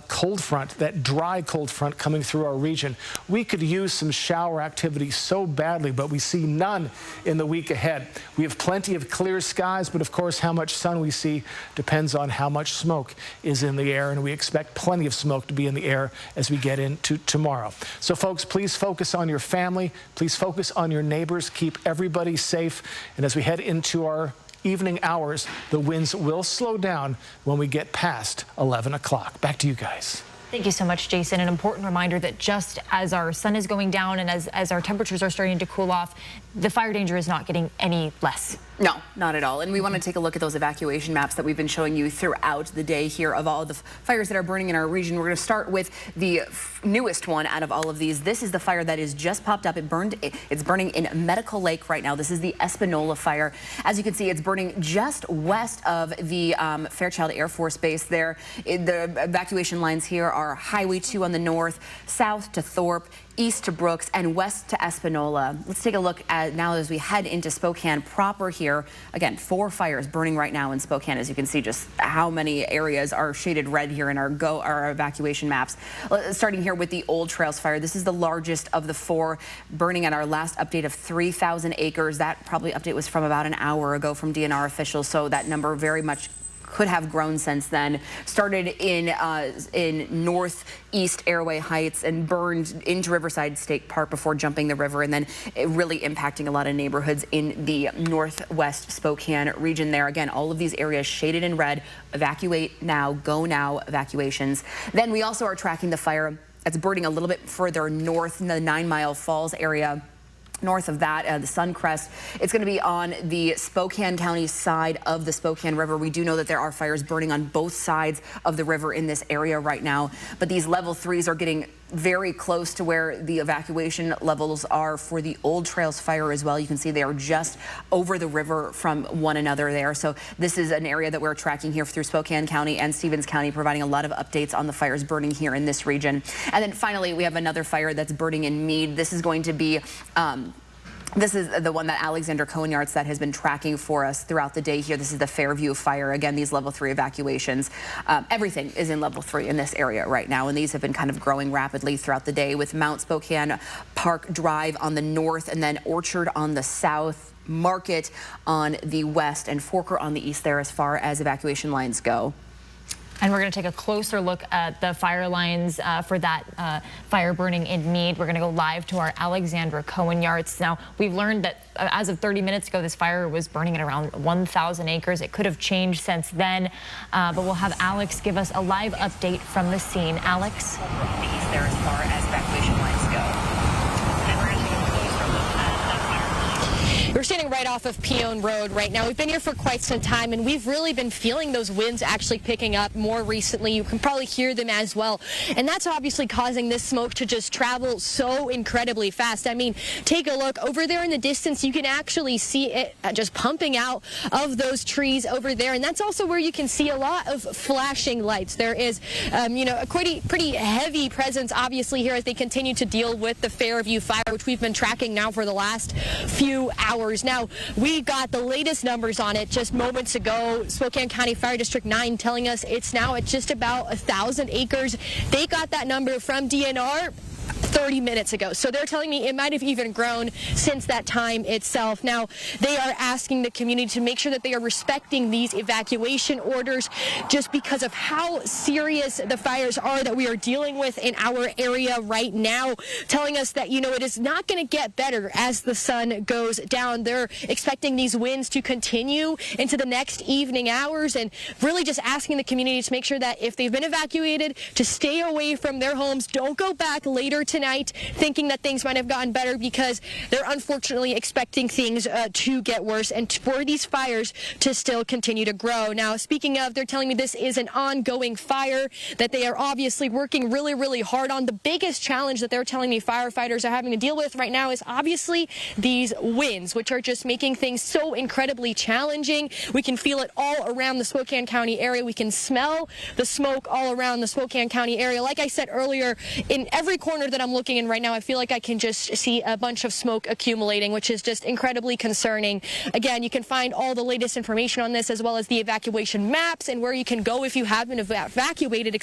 cold front, that dry cold front coming through our region. We could use some shower activity so badly, but we see none in the week ahead. We have plenty of clear skies, but of course how much sun we see depends on how much smoke is in the air, and we expect plenty of smoke to be in the air as we get into tomorrow. So folks, please focus on your family, please focus on your neighbors, keep everybody safe, and as we head into our evening hours, the winds will slow down when we get past 11 o'clock. Back to you guys. Thank you so much, Jason. An important reminder that just as our sun is going down and as our temperatures are starting to cool off, the fire danger is not getting any less. No, not at all. And we want to take a look at those evacuation maps that we've been showing you throughout the day here of all the fires that are burning in our region. We're going to start with the newest one out of all of these. This is the fire that is just popped up. It's burning in Medical Lake right now. This is the Espanola fire. As you can see, it's burning just west of the Fairchild Air Force Base there. The evacuation lines here are Highway 2 on the north, south to Thorpe, east to Brooks, and west to Espanola. Let's take a look at now as we head into Spokane proper here. Again, 4 fires burning right now in Spokane. As you can see, just how many areas are shaded red here in our evacuation maps. Starting here with the Old Trails fire. This is the largest of the 4, burning at our last update of 3,000 acres. That probably update was from about an hour ago from DNR officials, so that number very much could have grown since then. Started in northeast Airway Heights and burned into Riverside State Park before jumping the river, and then really impacting a lot of neighborhoods in the northwest Spokane region there. Again, all of these areas shaded in red. Evacuate now, go now evacuations. Then we also are tracking the fire that's burning a little bit further north in the 9 Mile Falls area. North of that, the Suncrest, it's going to be on the Spokane County side of the Spokane River. We do know that there are fires burning on both sides of the river in this area right now, but these level 3s are getting very close to where the evacuation levels are for the Old Trails fire as well. You can see they are just over the river from one another there. So this is an area that we're tracking here through Spokane County and Stevens County, providing a lot of updates on the fires burning here in this region. And then finally, we have another fire that's burning in Meade. This is going to be this is the one that Alexander Cohen-Yards that has been tracking for us throughout the day here. This is the Fairview fire. Again, these level 3 evacuations. Everything is in level 3 in this area right now, and these have been kind of growing rapidly throughout the day, with Mount Spokane Park Drive on the north, and then Orchard on the south, Market on the west, and Forker on the east there as far as evacuation lines go. And we're going to take a closer look at the fire lines for that fire burning in Meade. We're going to go live to our Alexandra Cohen-Yards. Now, we've learned that as of 30 minutes ago, this fire was burning at around 1,000 acres. It could have changed since then, but we'll have Alex give us a live update from the scene. Alex? There as far as evacuation lines go. We're standing right off of Peone Road right now. We've been here for quite some time, and we've really been feeling those winds actually picking up more recently. You can probably hear them as well. And that's obviously causing this smoke to just travel so incredibly fast. I mean, take a look over there in the distance. You can actually see it just pumping out of those trees over there. And that's also where you can see a lot of flashing lights. There is, you know, a pretty heavy presence, obviously, here as they continue to deal with the Fairview fire, which we've been tracking now for the last few hours. Now, we got the latest numbers on it just moments ago. Spokane County Fire District 9 telling us it's now at just about 1,000 acres. They got that number from DNR 30 minutes ago. So they're telling me it might have even grown since that time itself. Now, they are asking the community to make sure that they are respecting these evacuation orders just because of how serious the fires are that we are dealing with in our area right now, telling us that, you know, it is not going to get better as the sun goes down. They're expecting these winds to continue into the next evening hours, and really just asking the community to make sure that if they've been evacuated, to stay away from their homes. Don't go back later tonight thinking that things might have gotten better, because they're unfortunately expecting things to get worse and for these fires to still continue to grow. Now, speaking of, they're telling me this is an ongoing fire that they are obviously working really, really hard on. The biggest challenge that they're telling me firefighters are having to deal with right now is obviously these winds, which are just making things so incredibly challenging. We can feel it all around the Spokane County area. We can smell the smoke all around the Spokane County area. Like I said earlier, in every corner that I'm I'm looking in right now, I feel like I can just see a bunch of smoke accumulating, which is just incredibly concerning. Again, you can find all the latest information on this, as well as the evacuation maps and where you can go if you have been evacuated,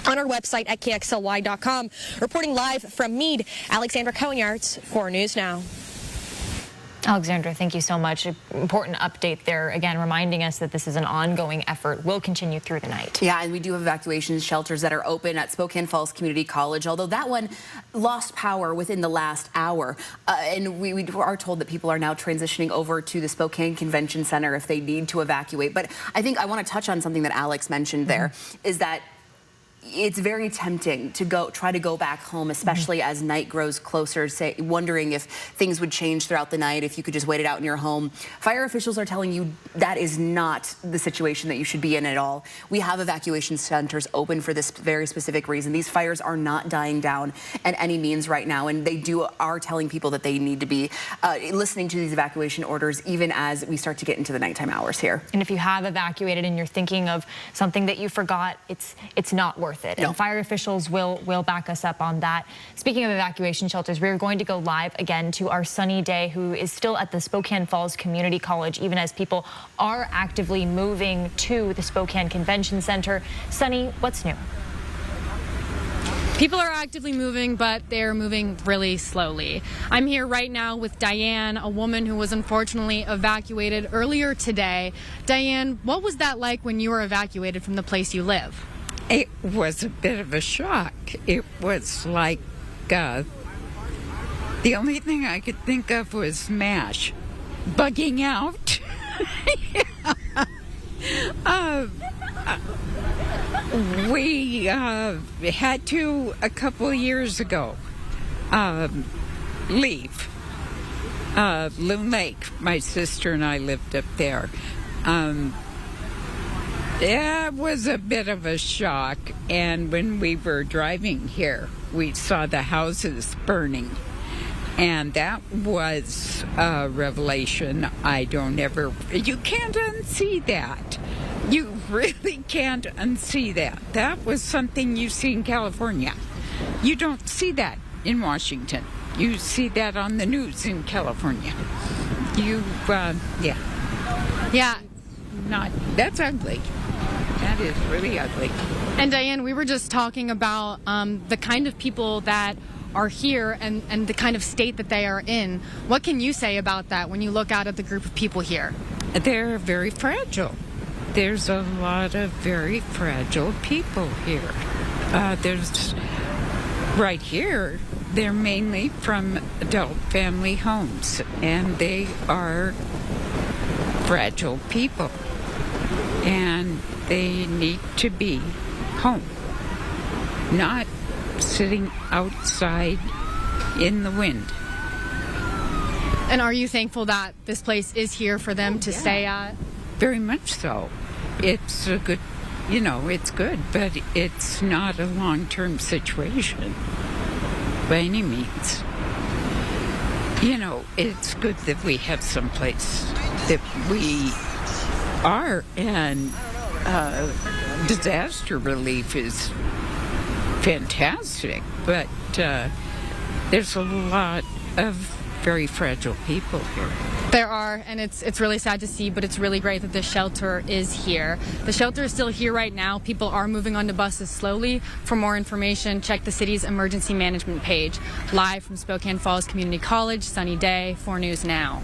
on our website at KXLY.com. Reporting live from Meade, Alexandra Cohen-Yards, 4 News Now. Alexandra, thank you so much. Important update there. Again, reminding us that this is an ongoing effort, will continue through the night. Yeah, and we do have evacuation shelters that are open at Spokane Falls Community College, although that one lost power within the last hour. And we are told that people are now transitioning over to the Spokane Convention Center if they need to evacuate. But I think I want to touch on something that Alex mentioned there, is that it's very tempting to try to go back home, especially as night grows closer, wondering if things would change throughout the night, if you could just wait it out in your home. Fire officials are telling you that is not the situation that you should be in at all. We have evacuation centers open for this very specific reason. These fires are not dying down at any means right now, and they are telling people that they need to be listening to these evacuation orders even as we start to get into the nighttime hours here. And if you have evacuated and you're thinking of something that you forgot, it's not worth it. No. And fire officials will back us up on that. Speaking of evacuation shelters, we're going to go live again to our Sunny Day, who is still at the Spokane Falls Community College, even as people are actively moving to the Spokane Convention Center. Sunny, what's new? People are actively moving, but they're moving really slowly. I'm here right now with Diane, a woman who was unfortunately evacuated earlier today. Diane, what was that like when you were evacuated from the place you live? It was a bit of a shock. It was like the only thing I could think of was MASH, bugging out. We had to, a couple of years ago, leave. Loon Lake, my sister and I lived up there. It was a bit of a shock, and when we were driving here, we saw the houses burning, and that was a revelation. You can't unsee that. You really can't unsee that. That was something you see in California. You don't see that in Washington. You see that on the news in California. That's ugly. That is really ugly. And Diane, we were just talking about the kind of people that are here and the kind of state that they are in. What can you say about that when you look out at the group of people here? They're very fragile. There's a lot of very fragile people here. Right here, they're mainly from adult family homes, and they are fragile people. And they need to be home, not sitting outside in the wind. And are you thankful that this place is here for them to stay at? Very much so. It's a good, it's good, but it's not a long-term situation by any means. It's good that we have some place that we are, and disaster relief is fantastic, but there's a lot of very fragile people here. There are, and it's really sad to see, but it's really great that this shelter is here. The shelter is still here right now. People are moving onto buses slowly. For more information, check the city's emergency management page. Live from Spokane Falls Community College, Sunny Day, 4 News Now.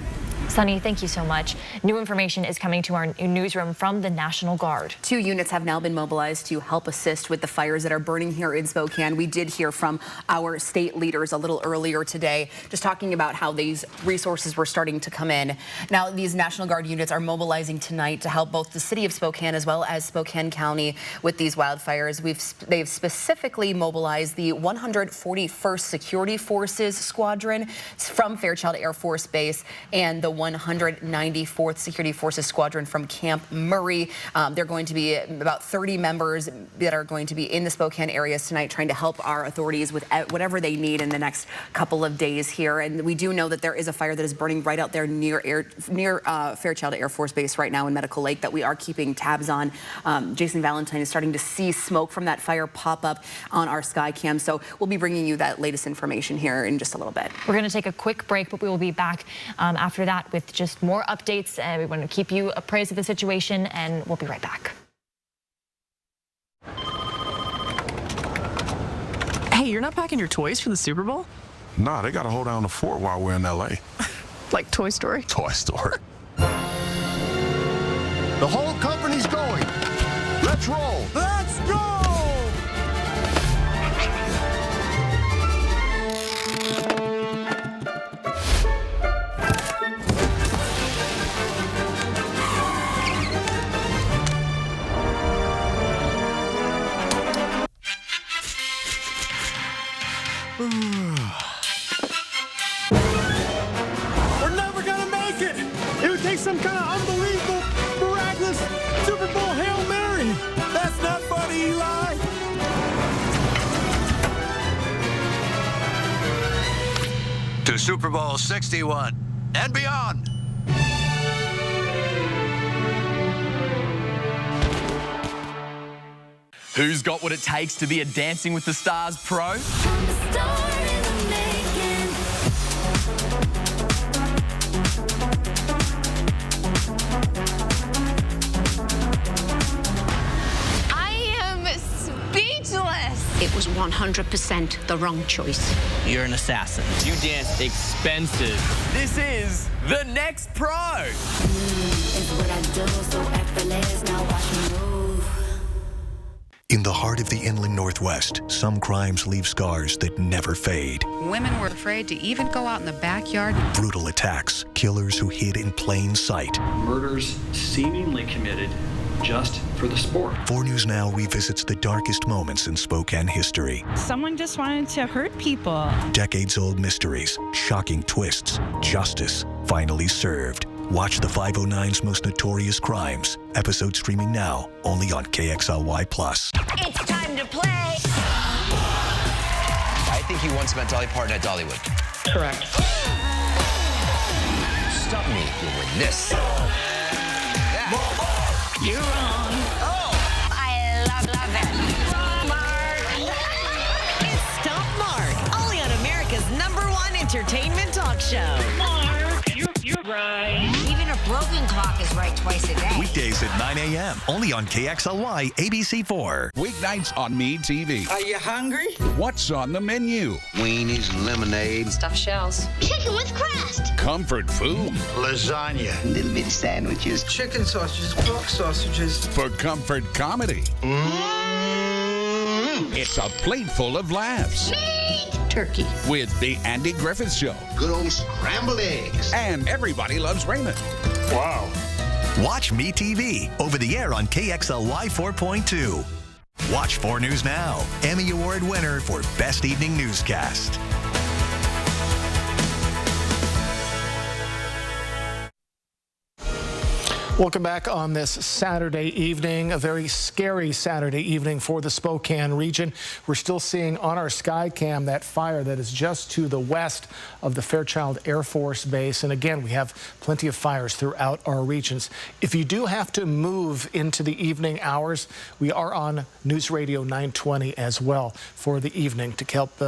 Sunny, thank you so much. New information is coming to our newsroom from the National Guard. 2 units have now been mobilized to help assist with the fires that are burning here in Spokane. We did hear from our state leaders a little earlier today, just talking about how these resources were starting to come in. Now, these National Guard units are mobilizing tonight to help both the city of Spokane as well as Spokane County with these wildfires. They've specifically mobilized the 141st Security Forces Squadron from Fairchild Air Force Base and the 194th Security Forces Squadron from Camp Murray. They're going to be about 30 members that are going to be in the Spokane areas tonight trying to help our authorities with whatever they need in the next couple of days here. And we do know that there is a fire that is burning right out there near Fairchild Air Force Base right now in Medical Lake that we are keeping tabs on. Jason Valentine is starting to see smoke from that fire pop up on our Skycam. So we'll be bringing you that latest information here in just a little bit. We're going to take a quick break, but we will be back after that with just more updates. And we want to keep you appraised of the situation, and we'll be right back. Hey, you're not packing your toys for the Super Bowl? Nah, they got to hold down the fort while we're in LA. Like Toy Story? Toy Story. The whole company's going. Let's roll. Let's go! We're never gonna make it! It would take some kind of unbelievable, miraculous Super Bowl Hail Mary! That's not funny, Eli! To Super Bowl 61 and beyond. Who's got what it takes to be a Dancing with the Stars pro? It was 100% the wrong choice. You're an assassin. You dance expensive. This is the next pro. In the heart of the inland Northwest, some crimes leave scars that never fade. Women were afraid to even go out in the backyard. Brutal attacks, killers who hid in plain sight. Murders seemingly committed just for the sport. 4 News Now revisits the darkest moments in Spokane history. Someone just wanted to hurt people. Decades-old mysteries, shocking twists, justice finally served. Watch the 509's Most Notorious Crimes. Episode streaming now, only on KXLY+. It's time to play. I think you once met Dolly Parton at Dollywood. Correct. Stop me if you win this. You're wrong. Oh, I love it. Mark. It's Stump Mark, only on America's #1 entertainment talk show. Mark, you're right. Even a broken clock is right twice a day. Weekdays at 9 a.m., only on KXLY ABC4. Weeknights on Me TV. Are you hungry? What's on the menu? Weenies, lemonade, Stuffed shells. chicken with crust, Comfort food. lasagna, little bitty sandwiches, chicken sausages, pork sausages. For comfort comedy. It's a plate full of laughs. Turkey. With The Andy Griffith Show. Good old scrambled eggs. And Everybody Loves Raymond. Wow. Watch Me TV over the air on KXLY 4.2. Watch 4 News Now, Emmy Award winner for Best Evening Newscast. Welcome back on this Saturday evening, a very scary Saturday evening for the Spokane region. We're still seeing on our Skycam that fire that is just to the west of the Fairchild Air Force Base. And again, we have plenty of fires throughout our regions. If you do have to move into the evening hours, we are on News Radio 920 as well for the evening to help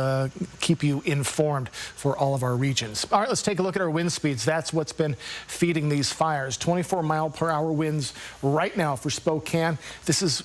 keep you informed for all of our regions. All right, let's take a look at our wind speeds. That's what's been feeding these fires. 24-mile-per-hour winds right now for Spokane. This is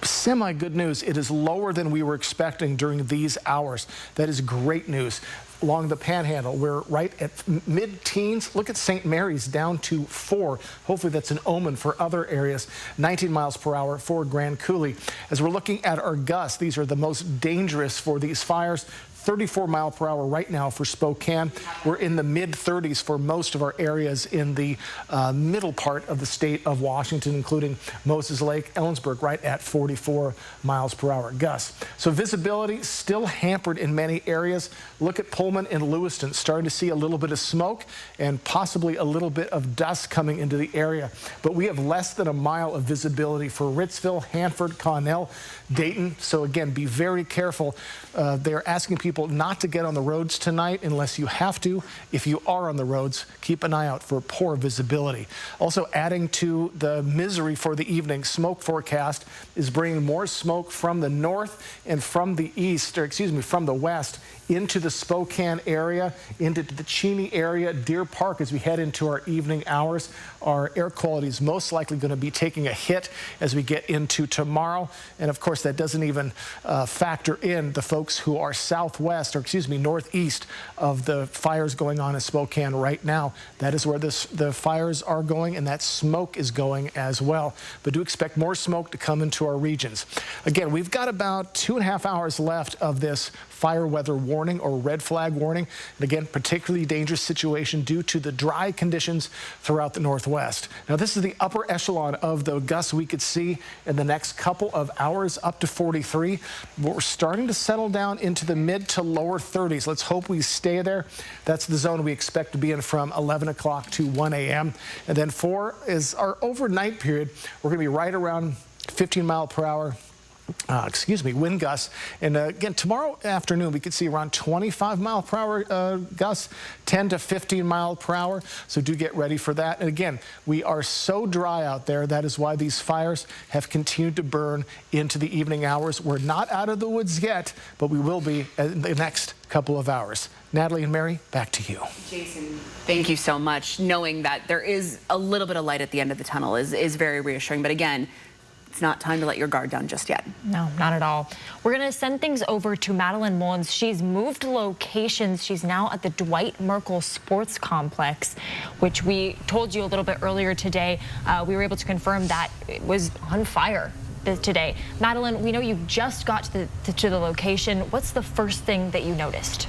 semi-good news. It is lower than we were expecting during these hours. That is great news. Along the Panhandle, we're right at mid-teens. Look at St. Mary's down to 4. Hopefully that's an omen for other areas. 19 miles per hour for Grand Coulee. As we're looking at our gusts, these are the most dangerous for these fires. 34 mile per hour right now for Spokane. We're in the mid-30s for most of our areas in the middle part of the state of Washington, including Moses Lake, Ellensburg, right at 44 miles per hour gusts. So visibility still hampered in many areas. Look at Pullman and Lewiston, starting to see a little bit of smoke and possibly a little bit of dust coming into the area. But we have less than a mile of visibility for Ritzville, Hanford, Connell, Dayton. So again, be very careful. They're asking people not to get on the roads tonight unless you have to. If you are on the roads, keep an eye out for poor visibility. Also adding to the misery for the evening, smoke forecast is bringing more smoke from the north and from the east, or excuse me, from the west into the Spokane area, into the Cheney area, Deer Park. As we head into our evening hours, our air quality is most likely going to be taking a hit as we get into tomorrow. And of course, that doesn't even factor in the folks who are southwest, or excuse me, northeast of the fires going on in Spokane right now. That is where the fires are going, and that smoke is going as well. But do expect more smoke to come into our regions. Again, we've got about 2.5 hours left of this fire weather warning or red flag warning. And again, particularly dangerous situation due to the dry conditions throughout the Northwest. Now, this is the upper echelon of the gusts we could see in the next couple of hours, up to 43. But we're starting to settle down into the mid to lower 30s. Let's hope we stay there. That's the zone we expect to be in from 11 o'clock to 1 a.m. And then 4 is our overnight period. We're going to be right around 15 mile per hour wind gusts. And again, tomorrow afternoon, we could see around 25 mile per hour gusts, 10 to 15 mile per hour. So do get ready for that. And again, we are so dry out there. That is why these fires have continued to burn into the evening hours. We're not out of the woods yet, but we will be in the next couple of hours. Natalie and Mary, back to you. Jason, thank you so much. Knowing that there is a little bit of light at the end of the tunnel is very reassuring. But again, it's not time to let your guard down just yet. No, not at all. We're going to send things over to Madeline Mullins. She's moved locations. She's now at the Dwight Merkel Sports Complex, which we told you a little bit earlier today. We were able to confirm that it was on fire today. Madeline, we know you just got to the location. What's the first thing that you noticed?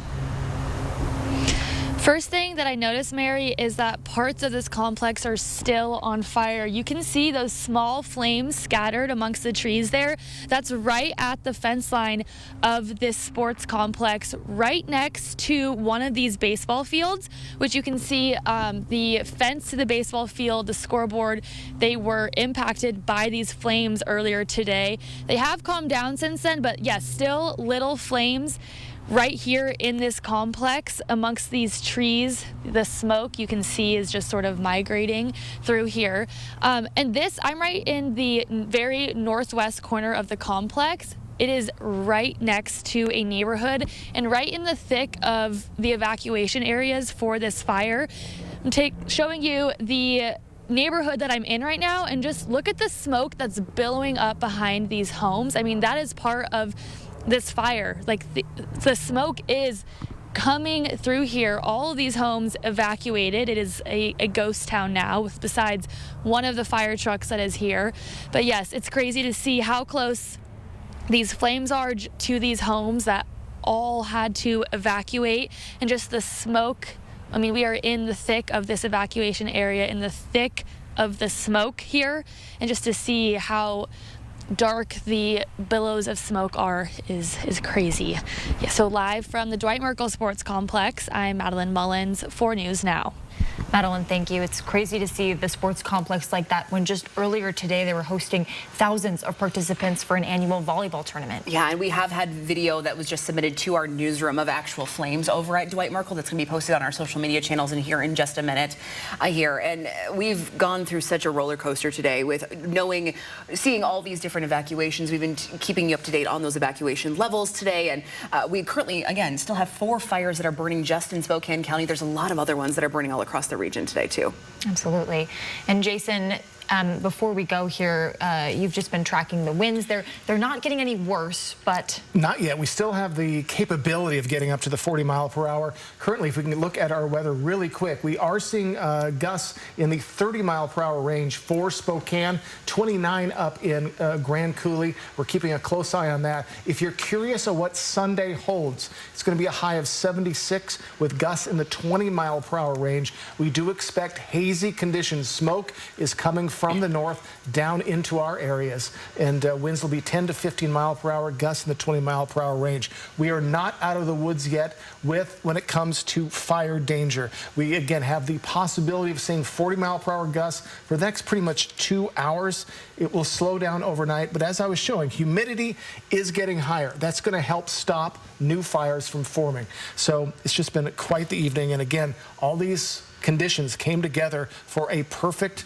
First thing that I noticed, Mary, is that parts of this complex are still on fire. You can see those small flames scattered amongst the trees there. That's right at the fence line of this sports complex, right next to one of these baseball fields, which you can see the fence to the baseball field, the scoreboard, they were impacted by these flames earlier today. They have calmed down since then, but yes, still little flames right here in this complex amongst these trees. The smoke you can see is just sort of migrating through here. And this, I'm right in the very northwest corner of the complex. It is right next to a neighborhood and right in the thick of the evacuation areas for this fire. I'm showing you the neighborhood that I'm in right now, and just look at the smoke that's billowing up behind these homes. I mean, that is part of this fire. Like the smoke is coming through here. All of these homes evacuated. It is a ghost town now, besides one of the fire trucks that is here. But yes, it's crazy to see how close these flames are to these homes that all had to evacuate, and just the smoke. I mean, we are in the thick of this evacuation area, in the thick of the smoke here, and just to see how dark the billows of smoke are is crazy. Yeah, so live from the Dwight Merkel Sports Complex, I'm Madeline Mullins, 4 News Now. Madeline, thank you. It's crazy to see the sports complex like that when just earlier today they were hosting thousands of participants for an annual volleyball tournament. Yeah, and we have had video that was just submitted to our newsroom of actual flames over at Dwight Merkel that's going to be posted on our social media channels and here in just a minute here. And we've gone through such a roller coaster today with seeing all these different evacuations. We've been keeping you up to date on those evacuation levels today. And we currently, again, still have 4 fires that are burning just in Spokane County. There's a lot of other ones that are burning all across the region today, too. Absolutely. And Jason, Before we go here, you've just been tracking the winds. They're not getting any worse, but... Not yet. We still have the capability of getting up to the 40 mile per hour. Currently, if we can look at our weather really quick, we are seeing gusts in the 30 mile per hour range for Spokane, 29 up in Grand Coulee. We're keeping a close eye on that. If you're curious of what Sunday holds, it's going to be a high of 76 with gusts in the 20 mile per hour range. We do expect hazy conditions. Smoke is coming from the north down into our areas, and winds will be 10 to 15 mile per hour, gusts in the 20 mile per hour range. We are not out of the woods yet when it comes to fire danger. We again have the possibility of seeing 40 mile per hour gusts for the next pretty much 2 hours. It will slow down overnight, but as I was showing, humidity is getting higher. That's going to help stop new fires from forming. So it's just been quite the evening, and again, all these conditions came together for a perfect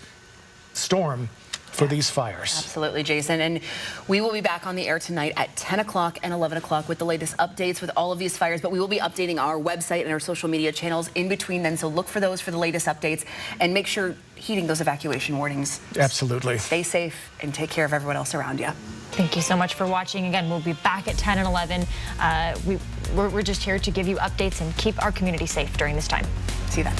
storm for these fires. Absolutely, Jason. And we will be back on the air tonight at 10 o'clock and 11 o'clock with the latest updates with all of these fires. But we will be updating our website and our social media channels in between then. So look for those for the latest updates and make sure heeding those evacuation warnings. Absolutely. Stay safe and take care of everyone else around you. Thank you so much for watching. Again, we'll be back at 10 and 11. We're just here to give you updates and keep our community safe during this time. See you then.